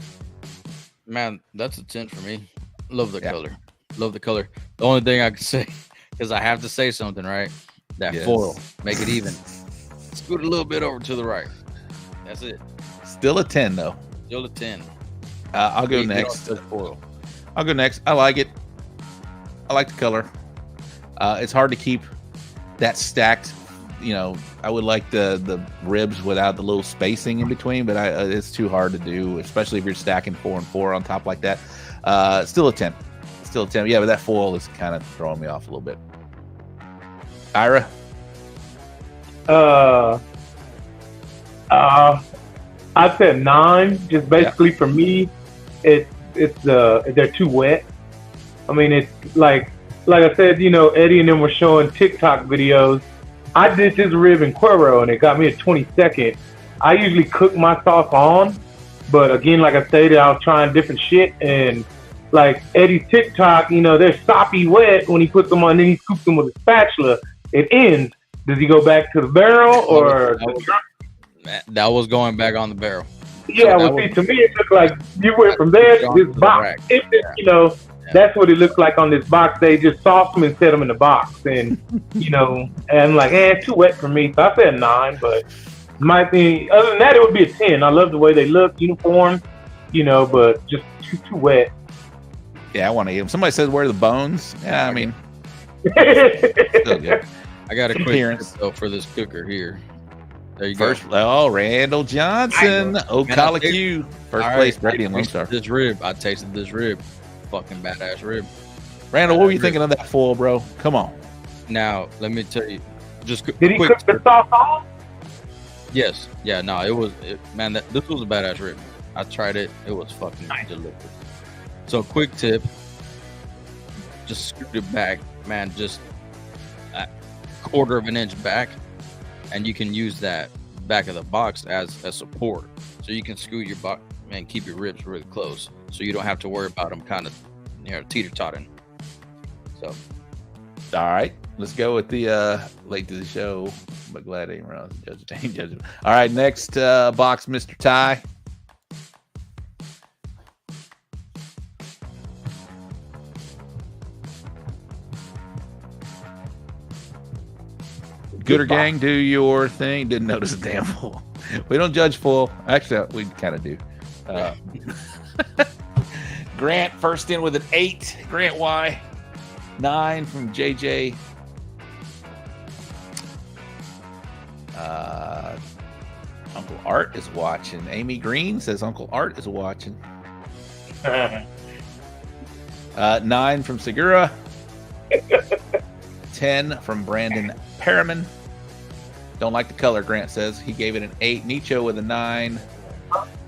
Man, that's a 10 for me. Love the color. Love the color. The only thing I can say, because I have to say something, right? That foil, make it even. Scoot a little bit over to the right. That's it. Still a 10 though. Still a 10. I'll go next. I'll go next. I like it. I like the color. It's hard to keep that stacked. You know, I would like the ribs without the little spacing in between, but it's too hard to do, especially if you're stacking 4 and 4 on top like that. Still a 10. Still a 10. Yeah, but that foil is kind of throwing me off a little bit. Ira? I said 9. Just basically for me, they're too wet. I mean, it's like I said, you know, Eddie and them were showing TikTok videos. I did this rib in Cuero and it got me a 22nd. I usually cook my sauce on, but again, like I stated, I was trying different shit, and like Eddie's TikTok, you know, they're soppy wet when he puts them on, and then he scoops them with a spatula. It ends. Does he go back to the barrel or that was going back on the barrel? Yeah, well, see, to me, it looked like you went from there to this box. You know, that's what it looked like on this box. They just sauced them and set them in the box. And, you know, and I'm like, it's too wet for me. So I said 9, but my thing, other than that, it would be a 10. I love the way they look, uniform, you know, but just too wet. Yeah, I want to eat them. Somebody says, where are the bones? Yeah, I mean, still good. I got a quick tip, though, for this cooker here. There you go. Randall Johnson, Ocala first place, Brady and Lone Star. This rib, I tasted this rib. Fucking badass rib. Randall, what were you thinking of that foil, bro? Come on. Now, let me tell you. Just did he cook the sauce on? Yes. Yeah, no, this was a badass rib. I tried it. It was fucking delicious. So, quick tip. Just scoot it back, man, just a 1/4 of an inch back, and you can use that back of the box as a support. So you can scoot your box and keep your ribs really close, so you don't have to worry about them kind of, you know, teeter-totting. So, all right, let's go with the late to the show, but glad ain't wrong. Ain't judging. All right, next box, Mr. Ty. Gooder gang, do your thing. Didn't notice a damn fool. We don't judge full. Actually, we kind of do. Grant first in with an 8. Grant Y. 9 from JJ. Uncle Art is watching. Amy Green says Uncle Art is watching. 9 from Segura. 10 from Brandon Perriman. Don't like the color, Grant says. He gave it an 8. Nicho with a 9.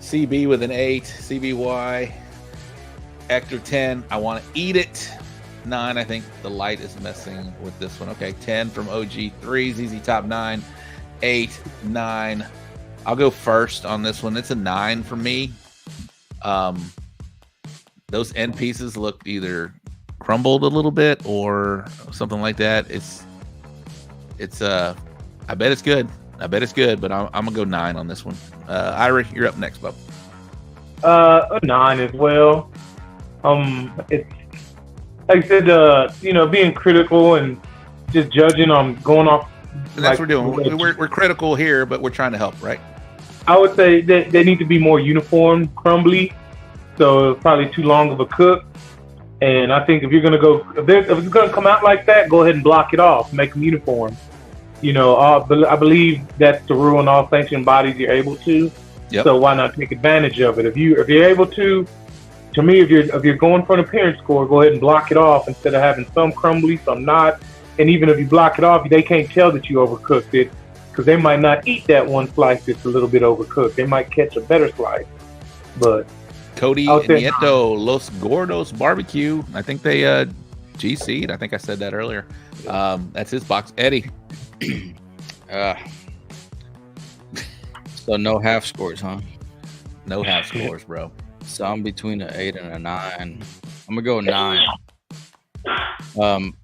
CB with an 8. CBY. Hector 10. I want to eat it. 9. I think the light is messing with this one. Okay, 10 from OG3. ZZ Top 9. 8, 9. I'll go first on this one. It's a 9 for me. Those end pieces look either crumbled a little bit or something like that. It's I bet it's good. But I'm gonna go 9 on this one. Ira, you're up next, bub. A 9 as well. It's like I said, being critical and just judging on going off. And that's what we're doing. We're critical here, but we're trying to help, right? I would say that they need to be more uniform, crumbly. So it's probably too long of a cook. And I think if you're if it's gonna come out like that, go ahead and block it off, make them uniform. I believe that's the rule in all sanctioned bodies. You're able to. Yep. So why not take advantage of it? If you're able to me, if you're going for an appearance score, go ahead and block it off instead of having some crumbly, some not. And even if you block it off, they can't tell that you overcooked it because they might not eat that one slice that's a little bit overcooked. They might catch a better slice. But Cody Nieto, Los Gordos Barbecue. I think they GC'd. I think I said that earlier. That's his box. Eddie. So no half scores, huh? No half scores, bro. So I'm between an 8 and a 9. I'm gonna go 9.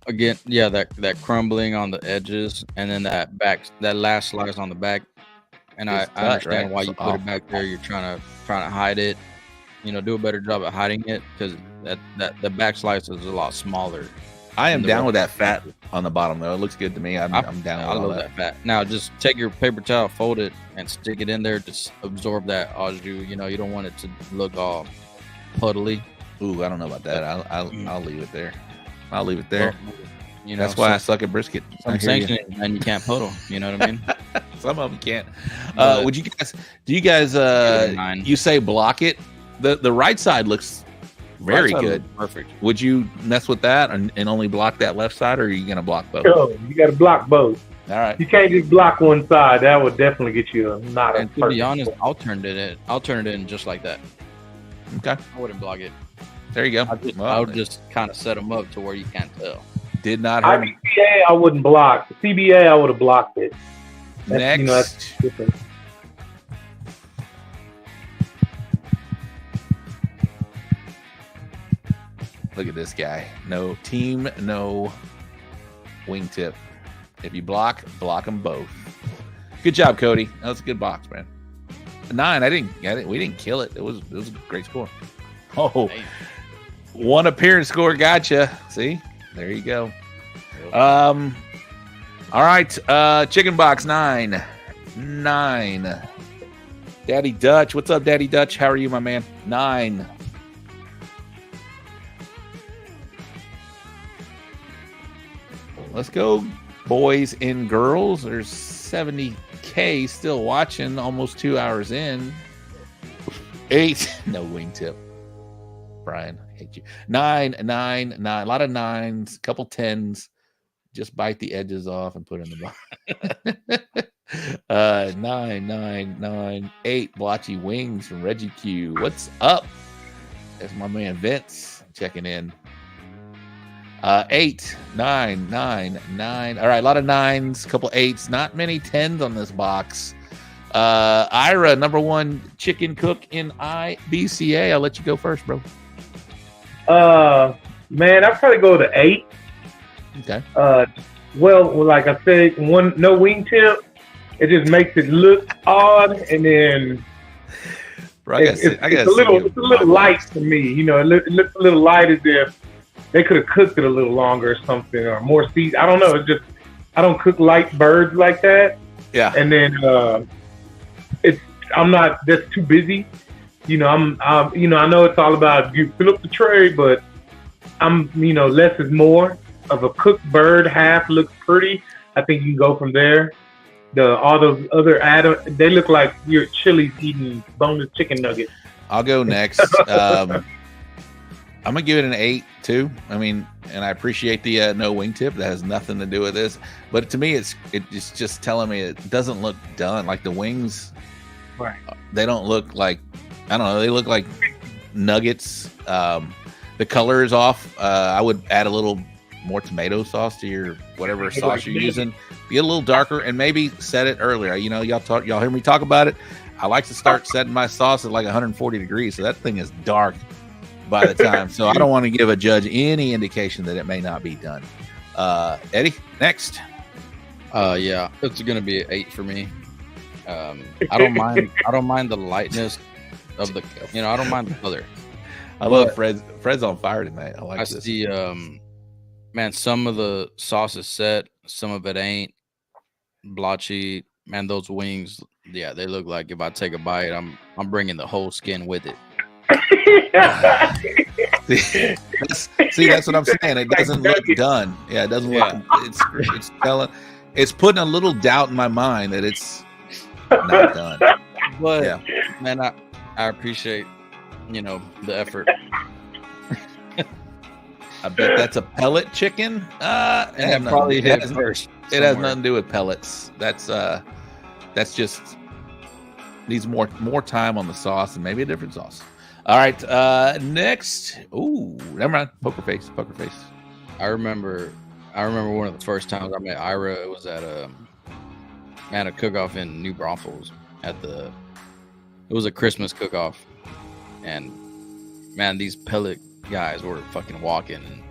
Again, yeah, that crumbling on the edges, and then that last slice on the back. And I understand why you put it back there. You're trying to hide it. Do a better job at hiding it because the back slice is a lot smaller. I am down with that fat on the bottom though. It looks good to me. I'm down with I love that fat. Now just take your paper towel, fold it, and stick it in there to absorb that au jus. You don't want it to look all puddly. Ooh, I don't know about that. I'll leave it there. I'll leave it there. Well, that's why I suck at brisket. Some sanctioning, and you can't puddle. You know what I mean? Some of them can't. Do you guys you say block it? The right side looks very good. Perfect. Would you mess with that and only block that left side, or are you going to block both? No, you got to block both. All right. You can't just block one side. That would definitely get you And to be honest, I'll turn it in just like that. Okay. I wouldn't block it. There you go. I would just kind of set them up to where you can't tell. Did not hurt. IBCA, I wouldn't block. The CBA, I would have blocked it. Next. That's different. Look at this guy. No team, no wingtip. If you block them both. Good job, Cody. That was a good box, man. 9. We didn't kill it. It was a great score. Oh, one appearance score. Gotcha. See, there you go. All right. Chicken box 9. Daddy Dutch. What's up, Daddy Dutch? How are you, my man? 9. Let's go, boys and girls. There's 70K still watching, almost 2 hours in. 8. No wingtip. Brian, I hate you. 9. A lot of 9s, couple 10s. Just bite the edges off and put in the bar. 9. 8. Blotchy Wings from Reggie Q. What's up? That's my man Vince checking in. 8, 9. All right, a lot of 9s, couple 8s, not many 10s on this box. Ira, number 1 chicken cook in IBCA. I'll let you go first, bro. Man, I'd probably go to 8. Okay. Well, like I said, no wingtip. It just makes it look odd, and then it's a little light to me. It looks a little light as if they could have cooked it a little longer or something, or more seeds. I don't know. It's just I don't cook light birds like that. Yeah. And then I'm not. That's too busy. I know it's all about you fill up the tray, but less is more. Of a cooked bird, half looks pretty. I think you can go from there. All those other they look like your Chili's eating boneless chicken nuggets. I'll go next. I'm gonna give it an 8 too. I mean, and I appreciate the no wingtip. That has nothing to do with this, but to me, it's just telling me it doesn't look done. Like the wings, Right. they don't look like, I don't know. They look like nuggets. The color is off. I would add a little more tomato sauce to your whatever sauce you're using. Be a little darker and maybe set it earlier. You know, y'all hear me talk about it. I like to start setting my sauce at like 140 degrees, so that thing is dark by the time. So I don't want to give a judge any indication that it may not be done. Eddie, next. Yeah, it's gonna be an 8 for me. I don't mind. I don't mind the lightness of the. You know, I don't mind the color. I love Fred's on fire tonight. I like this. See, man, some of the sauce is set, some of it ain't. Blotchy, man. Those wings, yeah, they look like if I take a bite, I'm bringing the whole skin with it. See, that's what I'm saying. It doesn't look done. Yeah, it doesn't look. It's putting a little doubt in my mind that it's not done. But yeah, man, I appreciate the effort. I bet that's a pellet chicken. And it probably hit first. It has nothing to do with pellets. That's just needs more time on the sauce and maybe a different sauce. All right, next. Ooh, never mind. Poker face. I remember one of the first times I met Ira. It was at a cook-off in New Braunfels. It was a Christmas cook-off, and man, these pellet guys were fucking walking. And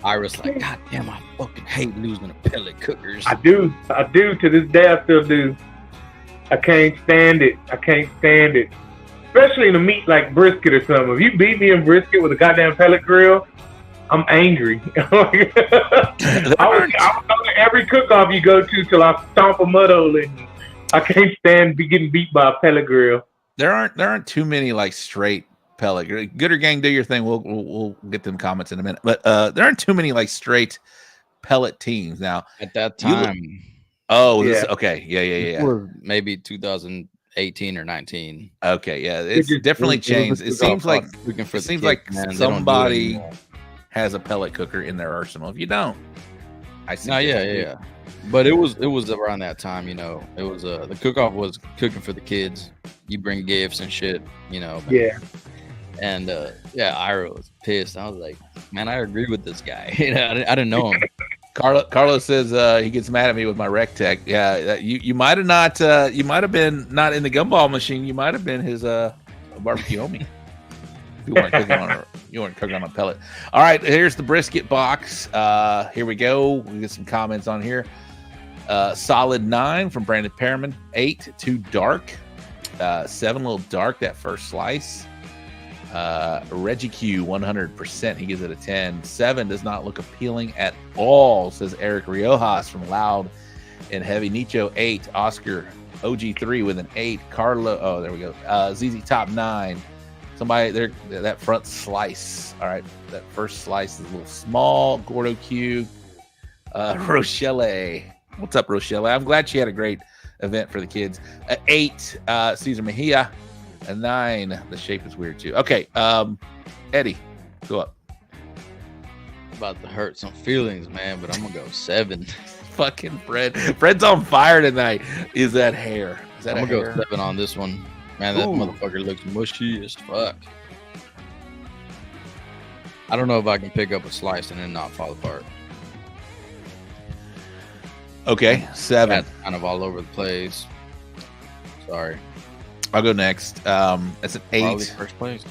Ira's like, God damn, I fucking hate losing to pellet cookers. I do. To this day, I still do. I can't stand it. Especially in a meat like brisket or something. If you beat me in brisket with a goddamn pellet grill, I'm angry. I would go to every cook-off you go to till I stomp a mud hole in you. I can't stand getting beat by a pellet grill. There aren't too many like straight pellet. Gooder Gang, do your thing. We'll get them comments in a minute. But there aren't too many like straight pellet teams now. At that time. Okay. Yeah. Or maybe 2018 or 19. Okay, yeah. It's definitely changed. It seems like somebody has a pellet cooker in their arsenal. If you don't, I see. No, yeah. But it was around that time, It was the cook-off was cooking for the kids. You bring gifts and shit, Yeah. And Ira was pissed. I was like, man, I agree with this guy. I didn't know him. Carlos says he gets mad at me with my rec tech. Yeah, you might have not. You might have been not in the gumball machine. You might have been his barbecue homie. You weren't cooking on a pellet. All right, here's the brisket box. Here we go. We get some comments on here. Solid 9 from Brandon Perriman. 8 too dark. 7 a little dark that first slice. Reggie Q 100%. He gives it a 10. 7 does not look appealing at all, says Eric Riojas from Loud and Heavy. Nicho 8. Oscar OG3 with an 8. Carlo. Oh, there we go. ZZ Top 9. Somebody there. That front slice. All right, that first slice is a little small. Gordo Q. Rochelle. What's up, Rochelle? I'm glad she had a great event for the kids. 8. Cesar Mejia. A 9. The shape is weird too. Okay, Eddie, go up. About to hurt some feelings, man, but I'm gonna go 7. Fucking Fred. Fred's on fire tonight. Is that hair? Is that I'm gonna hair? go 7 on this one. Man, that motherfucker looks mushy as fuck. I don't know if I can pick up a slice and then not fall apart. Okay, 7. That's kind of all over the place. Sorry. I'll go next. It's an 8. Probably first place.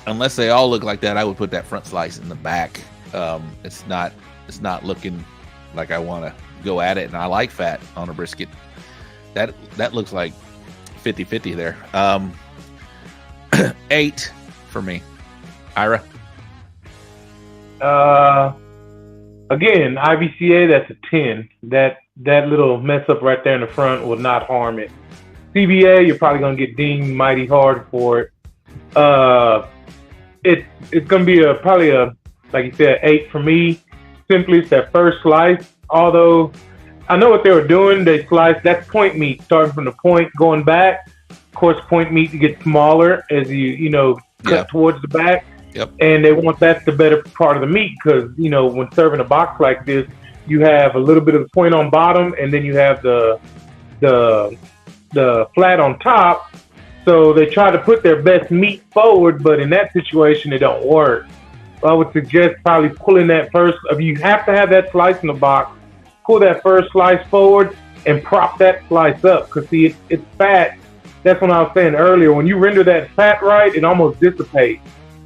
Unless they all look like that, I would put that front slice in the back. It's not looking like I want to go at it, and I like fat on a brisket. That looks like 50-50 there. 8 for me. Ira? Again, IBCA, that's a 10. That little mess up right there in the front will not harm it. CBA, you're probably going to get dinged mighty hard for it. It's going to be probably a, like you said, 8 for me. Simply, it's that first slice. Although I know what they were doing. They sliced, that's point meat, starting from the point, going back. course, point meat to get smaller as you cut towards the back. Yep. And they want that's the better part of the meat because, when serving a box like this, you have a little bit of the point on bottom and then you have the flat on top. So they try to put their best meat forward, but in that situation, it don't work. So I would suggest probably pulling that first. If you have to have that slice in the box, pull that first slice forward and prop that slice up. Because, see, it's fat. That's what I was saying earlier. When you render that fat right, it almost dissipates.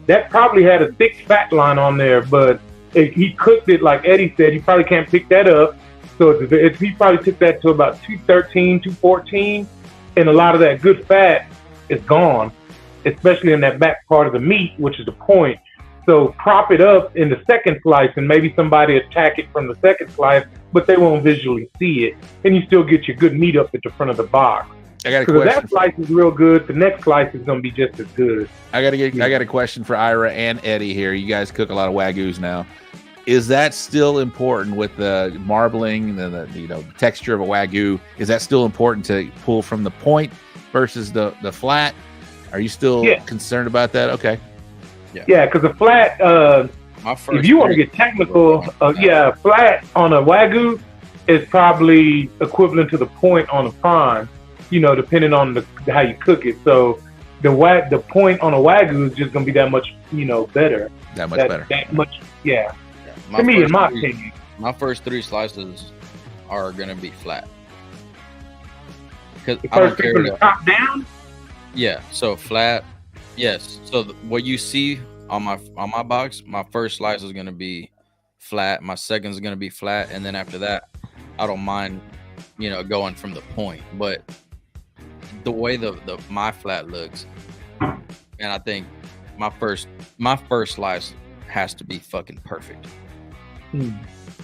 That probably had a thick fat line on there, but if he cooked it like Eddie said, you probably can't pick that up. So he probably took that to about 213, 214, and a lot of that good fat is gone, especially in that back part of the meat, which is the point. So prop it up in the second slice, and maybe somebody attack it from the second slice, but they won't visually see it, and you still get your good meat up at the front of the box. I got a Because if question. that slice is real good, the next slice is going to be just as good. I got a question for Ira and Eddie here. You guys cook a lot of Wagyus now. Is that still important with the marbling and the texture of a Wagyu? Is that still important to pull from the point versus the flat? Are you still concerned about that? Okay. Yeah, because the flat, if you want to get technical, flat on a Wagyu is probably equivalent to the point on a prime, depending on how you cook it. So the point on a Wagyu is just going to be that much, better. That much better. That much, yeah. To me, in my opinion. My first 3 slices are going to be flat. Because The first from the top down? Yeah, so flat. Yes. So what you see on my box, my first slice is going to be flat. My second is going to be flat. And then after that, I don't mind, going from the point. But the way my flat looks, and I think my first slice has to be fucking perfect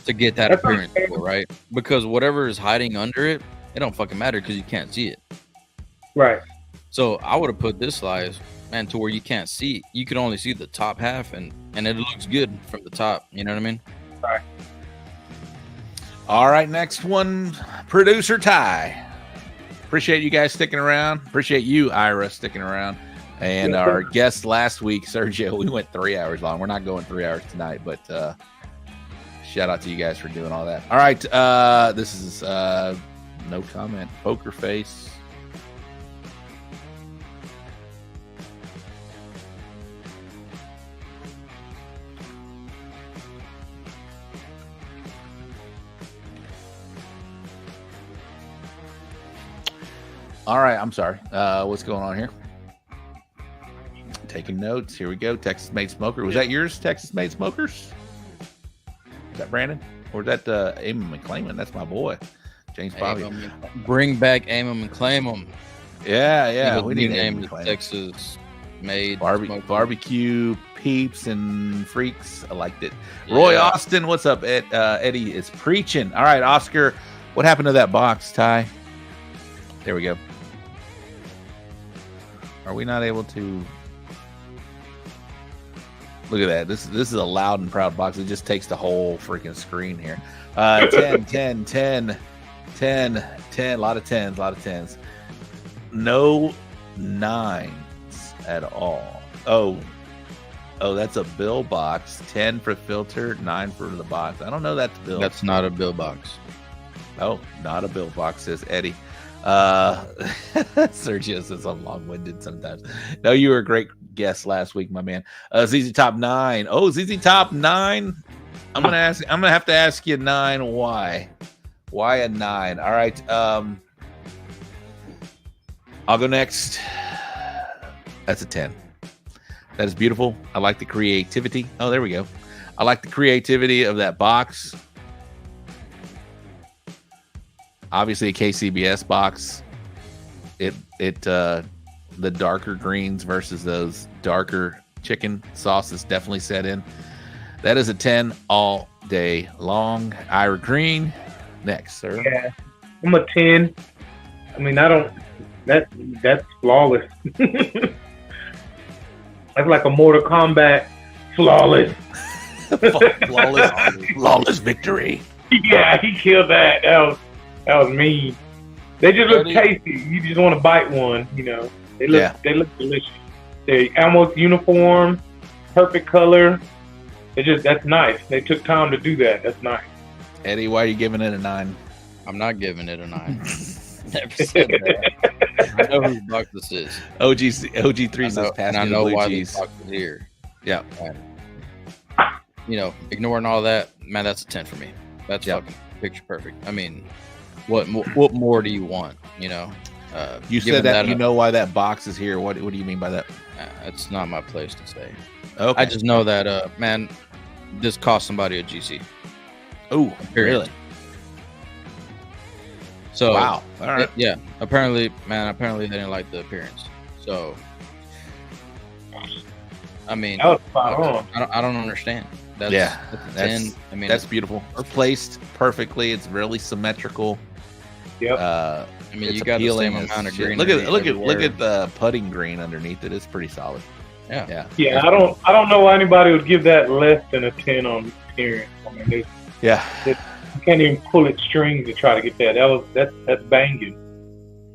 to get that appearance, right? Because whatever is hiding under it, it don't fucking matter because you can't see it. Right. So I would have put this slice, man, to where you can't see. You can only see the top half, and it looks good from the top. You know what I mean? Right. All right, next one, producer Ty. Appreciate you guys sticking around. Appreciate you, Ira, sticking around. And our guest last week, Sergio, we went 3 hours long. We're not going 3 hours tonight, but shout out to you guys for doing all that. All right, this is no comment. Poker face. All right, I'm sorry. What's going on here? Taking notes. Here we go. Texas Made Smoker. Was that yours, Texas Made Smokers? Is that Brandon? Or is that Eamon McClaiman? That's my boy, James Bobby. Bring back aim 'em and claim 'em. Yeah. We need named Texas Made barbecue peeps and freaks. I liked it. Roy Austin, what's up? Eddie is preaching. All right, Oscar, what happened to that box, Ty? There we go. Are we not able to look at that? This is a loud and proud box. It just takes the whole freaking screen here. 10, 10, 10, 10, 10. A lot of tens. No 9s at all. Oh, that's a bill box. 10 for filter, 9 for the box. I don't know that's bill. That's not a bill box. Oh, not a bill box, says Eddie. Sergio says I'm long-winded sometimes. No, you were a great guest last week, my man. ZZ Top 9. Oh, ZZ Top 9. I'm gonna have to ask you 9. Why a 9? All right. I'll go next. That's a 10. That is beautiful. I like the creativity. Oh, there we go. I like the creativity of that box. Obviously a KCBS box. The darker greens versus those darker chicken sauces definitely set in. That is a 10 all day long. Ira Green, next, sir. Yeah, I'm a 10. I mean, that's flawless. That's like a Mortal Kombat flawless. flawless victory. Yeah, he killed that. That was mean. They just look tasty. You just want to bite one, you know. They look delicious. They're almost uniform, perfect color. That's nice. They took time to do that. That's nice. Eddie, why are you giving it a 9? I'm not giving it a 9. Never said that. I know whose box this is. OG3 says pass and I me know the blue why cheese. this box is here. Yeah. And, you know, ignoring all that, man, that's a 10 for me. That's fucking picture perfect. I mean, what more do you want? You know. You said that you know why that box is here. What do you mean by that? It's not my place to say. Okay. I just know that, man, this cost somebody a GC. Oh, really? So wow. All right. Yeah. Apparently they didn't like the appearance. So, I mean, that was spot on. I don't understand. That's a 10. I mean, that's beautiful. It's placed perfectly. It's really symmetrical. Yep. I mean, you got the same amount of green. Look at the putting green underneath it. It's pretty solid. Yeah. Yeah. I don't know why anybody would give that less than a 10 on appearance. I mean, you can't even pull its strings to try to get that. That's banging.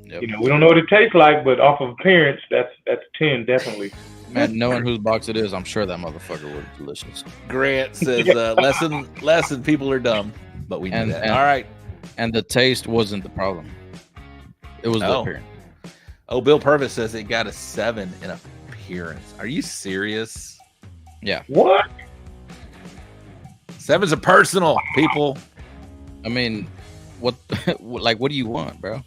Yep. You know, we don't know what it tastes like, but off of appearance, that's 10 definitely. Man, knowing whose box it is, I'm sure that motherfucker was delicious. Grant says lesson people are dumb, but we knew that. All right. And the taste wasn't the problem. It was the appearance. Oh, Bill Purvis says it got a 7 in appearance. Are you serious? Yeah. What? 7's a personal, people. I mean, what do you want, bro?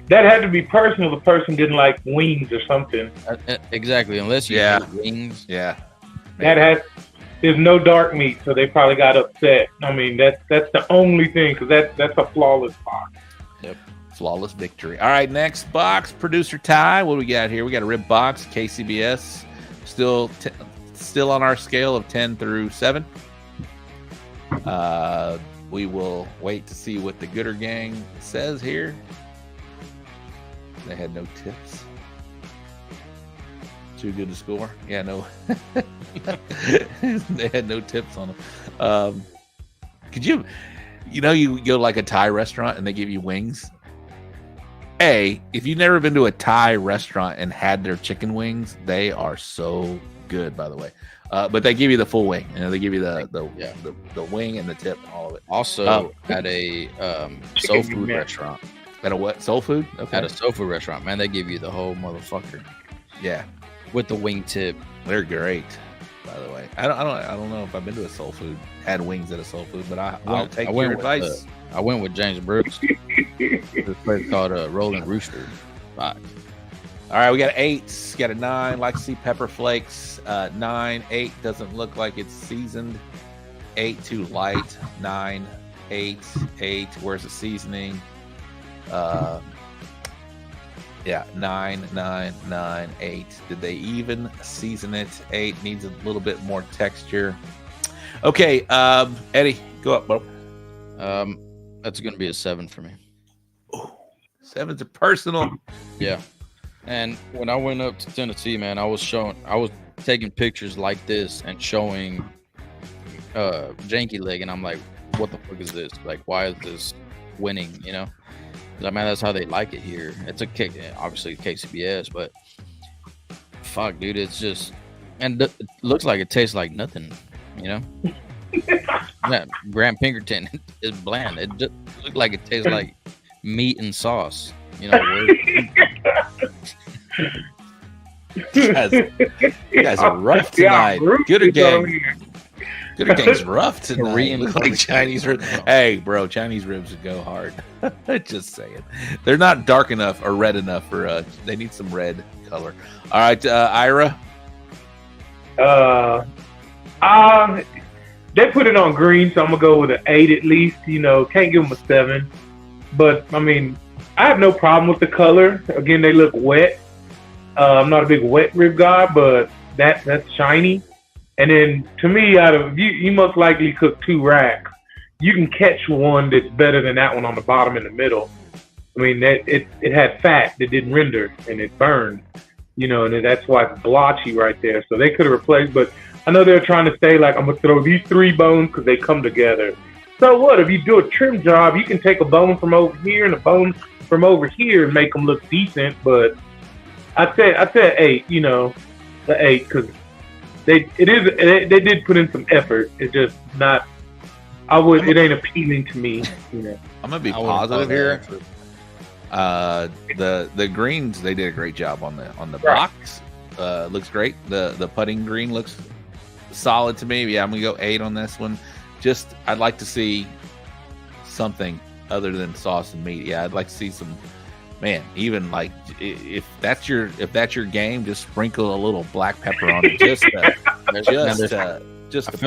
That had to be personal. The person didn't like wings or something. Exactly, unless you hate wings. Yeah. There's no dark meat, so they probably got upset. I mean, that's the only thing, because that's a flawless box. Yep. Flawless victory. All right, next box, producer Ty. What do we got here? We got a rib box, KCBS. Still on our scale of 10 through 7. We will wait to see what the Gooder Gang says here. They had no tips. Too good to score. Yeah, no. They had no tips on them. Could you go to like a Thai restaurant and they give you wings? If you've never been to a Thai restaurant and had their chicken wings, they are so good, by the way. But they give you the full wing. You know, they give you the wing and the tip and all of it. Also, at a soul food restaurant. At a what? Soul food? Okay. At a soul food restaurant, man, they give you the whole motherfucker. Yeah. With the wing tip. They're great, by the way. I don't know if I've been to a soul food, had wings at a soul food, but I'll take your advice. I went with James Brooks. This place called Rolling Rooster. 5. All right, we got 8. Got a 9. Like to see pepper flakes. 9. 8 doesn't look like it's seasoned. 8 too light. 9. 8. 8. Where's the seasoning? 9, 9, 9, 8. Did they even season it? 8 needs a little bit more texture. Okay, Eddie, go up, bro. That's gonna be a 7 for me. 7's a personal. Yeah. And when I went up to Tennessee, man, I was taking pictures like this and showing janky leg, and I'm like, what the fuck is this? Like, why is this winning? You know? I mean, that's how they like it here. It's obviously KCBS, but fuck, dude, it's just, and it looks like it tastes like nothing, you know? Yeah, Grant Pinkerton is bland. It just looks like it tastes like meat and sauce, you know? You guys are rough tonight. Gooder Gang. Gooder Gang's rough tonight. Look like Chinese ribs. Hey, bro, Chinese ribs would go hard. Just saying. They're not dark enough or red enough for they need some red color. All right, Ira. They put it on green, so I'm gonna go with an 8 at least. You know, can't give them a 7. But I mean, I have no problem with the color. Again, they look wet. I'm not a big wet rib guy, but that's shiny. And then, to me, out of you most likely cook 2 racks. You can catch one that's better than that one on the bottom in the middle. I mean, it had fat that didn't render and it burned, you know, and that's why it's blotchy right there. So they could have replaced, but I know they're trying to say, like, I'm gonna throw these 3 bones because they come together. So what? If you do a trim job, you can take a bone from over here and a bone from over here and make them look decent. But I said 8. You know, the 8 because they did put in some effort. It's just not. It ain't appealing to me. You know. I'm gonna be positive here. The greens, they did a great job on the box. Looks great. The putting green looks solid to me. Yeah, I'm gonna go 8 on this one. Just I'd like to see something other than sauce and meat. Yeah, I'd like to see some, man, even like if that's your game, just sprinkle a little black pepper on it. Just I feel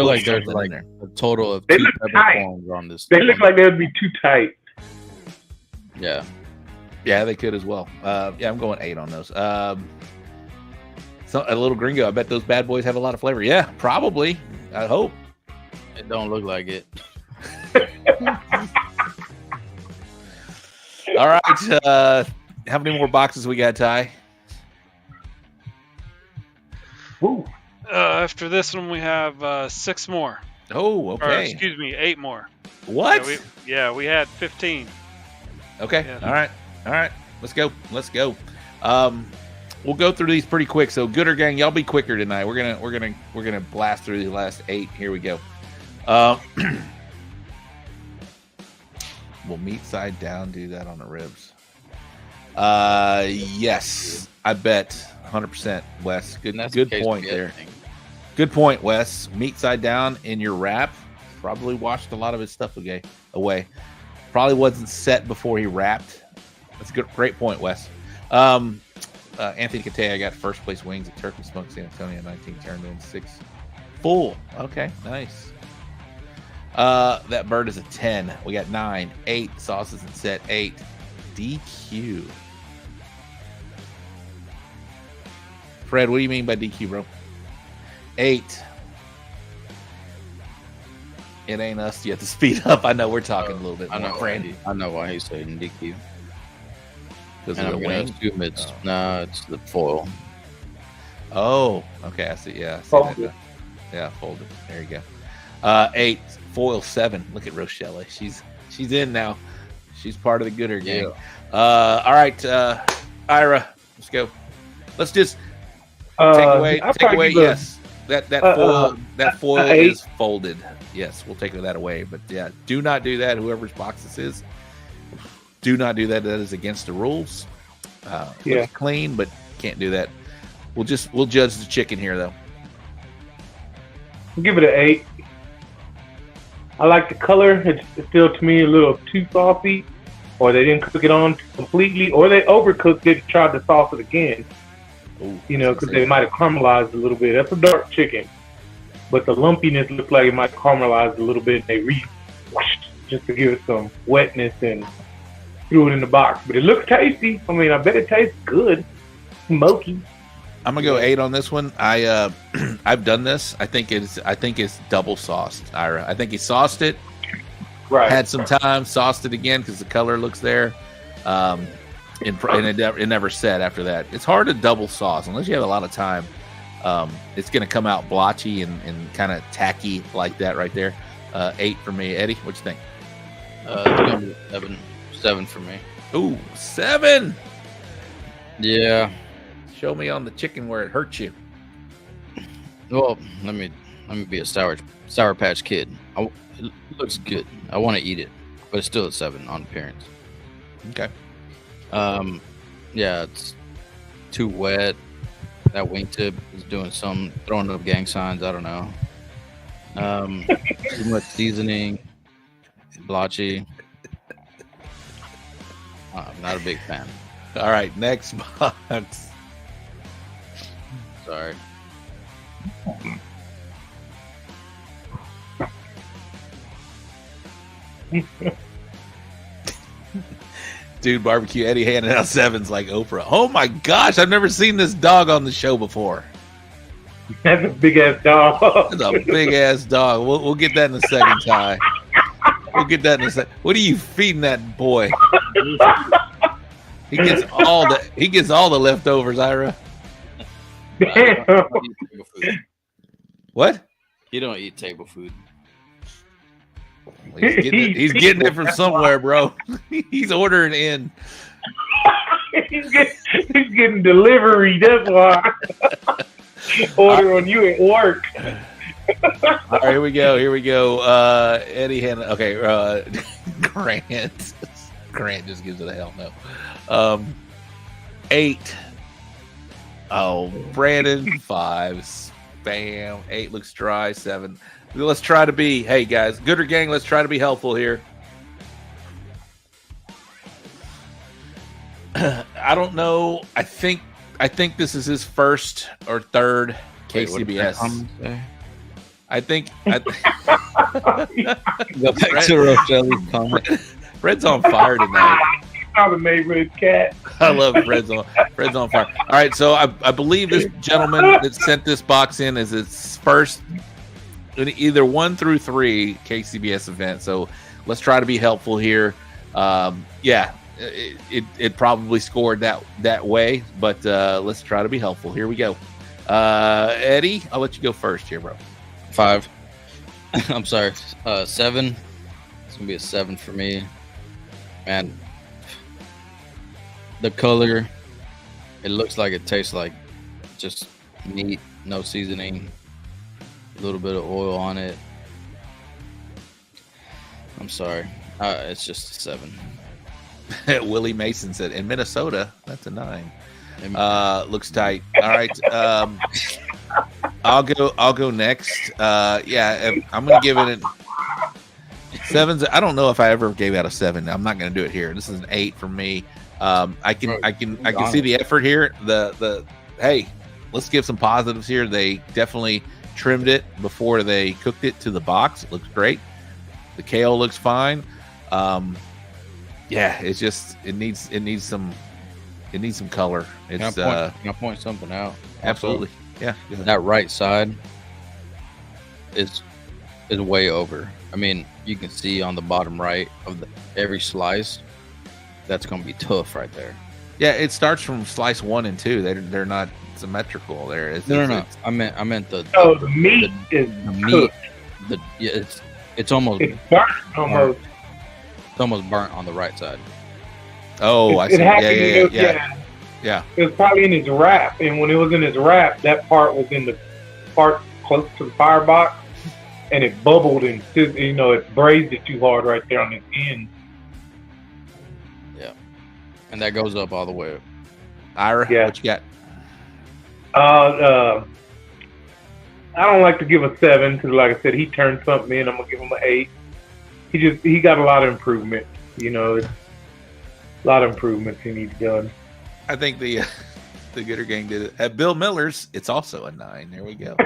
like there's like a total of 2 peppercorns on this. They look like they would be too tight. Yeah. Yeah, they could as well. Yeah, I'm going 8 on those. So a little gringo. I bet those bad boys have a lot of flavor. Yeah, probably. I hope. It don't look like it. All right. How many more boxes we got, Ty? Ooh. After this one, we have 6 more. Oh, okay. Or, excuse me, 8 more. What? We had 15. Okay. Yeah. All right. Let's go. We'll go through these pretty quick. So, Gooder Gang, y'all be quicker tonight. We're gonna blast through the last 8. Here we go. Will meat side down do that on the ribs? Yes, I bet 100%. Wes, good point there. Good point, Wes. Meat side down in your wrap. Probably washed a lot of his stuff away. Probably wasn't set before he wrapped. That's a great point, Wes. Anthony Catay, I got first place wings at Turkey Smoke San Antonio 19, turned in 6 full. Okay, nice. That bird is a 10. We got 9, 8 sauces and set 8. DQ. Fred, what do you mean by DQ, bro? 8. It ain't us yet to speed up. I know we're talking a little bit more. Brandy. I know why he's saying DQ. Because of the wing? No, it's the foil. Oh, okay. I see. Yeah, I see that. Yeah, folded. There you go. 8, foil 7. Look at Rochelle. She's in now. She's part of the Gooder gang. All right, Ira, let's go. Let's just take away. Yes, that foil is folded. Yes, we'll take that away. But yeah, do not do that. Whoever's box this is, do not do that. That is against the rules. Looks clean, but can't do that. We'll judge the chicken here though. I'll give it an 8. I like the color. It's still to me a little too saucy, or they didn't cook it on completely, or they overcooked it and tried to sauce it again. Ooh, because they might have caramelized a little bit. That's a dark chicken, but the lumpiness looks like it might caramelize a little bit. And they just to give it some wetness and threw it in the box. But it looks tasty. I mean, I bet it tastes good, smoky. I'm gonna go 8 on this one. I've done this. I think it's double sauced, Ira. I think he sauced it, right? Had some time, sauced it again because the color looks there, and it never set after that. It's hard to double sauce unless you have a lot of time. It's gonna come out blotchy and kind of tacky like that right there. 8 for me. Eddie, what you think? It's gonna be 7 for me. Ooh, 7. Yeah. Show me on the chicken where it hurts you. Well, let me be a sour Patch Kid. It looks good. I want to eat it, but it's still a 7 on appearance. Okay. Yeah, it's too wet. That wingtip is doing throwing up gang signs. I don't know. Too much seasoning, blotchy. I'm not a big fan. All right, next box. Sorry. Dude, barbecue Eddie handing out 7s like Oprah. Oh my gosh, I've never seen this dog on the show before. That's a big ass dog. That's a big ass dog. We'll get that in a second, Ty. We'll get that in a second. What are you feeding that boy? He gets all the leftovers, Ira. Table food. What? You don't eat table food. He's getting it from somewhere, bro. He's ordering in. He's getting delivery. That's why. Order on you at work. All right, here we go. Eddie Hanna. Okay, Grant. Grant just gives it a hell no. 8. Oh, Brandon 5. Bam. 8 looks dry. 7. Let's try to be. Hey guys, Gooder Gang. Let's try to be helpful here. I don't know. I think this is his first or third KCBS. I think. Go back to Rochelle's comment. Fred's on fire tonight. I'm made with his cat. I love Fred's on fire. All right, so I believe this gentleman that sent this box in is its first either 1 through 3 KCBS event. So let's try to be helpful here. Yeah, it probably scored that way, but let's try to be helpful. Here we go. Eddie, I'll let you go first here, bro. 5. I'm sorry. 7. It's gonna be a 7 for me. Man, the color, it looks like it tastes like just meat, no seasoning, a little bit of oil on it. I'm sorry. It's just a 7. Willie Mason said in Minnesota, that's a 9. Looks tight. All right. I'll go next. Yeah, I'm gonna give it a 7. I don't know if I ever gave out a 7. I'm not gonna do it here. This is an 8 for me. I can see the effort here. The hey, let's give some positives here. They definitely trimmed it before they cooked it to the box. It looks great. The kale looks fine. Yeah, it's just it needs some color. It's can I point something out? Absolutely. Yeah. That right side is way over. I mean, you can see on the bottom right of every slice, that's going to be tough right there. Yeah, it starts from slice 1 and 2. They're not symmetrical. There. No. I meant the meat is the meat. It's almost burnt almost. It's almost burnt on the right side. Oh, I see. Yeah. It was probably in his wrap, and when it was in his wrap, that part was in the part close to the firebox, and it bubbled and it braised it too hard right there on its end. Yeah, and that goes up all the way up. Ira, what you got? I don't like to give a 7 because, like I said, he turned something in. I'm gonna give him an 8. He got a lot of improvement. It's a lot of improvements he needs done. I think the Gooder Gang did it. At Bill Miller's, it's also a 9. There we go.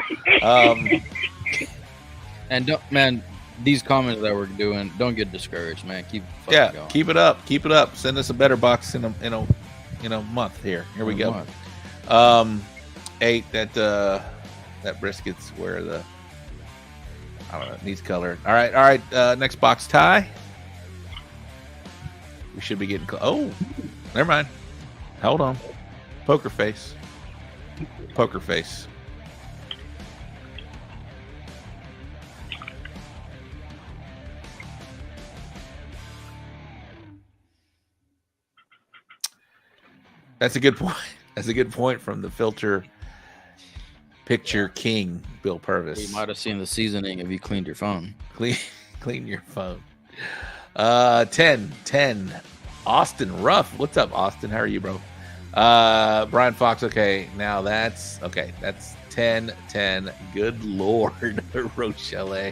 And man, these comments that we're doing, don't get discouraged, man. Keep going. Keep it up. Keep it up. Send us a better box in a month here. Here we go. 8. That brisket's where I don't know, it needs color. All right. Next box, Ty. We should be getting oh, never mind. Hold on. Poker face. That's a good point. That's a good point from the filter picture king, Bill Purvis. You might have seen the seasoning if you cleaned your phone. Clean your phone. 10. Austin Ruff. What's up, Austin? How are you, bro? Brian Fox. Okay, now that's 10. Good Lord, Rochelle.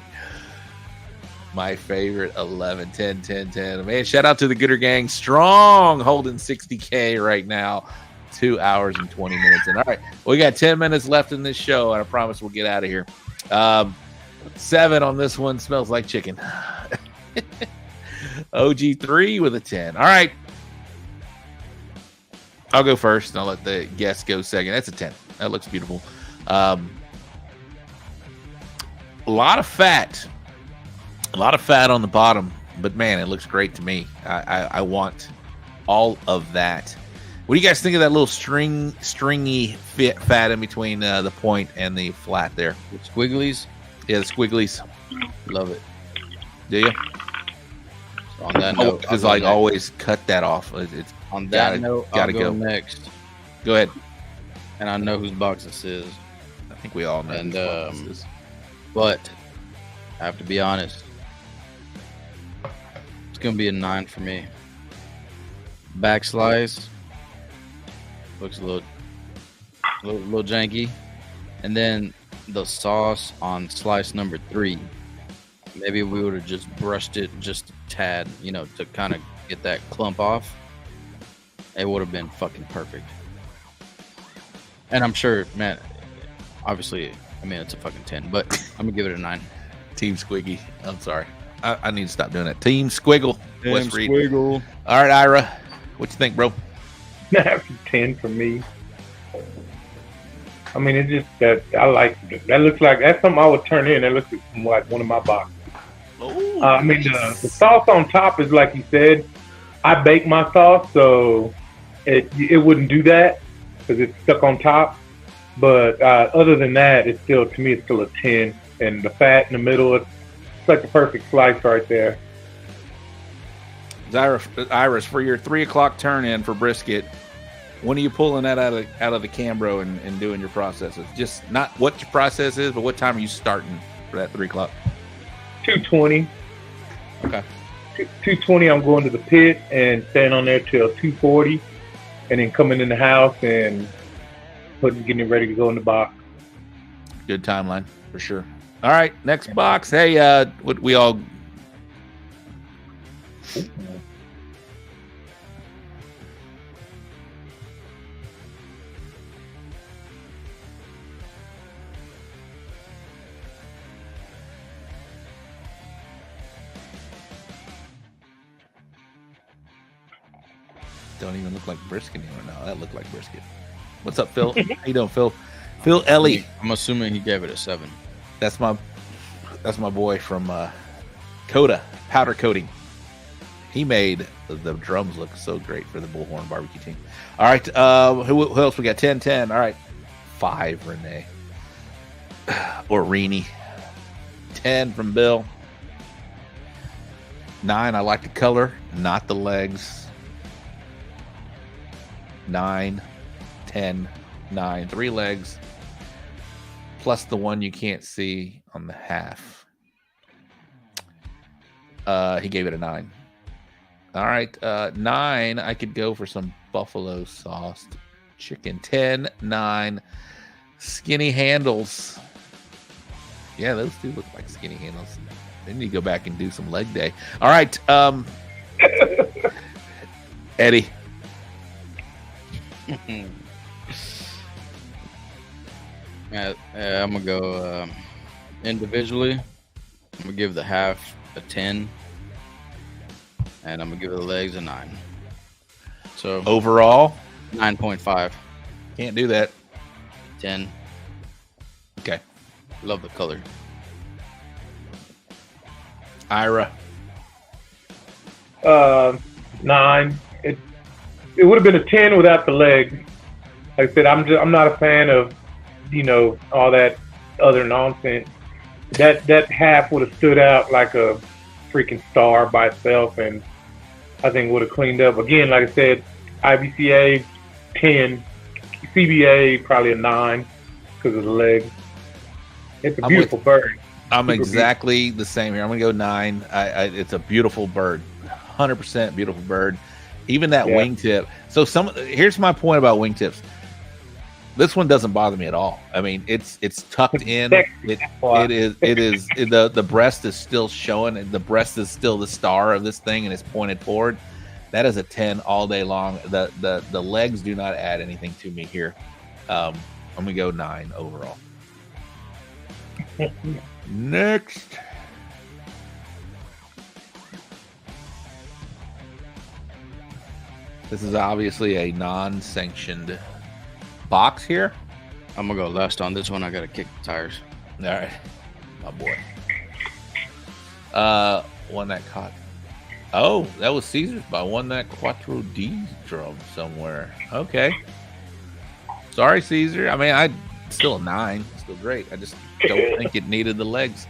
My favorite 11. 10. Man, shout out to the Gooder Gang. Strong, holding 60K right now. 2 hours and 20 minutes. And all right, we got 10 minutes left in this show, and I promise we'll get out of here. 7 on this one. Smells like chicken. OG3 with a 10. All right. I'll go first, and I'll let the guest go second. That's a 10. That looks beautiful. A lot of fat. A lot of fat on the bottom, but man, it looks great to me. I want all of that. What do you guys think of that little stringy fat in between the point and the flat there? The squigglies? Yeah, the squigglies. Love it. Do you? So on that note, because like always cut that off. It's on that note, gotta I'll go next. Go ahead. And I know whose box this is. I think we all know. And whose box this is. but I have to be honest. It's gonna be a 9 for me. Back slice looks a little janky, and then the sauce on slice number 3. Maybe we would have just brushed it just a tad, you know, to kind of get that clump off. It would have been fucking perfect. And I'm sure, man, obviously, I mean, it's a fucking 10, but I'm gonna give it a 9. Team Squiggy. I'm sorry. I need to stop doing that. Team Squiggle. Team West Reed. Squiggle. All right, Ira. What you think, bro? 10 for me. I mean, it's just that I like it. That looks like that's something I would turn in. That looks like one of my boxes. I mean, the sauce on top is like you said. I bake my sauce, so it wouldn't do that because it's stuck on top. But other than that, it's still, to me, it's still a 10. And the fat in the middle, it's like the perfect slice right there. Iris, for your 3 o'clock turn in for brisket, when are you pulling that out of the Cambro and doing your processes? Just not what your process is, but what time are you starting for that 3 o'clock? 2:20. Okay. 2:20, I'm going to the pit and staying on there till 2:40, and then coming in the house and getting it ready to go in the box. Good timeline for sure. All right, next box. Hey, what we all. Don't even look like brisket anymore. No, that looked like brisket. What's up, Phil? How you doing, Phil? Phil Ellie. I'm assuming he gave it a 7. That's my boy from Coda Powder Coating. He made the drums look so great for the Bullhorn barbecue team. All right, who else we got? 10-10. All right, 5 Renee or Reenie. 10 from Bill. 9. I like the color, not the legs. 9, 10, 9. 3 legs plus the one you can't see on the half. He gave it a 9. All right, 9. I could go for some buffalo sauced chicken. 10, 9. Skinny handles. Yeah, those do look like skinny handles. Then you go back and do some leg day. All right, Eddie. I'm gonna go individually. I'm gonna give the half a 10, and I'm gonna give the legs a 9. So overall, 9.5. Can't do that. 10. Okay. Love the color. Ira. 9. It would have been a 10 without the legs. Like I said, I'm not a fan of, all that other nonsense. That half would have stood out like a freaking star by itself, and I think would have cleaned up. Again, like I said, IBCA 10, CBA probably a 9 because of the legs. It's a beautiful bird. I'm exactly the same here. I'm gonna go 9. It's a beautiful bird, 100% beautiful bird. Even that wingtip. So here's my point about wingtips. This one doesn't bother me at all. I mean, it's tucked in. The breast is still showing, and the breast is still the star of this thing, and it's pointed forward. That is a 10 all day long. The legs do not add anything to me here. I'm gonna go 9 overall. Next. This is obviously a non-sanctioned box here. I'm gonna go last on this one. I gotta kick the tires. All right, my boy. One that caught. Oh, that was Caesar's by one that Quattro D drum somewhere. Okay. Sorry, Caesar. I mean, still a 9. Still great. I just don't think it needed the legs.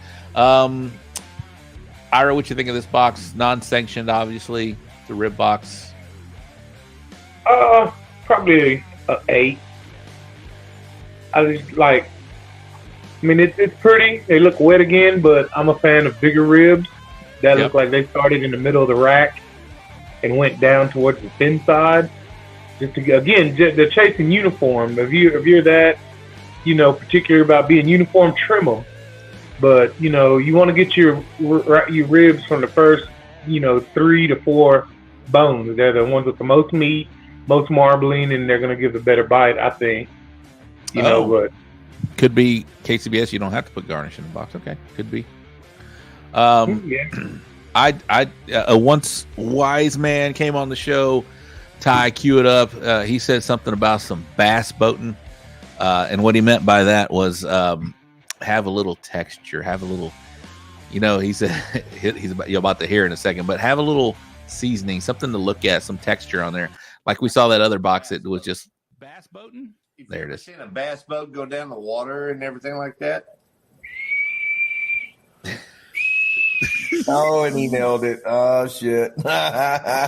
Ira, what you think of this box? Non-sanctioned, obviously. It's a rib box. Probably an 8. I just like. I mean, it's pretty. They look wet again, but I'm a fan of bigger ribs that look like they started in the middle of the rack and went down towards the thin side. Just to, again, they're chasing uniform. If you're that, particular about being uniform, trim them. But you want to get your ribs from the first 3 to 4 bones. They're the ones with the most meat, most marbling, and they're going to give the better bite, I think. But could be KCBS. You don't have to put garnish in the box. Okay, could be. A once wise man came on the show. Ty, cue it up. He said something about some bass boating, and what he meant by that was have a little texture, have a little. He said you're about to hear in a second, but have a little seasoning, something to look at, some texture on there. Like we saw that other box that was just bass boating. There it is. Seen a bass boat go down the water and everything like that. Oh, and he nailed it. Oh shit! Hashtag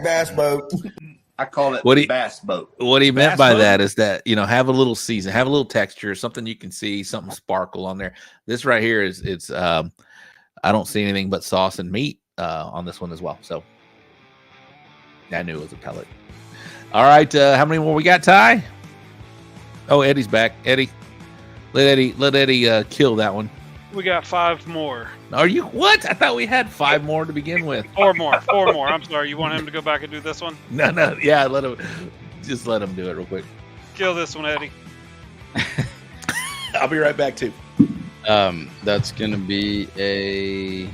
bass boat. I call it bass boat. What he meant by that is that have a little season, have a little texture, something you can see, something sparkle on there. This right here it's I don't see anything but sauce and meat on this one as well. So I knew it was a pellet. All right, how many more we got, Ty? Oh, Eddie's back. Eddie, let Eddie kill that one. We got 5 more. Are you what? I thought we had 5 more to begin with. 4 more. I'm sorry. You want him to go back and do this one? No. Yeah, let him do it real quick. Kill this one, Eddie. I'll be right back too. That's gonna be a.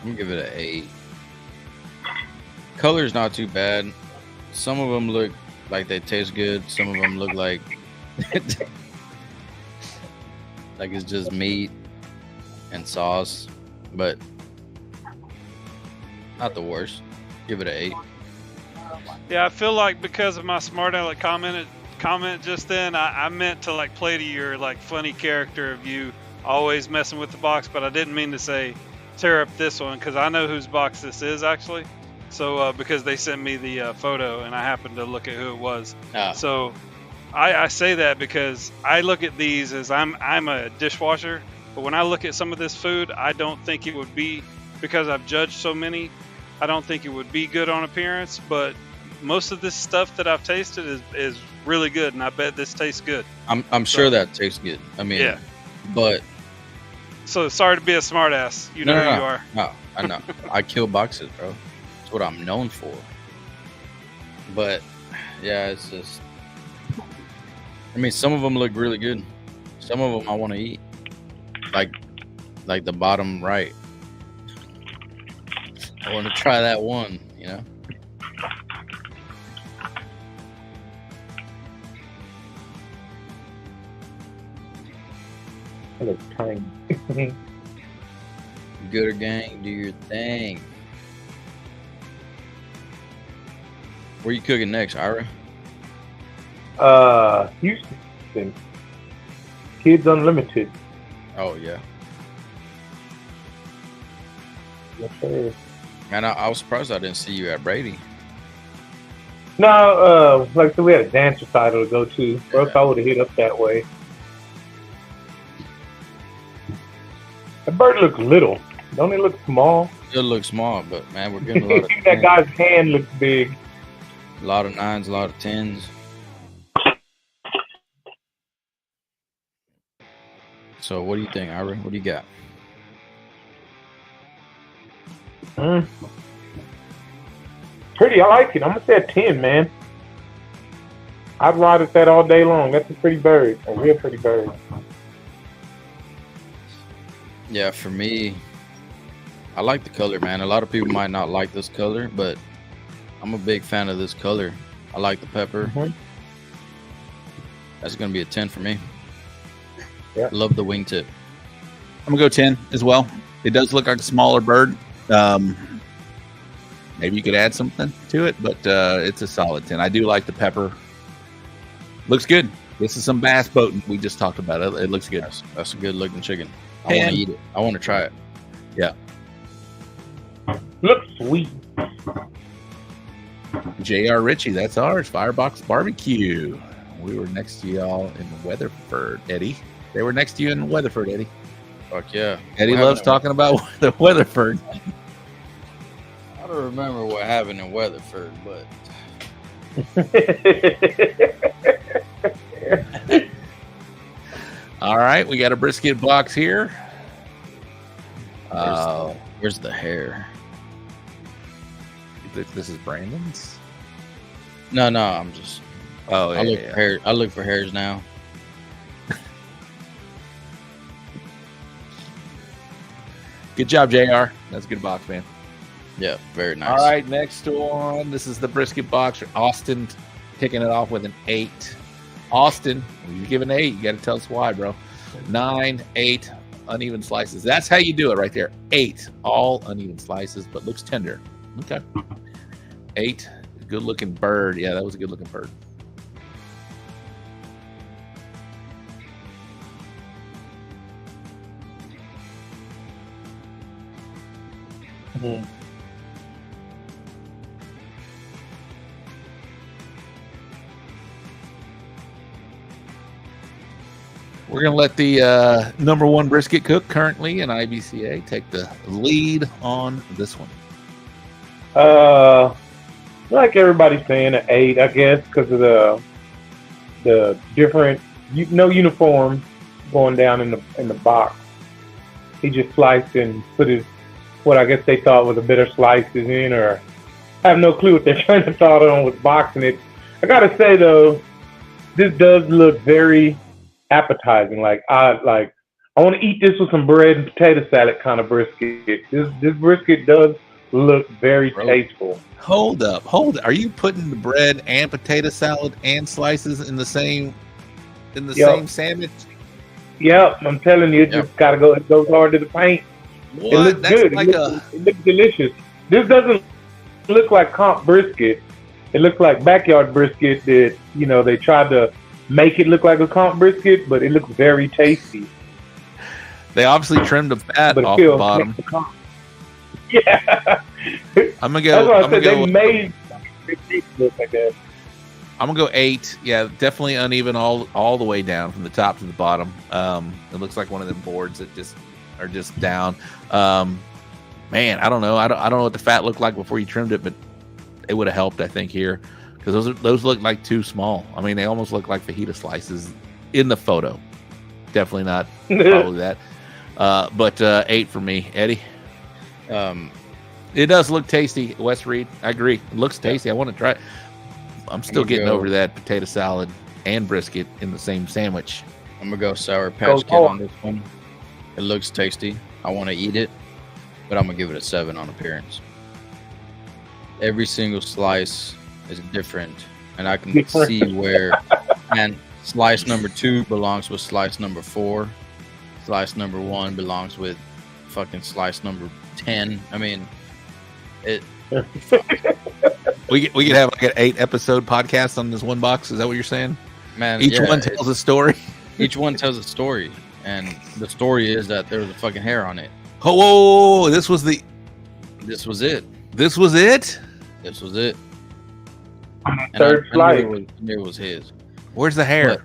I'm gonna give it an 8. Color's not too bad. Some of them look like they taste good. Some of them look like like it's just meat and sauce, but not the worst. Give it an 8. Yeah, I feel like because of my smart aleck comment just then, I meant to like play to your like funny character of you always messing with the box, but I didn't mean to say tear up this one because I know whose box this is actually. So because they sent me the photo and I happened to look at who it was. So I say that because I look at these as I'm a dishwasher, but when I look at some of this food, I don't think it would be, because I've judged so many, I don't think it would be good on appearance, but most of this stuff that I've tasted is really good, and I bet this tastes good. I'm sure that tastes good. I mean, yeah. But so sorry to be a smartass. You know who you are. No, I know. I kill boxes, bro. That's what I'm known for. But yeah, it's just. I mean, some of them look really good. Some of them I want to eat, like the bottom right. I want to try that one, you know. That looks tiny. Gooder gang, do your thing. Where you cooking next, Ira? Houston. Kids Unlimited. Oh yeah. Yes, sir. Man, I was surprised I didn't see you at Brady. No, like so we had a dance recital to go to. Or else I would have hit up that way. That bird looks little. Don't it look small? It looks small, but man, we're getting a lot of that guy's hand looks big. A lot of 9s, a lot of 10s. So what do you think, Ira? What do you got? Pretty, I like it. I'm gonna say a 10, man. I'd ride at that all day long. That's a pretty bird, a real pretty bird. Yeah, for me, I like the color, man. A lot of people might not like this color, but I'm a big fan of this color. I like the pepper. Mm-hmm. That's gonna be a 10 for me. Yeah. Love the wingtip. I'm gonna go 10 as well. It does look like a smaller bird. Maybe you could add something to it, but it's a solid 10. I do like the pepper. Looks good. This is some bass boating we just talked about. It looks good. That's a good looking chicken. I want to eat it. I want to try it. Yeah. Looks sweet. J.R. Ritchie, that's ours. Firebox Barbecue. We were next to y'all in Weatherford, Eddie. They were next to you in Weatherford, Eddie. Fuck yeah. Eddie loves talking about the Weatherford. I don't remember what happened in Weatherford, but all right, we got a brisket box here. Where's the hair? This is Brandon's. No, I'm just. Oh, I look for hair. I look for hairs now. Good job, JR. That's a good box, man. Yeah, very nice. All right, next one. This is the brisket box. Austin kicking it off with an 8. Austin, when you give an 8, you got to tell us why, bro. 9, 8, uneven slices. That's how you do it right there. 8, all uneven slices, but looks tender. Okay. 8, good looking bird. Yeah, that was a good looking bird. Mm-hmm. We're going to let the number 1 brisket cook currently in IBCA take the lead on this one. Like everybody's saying, an 8, I guess, because of the different, no uniform going down in the box. He just sliced and put his, what I guess they thought was a better slices in, or I have no clue what they're trying to thought on with boxing it. I gotta say though, this does look very appetizing. I want to eat this with some bread and potato salad kind of brisket. This brisket does look very tasteful. Hold up. Are you putting the bread and potato salad and slices in the same same sandwich? Yep, I'm telling you, it just gotta go. It goes hard to the paint. What? It looks That's good. like It looks delicious. This doesn't look like comp brisket. It looks like backyard brisket that, they tried to make it look like a comp brisket, but it looks very tasty. They obviously trimmed the fat off the bottom. Yeah. I'm gonna go. That's what I said. They made it look like that. I'm gonna go 8. Yeah, definitely uneven all the way down from the top to the bottom. It looks like one of them boards that just are just down. Man, I don't know. I don't know what the fat looked like before you trimmed it, but it would have helped, I think, here, because those look like too small. I mean, they almost look like fajita slices in the photo. Definitely not probably that. But 8 for me, Eddie. It does look tasty, Wes Reed. I agree. It looks tasty. I want to try it. I'm still getting over that potato salad and brisket in the same sandwich. I'm gonna go Sour Patch Kid on this one. It looks tasty. I want to eat it, but I'm gonna give it a 7 on appearance. Every single slice is different, and I can see where. And slice number 2 belongs with slice number 4. Slice number 1 belongs with fucking slice number 10. I mean, it. We could have like an 8-episode podcast on this one box. Is that what you're saying? Man, each one tells a story. Each one tells a story, and the story is that there was a fucking hair on it. Oh, whoa, this was it. This was it. This was it. Third slice. It was his. Where's the hair?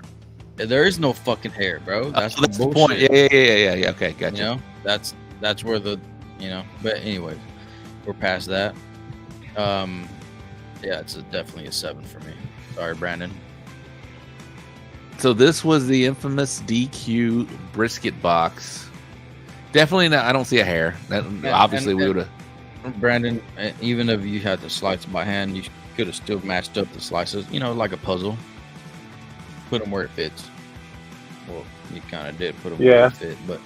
But there is no fucking hair, bro. That's the bullshit. Point. Yeah. Okay, gotcha. That's where the But anyways, we're past that. Yeah, it's definitely a 7 for me. Sorry, Brandon. So this was the infamous DQ brisket box. Definitely not. I don't see a hair. Obviously, we would have. Brandon, even if you had to slice by hand, you could have still matched up the slices. Like a puzzle. Put them where it fits. Well, you kind of did put them where it fit, but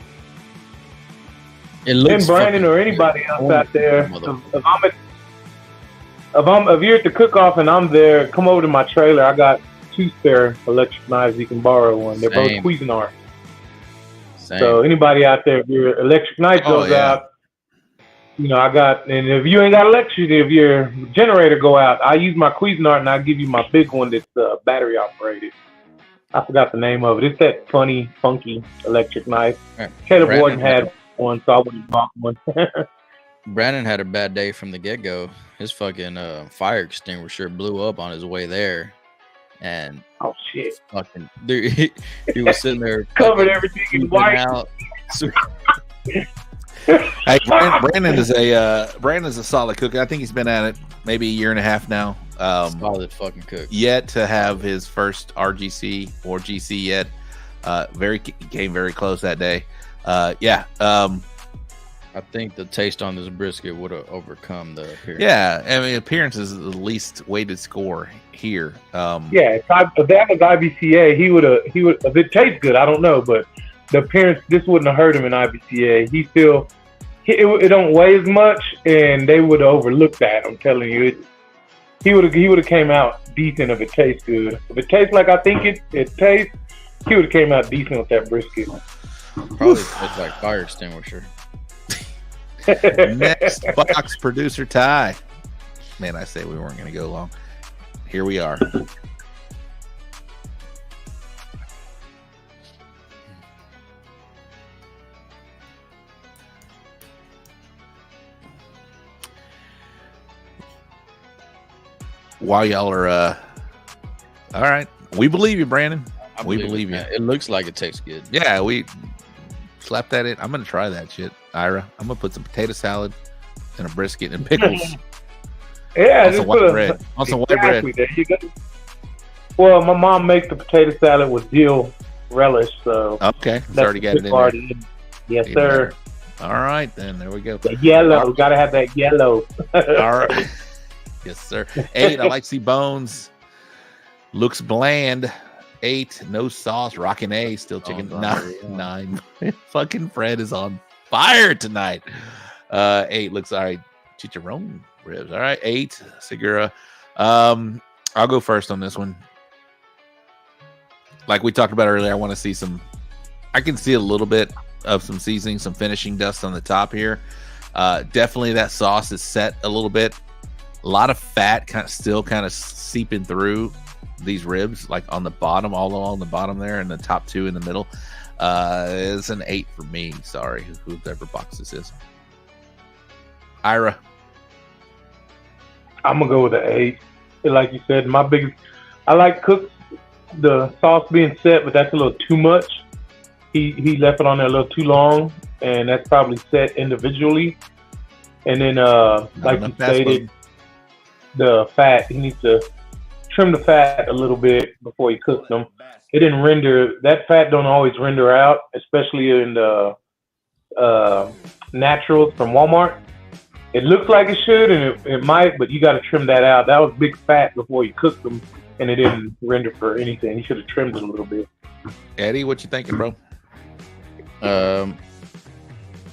it looks. And Brandon or anybody else out there, if you're at the cook-off and I'm there, come over to my trailer. I got 2 spare electric knives. You can borrow one. They're both Cuisinart. So anybody out there, if your electric knife goes out, I got. And if you ain't got electricity, if your generator go out, I use my Cuisinart and I give you my big one that's battery operated. I forgot the name of it. It's that funny, funky electric knife. Right. Caleb Warden had one, so I wouldn't bought one. Brandon had a bad day from the get-go. His fucking fire extinguisher blew up on his way there, and oh shit! Fucking dude, he was sitting there covered everything in white. Hey, Brandon's a solid cook. I think he's been at it maybe a year and a half now. Solid fucking cook. Yet to have his first RGC or GC yet. Came very close that day. I think the taste on this brisket would have overcome the appearance. Yeah, I mean, appearance is the least weighted score here. Yeah, if that was IBCA, he would. If it tastes good, I don't know, but the appearance, this wouldn't have hurt him in IBCA. It don't weigh as much, and they would have overlooked that. I'm telling you, he would have came out decent if it tastes good. If it tastes like I think it tastes, he would have came out decent with that brisket. Probably tastes like fire extinguisher. Next box, producer Ty. Man, I say we weren't going to go long. Here we are. While y'all are, all right, we believe you, Brandon. We believe you. It looks like it tastes good. Yeah, we slap that in. I'm gonna try that shit, Ira. I'm gonna put some potato salad and a brisket and pickles. Yeah, on some white bread. On some white bread. There you go. Well, my mom makes the potato salad with dill relish, so okay, it's already got it in there. Yes, sir. All right, then there we go. The yellow, gotta have that yellow. All right. Yes, sir. 8, I like to see bones. Looks bland. 8, no sauce. Rockin' A, still chicken. 9. Fucking Fred is on fire tonight. 8 looks all right. Chicharron ribs. All right. 8, Segura. I'll go first on this one. Like we talked about earlier, I want to see I can see a little bit of some seasoning, some finishing dust on the top here. Definitely that sauce is set a little bit. A lot of fat still seeping through these ribs, like on the bottom, all along the bottom there, and the top 2 in the middle. It's an 8 for me. Sorry, whoever box this is. Ira. I'm gonna go with an 8. Like you said, I like cooks the sauce being set, but that's a little too much. He left it on there a little too long, and that's probably set individually. And then, like you stated, the fat, he needs to trim the fat a little bit before he cooks them. It didn't render, that fat don't always render out, especially in the naturals from Walmart. It looks like it should, and it might, but you got to trim that out. That was big fat before you cooked them, and it didn't render for anything. You should have trimmed it a little bit. Eddie, what you thinking, bro?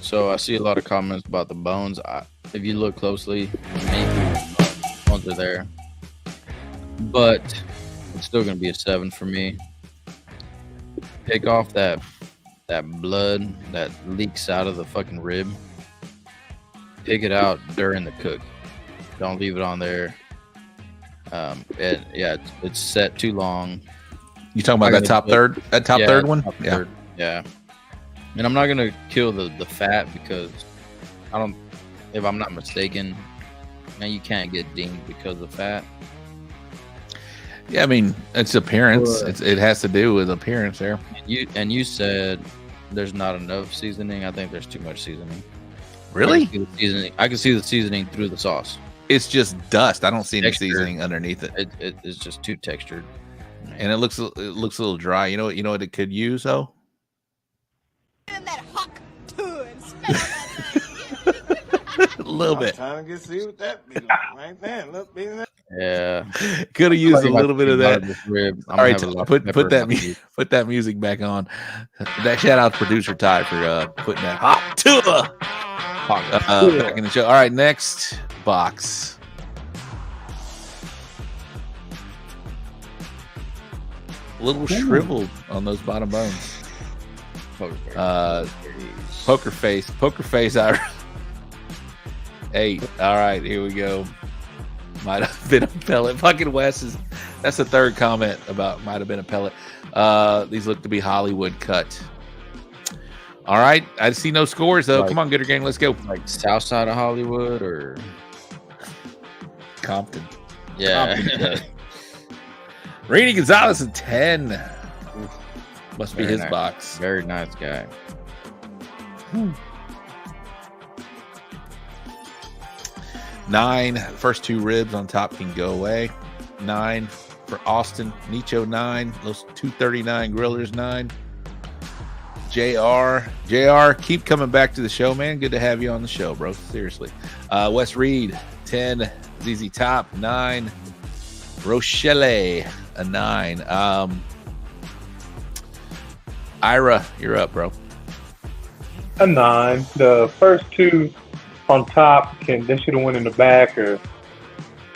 So I see a lot of comments about the bones. If you look closely, maybe bones are there, but it's still gonna be a 7 for me. Take off that blood that leaks out of the fucking rib. Pick it out during the cook. Don't leave it on there. It's set too long. You talking about that top third? That top third one? Third. Yeah. And I'm not gonna kill the fat because if I'm not mistaken, man, you can't get dinged because of fat. Yeah, I mean, it's appearance. It has to do with appearance there. You said there's not enough seasoning. I think there's too much seasoning. Really? I can see the seasoning through the sauce. It's just dust. I don't see any seasoning underneath it. It's just too textured, and it looks a little dry. You know what it could use though. A little bit. Trying to see what that be right there. Look, yeah. Could have used a little bit of that. All right, put that music back on. That shout out to producer Ty for putting that hot tuba back in the show. All right, next box. A little shriveled on those bottom bones. Poker face. Ira. 8. All right, here we go. Might have been a pellet. Fucking Wes is That's the third comment about might have been a pellet. These look to be Hollywood cut. All right. I see no scores, though. Come on, Gooder Gang. Let's go. Like south side of Hollywood or Compton. Yeah. Compton. Rainy Gonzalez at 10. Must be his nice. box. Very nice guy. 9. First 2 ribs on top can go away. 9 for Austin. Nicho 9. Those 239 grillers 9. JR, keep coming back to the show, man. Good to have you on the show, bro. Seriously. Wes Reed 10. ZZ Top 9. Rochelle a 9. Ira, you're up, bro. A 9. The first 2 on top they should have went in the back, or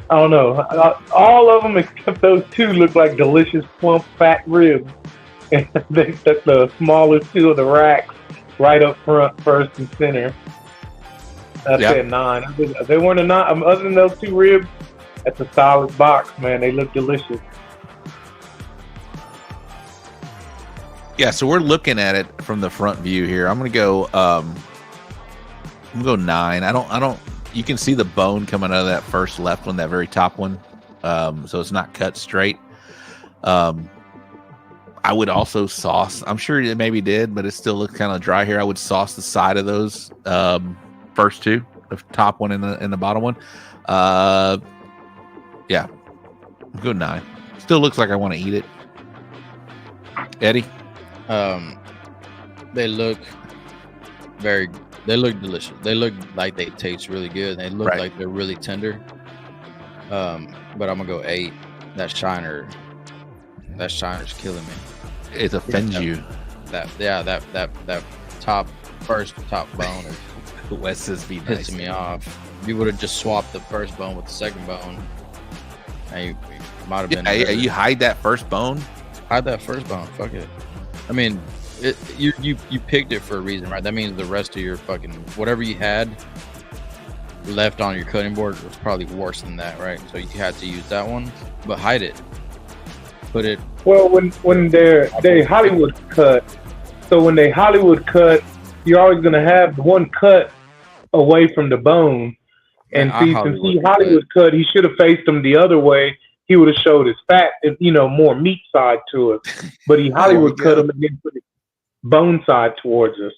I don't know. All of them except those 2 look like delicious, plump, fat ribs. And they took the smallest 2 of the racks right up front, first and center. That's a 9. If they weren't a 9, other than those 2 ribs, that's a solid box, man. They look delicious. Yeah, so we're looking at it from the front view here. I'm gonna go 9. I don't you can see the bone coming out of that first left one, that very top one. So it's not cut straight. I would also sauce. I'm sure it maybe did, but it still looks kind of dry here. I would sauce the side of those first 2, the top one and the bottom one. Yeah, I'll go 9. Still looks like I want to eat it. Eddie, they look delicious. They look like they taste really good. They look like they're really tender. But I'm gonna go 8. That shiner's killing me. It offends you. That first top bone is Wes is pissing me off. If you would have just swapped the first bone with the second bone, and you might have been. Yeah, you hide that first bone. Hide that first bone. Fuck it. I mean, you picked it for a reason, right? That means the rest of your fucking whatever you had left on your cutting board was probably worse than that, right? So you had to use that one, but hide it. Put it. Well, when they Hollywood cut, so when they Hollywood cut, you're always gonna have one cut away from the bone. And since he Hollywood cut, he should have faced them the other way. He would have showed his fat, more meat side to it. But he Hollywood cut him and then put his bone side towards us.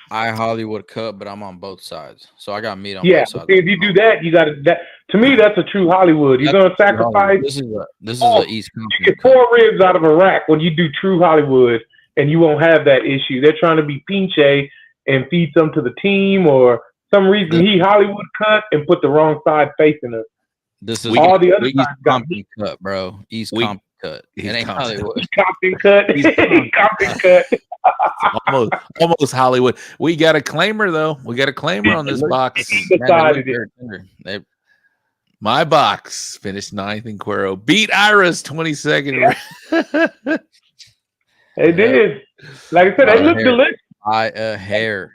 I Hollywood cut, but I'm on both sides, so I got meat on Yeah, both sides. if you do that, you got to. To me, that's a true Hollywood. You're gonna sacrifice. This is a East Coast. You get 4 ribs out of a rack when you do true Hollywood, and you won't have that issue. They're trying to be pinche and feed some to the team, or some reason he Hollywood cut and put the wrong side facing us. This is all the other sides got Compton cut, bro. East Compton cut. It ain't Hollywood. Compton cut. Compton cut. almost Hollywood. We got a claimer though. We got a claimer on this box. My box finished 9th in Cuero. Beat Ira's 22nd. They did. Like I said, they look delicious. Hair.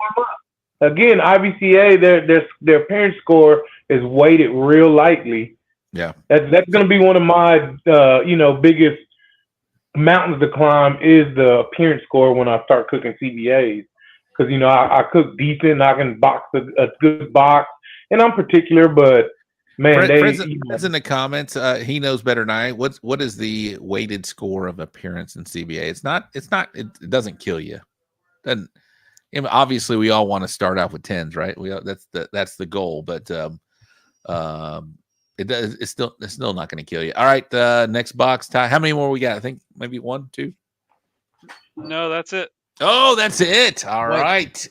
Again, IBCA, their parent score is weighted real lightly. Yeah, that's going to be one of my biggest mountains to climb is the appearance score when I start cooking CBAs, because I cook decent. I can box a good box, and I'm particular, but man, Fred's in the comments. He knows better than I. What is the weighted score of appearance in CBA? It doesn't kill you. Doesn't. Obviously, we all want to start off with 10s, right? That's the goal, but it's still not going to kill you. All right, next box, Ty. How many more we got? I think maybe 1, 2. No, that's it. Oh, that's it. All right.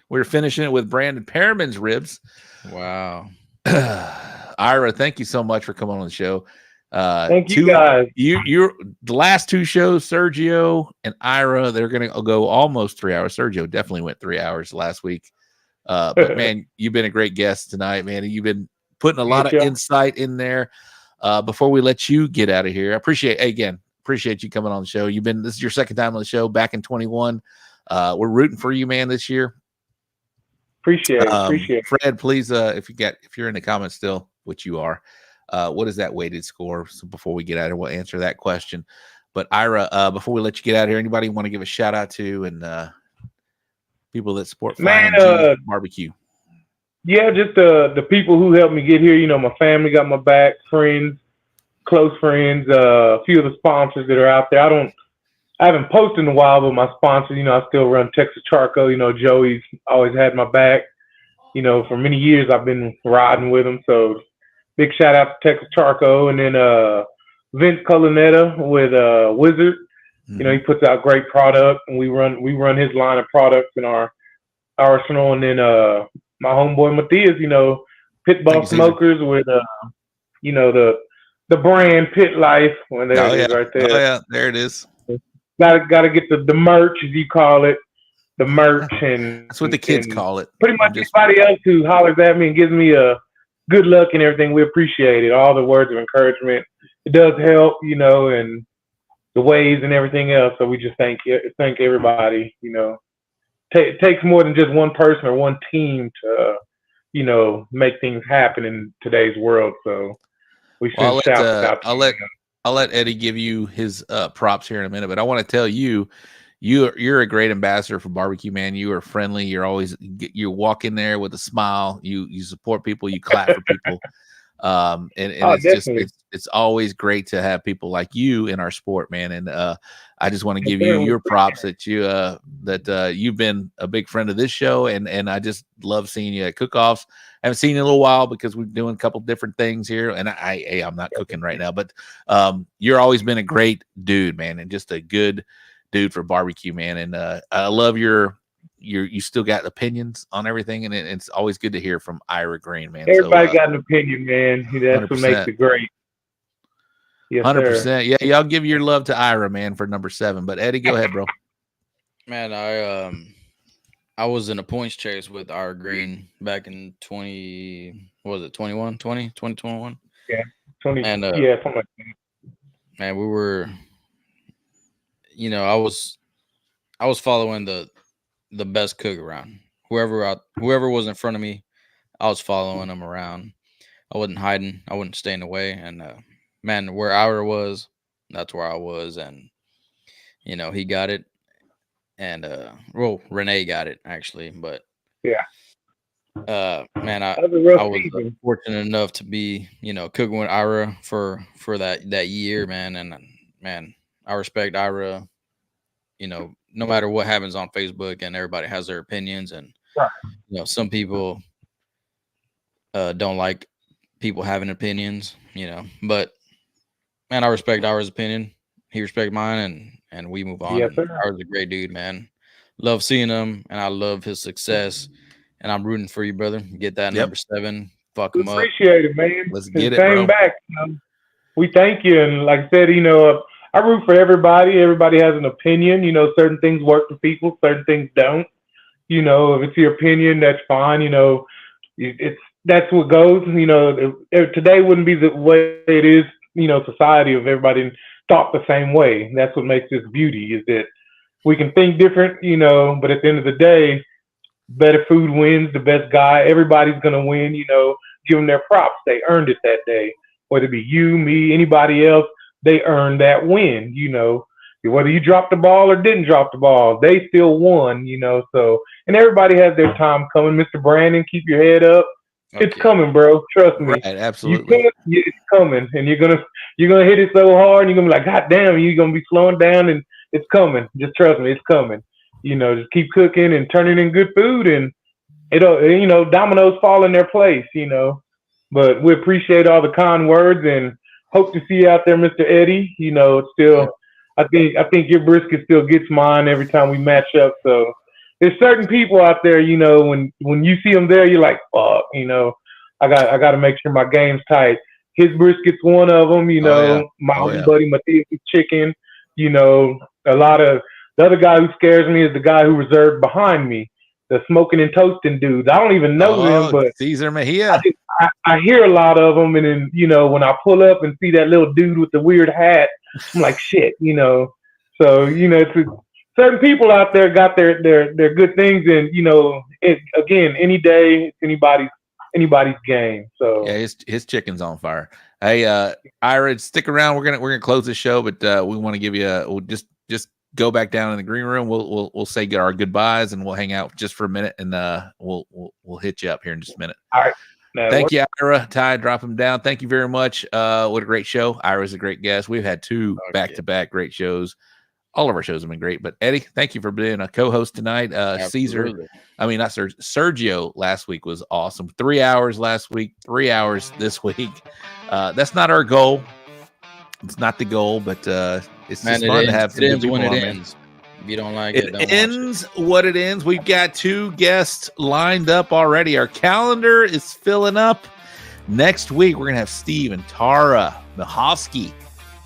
We're finishing it with Brandon Perriman's ribs. Wow. Ira, thank you so much for coming on the show. Thank you guys. You're the last 2 shows, Sergio and Ira, they're gonna go almost 3 hours. Sergio definitely went 3 hours last week. But man, you've been a great guest tonight, man. You've been putting a lot of insight in there. Before we let you get out of here, I appreciate you coming on the show. This is your second time on the show, back in 21. We're rooting for you, man, this year. Appreciate it. Fred, please, if you're in the comments still, which you are, What is that weighted score? So before we get out of here, we'll answer that question. But Ira, before we let you get out of here, anybody want to give a shout out to and people that support Flying G Barbecue? Yeah, just the people who helped me get here. You know, my family got my back, friends, close friends, a few of the sponsors that are out there. I haven't posted in a while, but my sponsors, you know, I still run Texas Charcoal. You know, Joey's always had my back. You know, for many years I've been riding with him. So big shout out to Texas Charcoal. And then Vince Colonetta with Wizard. You know, he puts out great product, and we run his line of products in our arsenal. And then my homeboy Matthias, you know, Pitbull Smokers with you know, the brand Pit Life. Well, there it is right there. Oh yeah, there it is. Gotta get the merch, as you call it, the merch, and that's what the kids call it. Pretty much anybody else who hollers at me and gives me a good luck and everything, we appreciate it. All the words of encouragement, it does help, you know, and the waves and everything else. So we just thank everybody. You know, it takes more than just one person or one team to, you know, make things happen in today's world. So we should shout out. I'll let Eddie give you his props here in a minute, but I want to tell you, you're a great ambassador for barbecue, man. You are friendly. You walk in there with a smile. You support people. You clap for people. And it's always great to have people like you in our sport, man. And I just want to give you your props that you've been a big friend of this show, and I just love seeing you at cook-offs. I haven't seen you in a little while because we're doing a couple different things here, and I'm not cooking right now, but you're always been a great dude, man, and just a good dude for barbecue, man. And I love you still got opinions on everything, and it's always good to hear from Ira Green, man. Everybody got an opinion, man. That's 100%. What makes it great. Yes, 100%. Sir. Yeah, y'all give your love to Ira, man, for number 7. But Eddie, go ahead, bro. Man, I was in a points chase with Ira Green back in 2021? Yeah, 20. And yeah, something like that. Man, we were, you know, I was following the best cook around. Whoever was in front of me, I was following them around. I wasn't hiding. I wasn't staying away. And man, where Ira was, that's where I was. And you know, he got it. And Renee got it actually. But yeah, man, I was fortunate enough to be, you know, cooking with Ira for that year, man. And man, I respect Ira. You know, no matter what happens on Facebook, and everybody has their opinions, and you know, some people don't like people having opinions, you know, but man, I respect Ira's opinion. He respects mine, and we move on. Yes, Ira's a great dude, man. Love seeing him, and I love his success, and I'm rooting for you, brother. Get that number 7. Fuck him up. Appreciate it, man. Let's get it, bro. Back, you know? We thank you, and like I said, you know, I root for everybody. Everybody has an opinion. You know, certain things work for people, certain things don't. You know, if it's your opinion, that's fine. You know, that's what goes. You know, today wouldn't be the way it is. You know, society of everybody thought the same way. That's what makes this beauty, is that we can think different. You know, but at the end of the day, better food wins. The best guy. Everybody's gonna win. You know, give them their props. They earned it that day. Whether it be you, me, anybody else. They earned that win, you know, whether you dropped the ball or didn't drop the ball, they still won, you know. So, and everybody has their time coming. Mr. Brandon, keep your head up. Okay. It's coming, bro. Trust me. Right, absolutely. It's coming, and you're gonna hit it so hard, and you're gonna be like, God damn, you're gonna be slowing down, and it's coming. Just trust me, it's coming. You know, just keep cooking and turning in good food, and it'll, you know, dominoes fall in their place, you know. But we appreciate all the kind words, and hope to see you out there, Mr. Eddie. You know, it's still, I think your brisket still gets mine every time we match up. So there's certain people out there, you know, when you see them there, you're like, fuck, you know, I got to make sure my game's tight. His brisket's one of them, you know. My own buddy Matthias' chicken, you know. A lot of the other guy who scares me is the guy who reserved behind me, the smoking and toasting dudes. I don't even know them, but Cesar Mejia. I hear a lot of them, and then, you know, when I pull up and see that little dude with the weird hat, I'm like, shit, you know. So, you know, certain people out there got their good things, and, you know, again, any day, it's anybody's game. So yeah, his chicken's on fire. Hey, Ira, stick around. We're gonna close the show, but we want to give you we'll just go back down in the green room. We'll say our goodbyes and we'll hang out just for a minute, and we'll hit you up here in just a minute. All right. Thank you, Ira. Ty, drop him down. Thank you very much. What a great show. Ira's a great guest. We've had 2 back-to-back great shows. All of our shows have been great. But Eddie, thank you for being a co-host tonight. Sergio last week was awesome. 3 hours last week, 3 hours this week. That's not our goal. It's not the goal, but it's just fun to have some good people on, man. If you don't like it, it ends what it ends. We've got 2 guests lined up already. Our calendar is filling up. Next week, we're going to have Steve and Tara Mahosky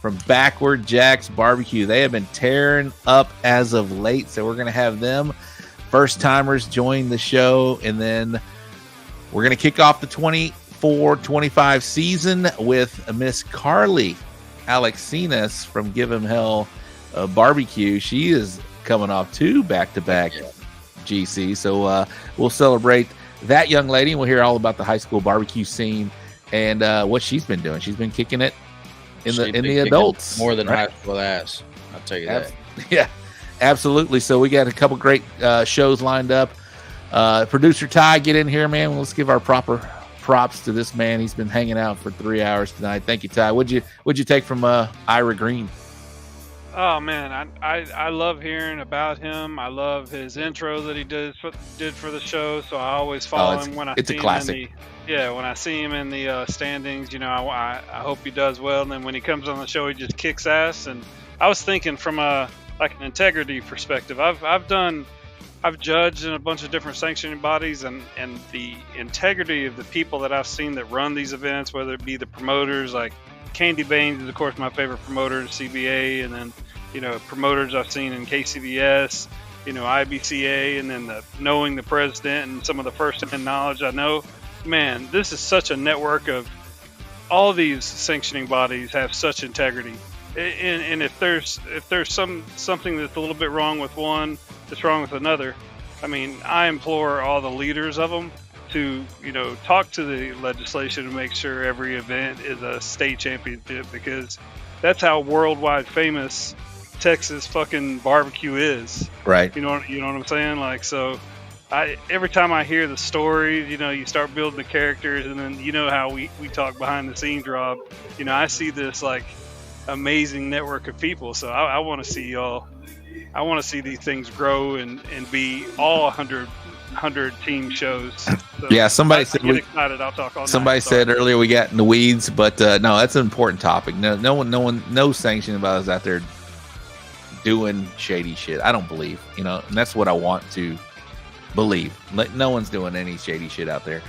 from Backward Jack's Barbecue. They have been tearing up as of late, so we're going to have them first-timers join the show, and then we're going to kick off the 24-25 season with Miss Carly Alexinas from Give 'Em Hell Barbecue. She is coming off 2 back-to-back GC, so we'll celebrate that young lady, and we'll hear all about the high school barbecue scene and what she's been doing. She's been kicking it in the adults more than high school ass. I'll tell you that. Yeah, absolutely. So we got a couple great shows lined up. Producer Ty, get in here, man. Let's give our proper props to this man. He's been hanging out for 3 hours tonight. Thank you, Ty. What'd you take from Ira Green? Oh man, I love hearing about him. I love his intro that he did for the show. So I always follow him when I see him in the when I see him in the standings. You know, I hope he does well. And then when he comes on the show, he just kicks ass. And I was thinking from an integrity perspective. I've judged in a bunch of different sanctioning bodies, and the integrity of the people that I've seen that run these events, whether it be the promoters like Candy Baines is of course my favorite promoter in CBA, and then promoters I've seen in KCBS, IBCA, and then knowing the president and some of the first-hand knowledge I know. Man, this is such a network of all these sanctioning bodies have such integrity. And if there's something that's a little bit wrong with one, that's wrong with another, I mean, I implore all the leaders of them to talk to the legislation and make sure every event is a state championship, because that's how worldwide famous Texas fucking barbecue is. Right. You know what I'm saying? Like, so every time I hear the stories, you start building the characters, and then how we talk behind the scenes, Rob. I see this like amazing network of people. So I want to see y'all. I want to see these things grow and be all 100 team shows. So yeah, somebody said excited. I'll talk all somebody night. said earlier we got in the weeds, but no, that's an important topic. No sanctioning bodies out there doing shady shit. I don't believe, and that's what I want to believe. No one's doing any shady shit out there.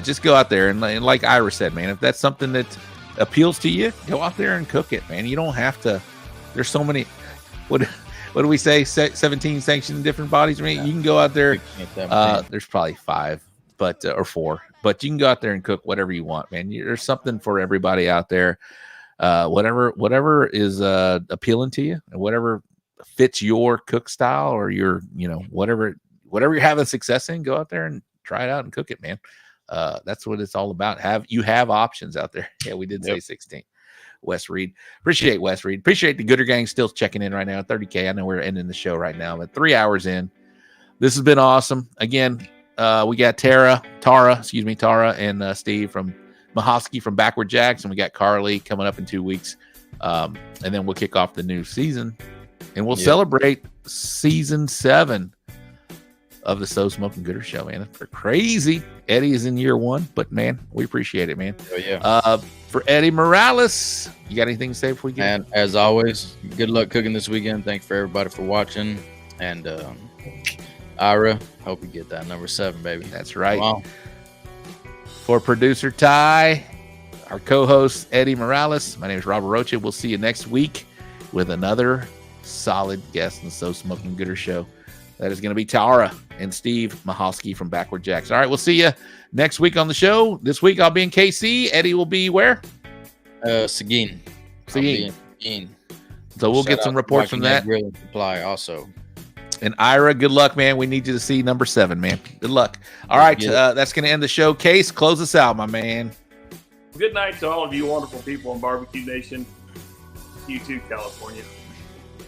Just go out there and like Ira said, man, if that's something that appeals to you, go out there and cook it, man. You don't have to. There's so many. What do we say? 17 sanctioned different bodies. I mean, you can go out there. There's probably 5, or 4, but you can go out there and cook whatever you want, man. There's something for everybody out there. Whatever is appealing to you, and whatever fits your cook style, or your, whatever you're having success in, go out there and try it out and cook it, man. That's what it's all about. You have options out there. Yeah, we did say 16. Wes Reed. Appreciate Wes Reed. Appreciate the Gooder Gang still checking in right now. 30K. I know we're ending the show right now, but 3 hours in. This has been awesome. Again, we got Tara, and Steve from Mahosky from Backward Jacks, and we got Carly coming up in 2 weeks. And then we'll kick off the new season, and we'll celebrate season 7 of the So Smokin Gooder Show, man. They're crazy. Eddie is in year 1, but man, we appreciate it, man. Oh, yeah. For Eddie Morales, you got anything to say before we get? And as always, good luck cooking this weekend. Thanks for everybody for watching. And Ira, hope you get that number 7, baby. That's right. Wow. For producer Ty, our co-host Eddie Morales, my name is Robert Rocha. We'll see you next week with another solid guest in the So Smokin Gooder Show. That is going to be Tara and Steve Mahosky from Backward Jacks. All right, we'll see you next week on the show. This week I'll be in KC. Eddie will be where? Seguin. Seguin. So we'll get some reports from that. Grill and Supply also. And Ira, good luck, man. We need you to see number 7, man. Good luck. All right, that's going to end the show. Case, close us out, my man. Good night to all of you wonderful people in Barbecue Nation. You too, California.